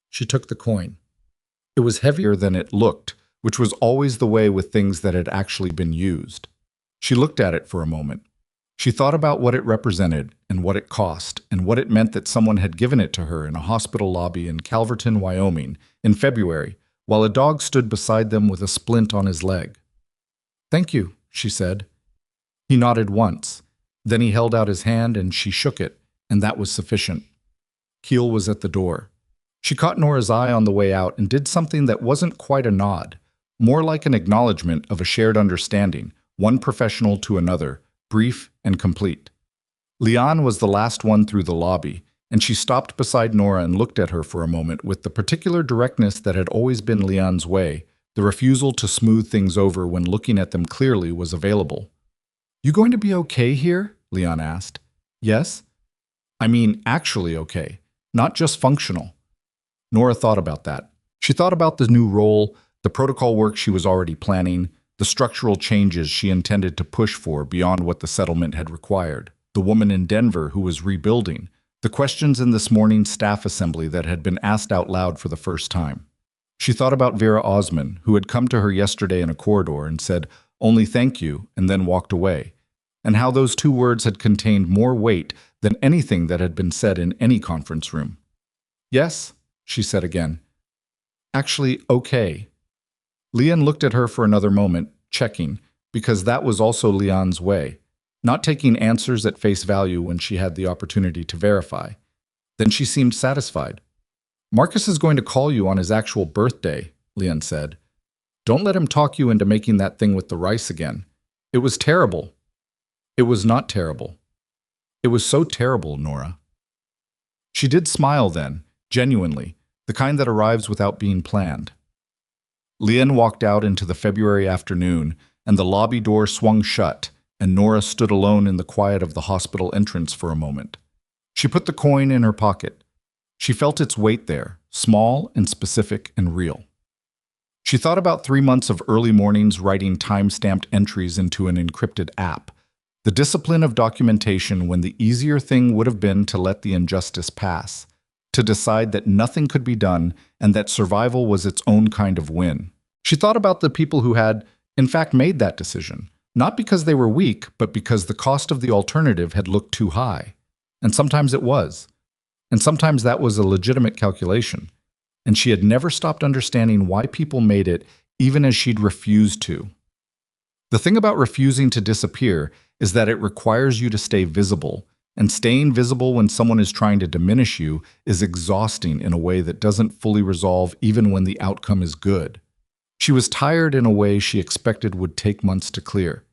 She took the coin. It was heavier than it looked, which was always the way with things that had actually been used. She looked at it for a moment. She thought about what it represented and what it cost and what it meant that someone had given it to her in a hospital lobby in Calverton, Wyoming, in February, while a dog stood beside them with a splint on his leg. "Thank you," she said. He nodded once. Then he held out his hand and she shook it, and that was sufficient. Keel was at the door. She caught Nora's eye on the way out and did something that wasn't quite a nod, more like an acknowledgement of a shared understanding, one professional to another, brief and complete. Leon was the last one through the lobby, and she stopped beside Nora and looked at her for a moment with the particular directness that had always been Leon's way. The refusal to smooth things over when looking at them clearly was available. "You going to be okay here?" Leon asked. "Yes?" "I mean actually okay, not just functional." Nora thought about that. She thought about the new role, the protocol work she was already planning, the structural changes she intended to push for beyond what the settlement had required, the woman in Denver who was rebuilding, the questions in this morning's staff assembly that had been asked out loud for the first time. She thought about Vera Osman, who had come to her yesterday in a corridor and said, "Only thank you," and then walked away, and how those two words had contained more weight than anything that had been said in any conference room. "Yes," she said again. "Actually, okay." Leon looked at her for another moment, checking, because that was also Leon's way, not taking answers at face value when she had the opportunity to verify. Then she seemed satisfied. "Marcus is going to call you on his actual birthday," Leon said. "Don't let him talk you into making that thing with the rice again. It was terrible." "It was not terrible." "It was so terrible, Nora." She did smile then, genuinely, the kind that arrives without being planned. Leon walked out into the February afternoon, and the lobby door swung shut, and Nora stood alone in the quiet of the hospital entrance for a moment. She put the coin in her pocket. She felt its weight there, small and specific and real. She thought about 3 months of early mornings writing time-stamped entries into an encrypted app, the discipline of documentation when the easier thing would have been to let the injustice pass, to decide that nothing could be done and that survival was its own kind of win. She thought about the people who had, in fact, made that decision, not because they were weak, but because the cost of the alternative had looked too high. And sometimes it was. And sometimes that was a legitimate calculation. And she had never stopped understanding why people made it, even as she'd refused to. The thing about refusing to disappear is that it requires you to stay visible, and staying visible when someone is trying to diminish you is exhausting in a way that doesn't fully resolve even when the outcome is good. She was tired in a way she expected would take months to clear.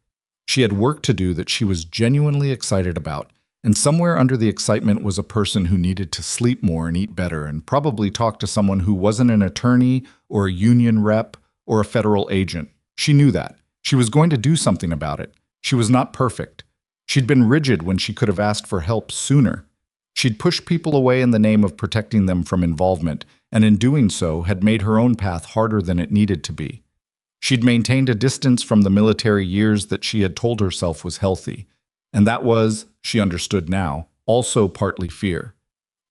She had work to do that she was genuinely excited about, and somewhere under the excitement was a person who needed to sleep more and eat better and probably talk to someone who wasn't an attorney or a union rep or a federal agent. She knew that. She was going to do something about it. She was not perfect. She'd been rigid when she could have asked for help sooner. She'd pushed people away in the name of protecting them from involvement, and in doing so had made her own path harder than it needed to be. She'd maintained a distance from the military years that she had told herself was healthy, and that was, she understood now, also partly fear.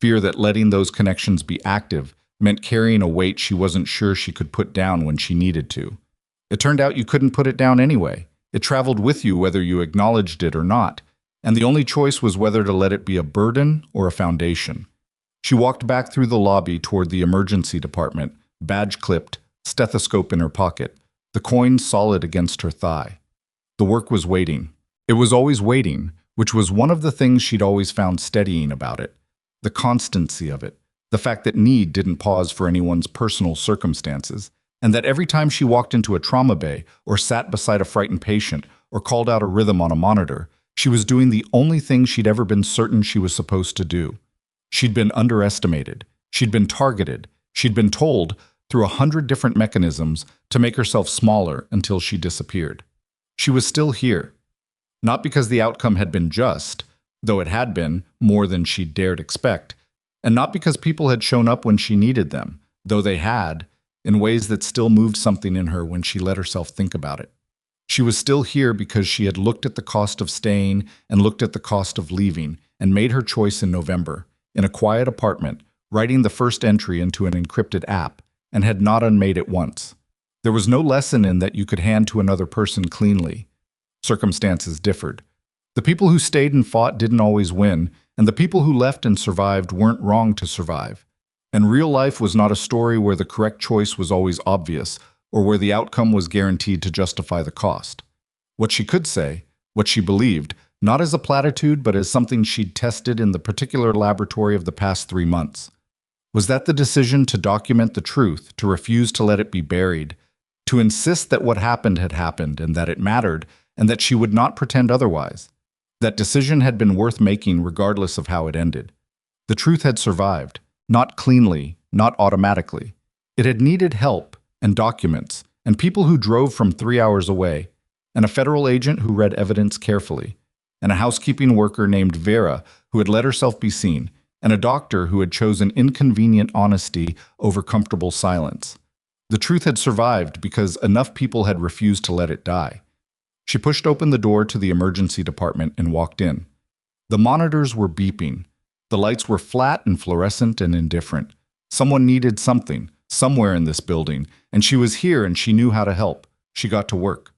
Fear that letting those connections be active meant carrying a weight she wasn't sure she could put down when she needed to. It turned out you couldn't put it down anyway. It traveled with you whether you acknowledged it or not, and the only choice was whether to let it be a burden or a foundation. She walked back through the lobby toward the emergency department, badge clipped, stethoscope in her pocket, the coin solid against her thigh. The work was waiting. It was always waiting, which was one of the things she'd always found steadying about it. The constancy of it, the fact that need didn't pause for anyone's personal circumstances, and that every time she walked into a trauma bay or sat beside a frightened patient or called out a rhythm on a monitor, she was doing the only thing she'd ever been certain she was supposed to do. She'd been underestimated. She'd been targeted. She'd been told, through 100 different mechanisms, to make herself smaller until she disappeared. She was still here. Not because the outcome had been just, though it had been more than she'd dared expect, and not because people had shown up when she needed them, though they had, in ways that still moved something in her when she let herself think about it. She was still here because she had looked at the cost of staying and looked at the cost of leaving and made her choice in November, in a quiet apartment, writing the first entry into an encrypted app, and had not unmade it once. There was no lesson in that you could hand to another person cleanly. Circumstances differed. The people who stayed and fought didn't always win, and the people who left and survived weren't wrong to survive. And real life was not a story where the correct choice was always obvious, or where the outcome was guaranteed to justify the cost. What she could say, what she believed, not as a platitude but as something she'd tested in the particular laboratory of the past 3 months, was that the decision to document the truth, to refuse to let it be buried, to insist that what happened had happened and that it mattered, and that she would not pretend otherwise. That decision had been worth making regardless of how it ended. The truth had survived, not cleanly, not automatically. It had needed help and documents and people who drove from 3 hours away, and a federal agent who read evidence carefully, and a housekeeping worker named Vera who had let herself be seen, and a doctor who had chosen inconvenient honesty over comfortable silence. The truth had survived because enough people had refused to let it die. She pushed open the door to the emergency department and walked in. The monitors were beeping. The lights were flat and fluorescent and indifferent. Someone needed something, somewhere in this building, and she was here and she knew how to help. She got to work.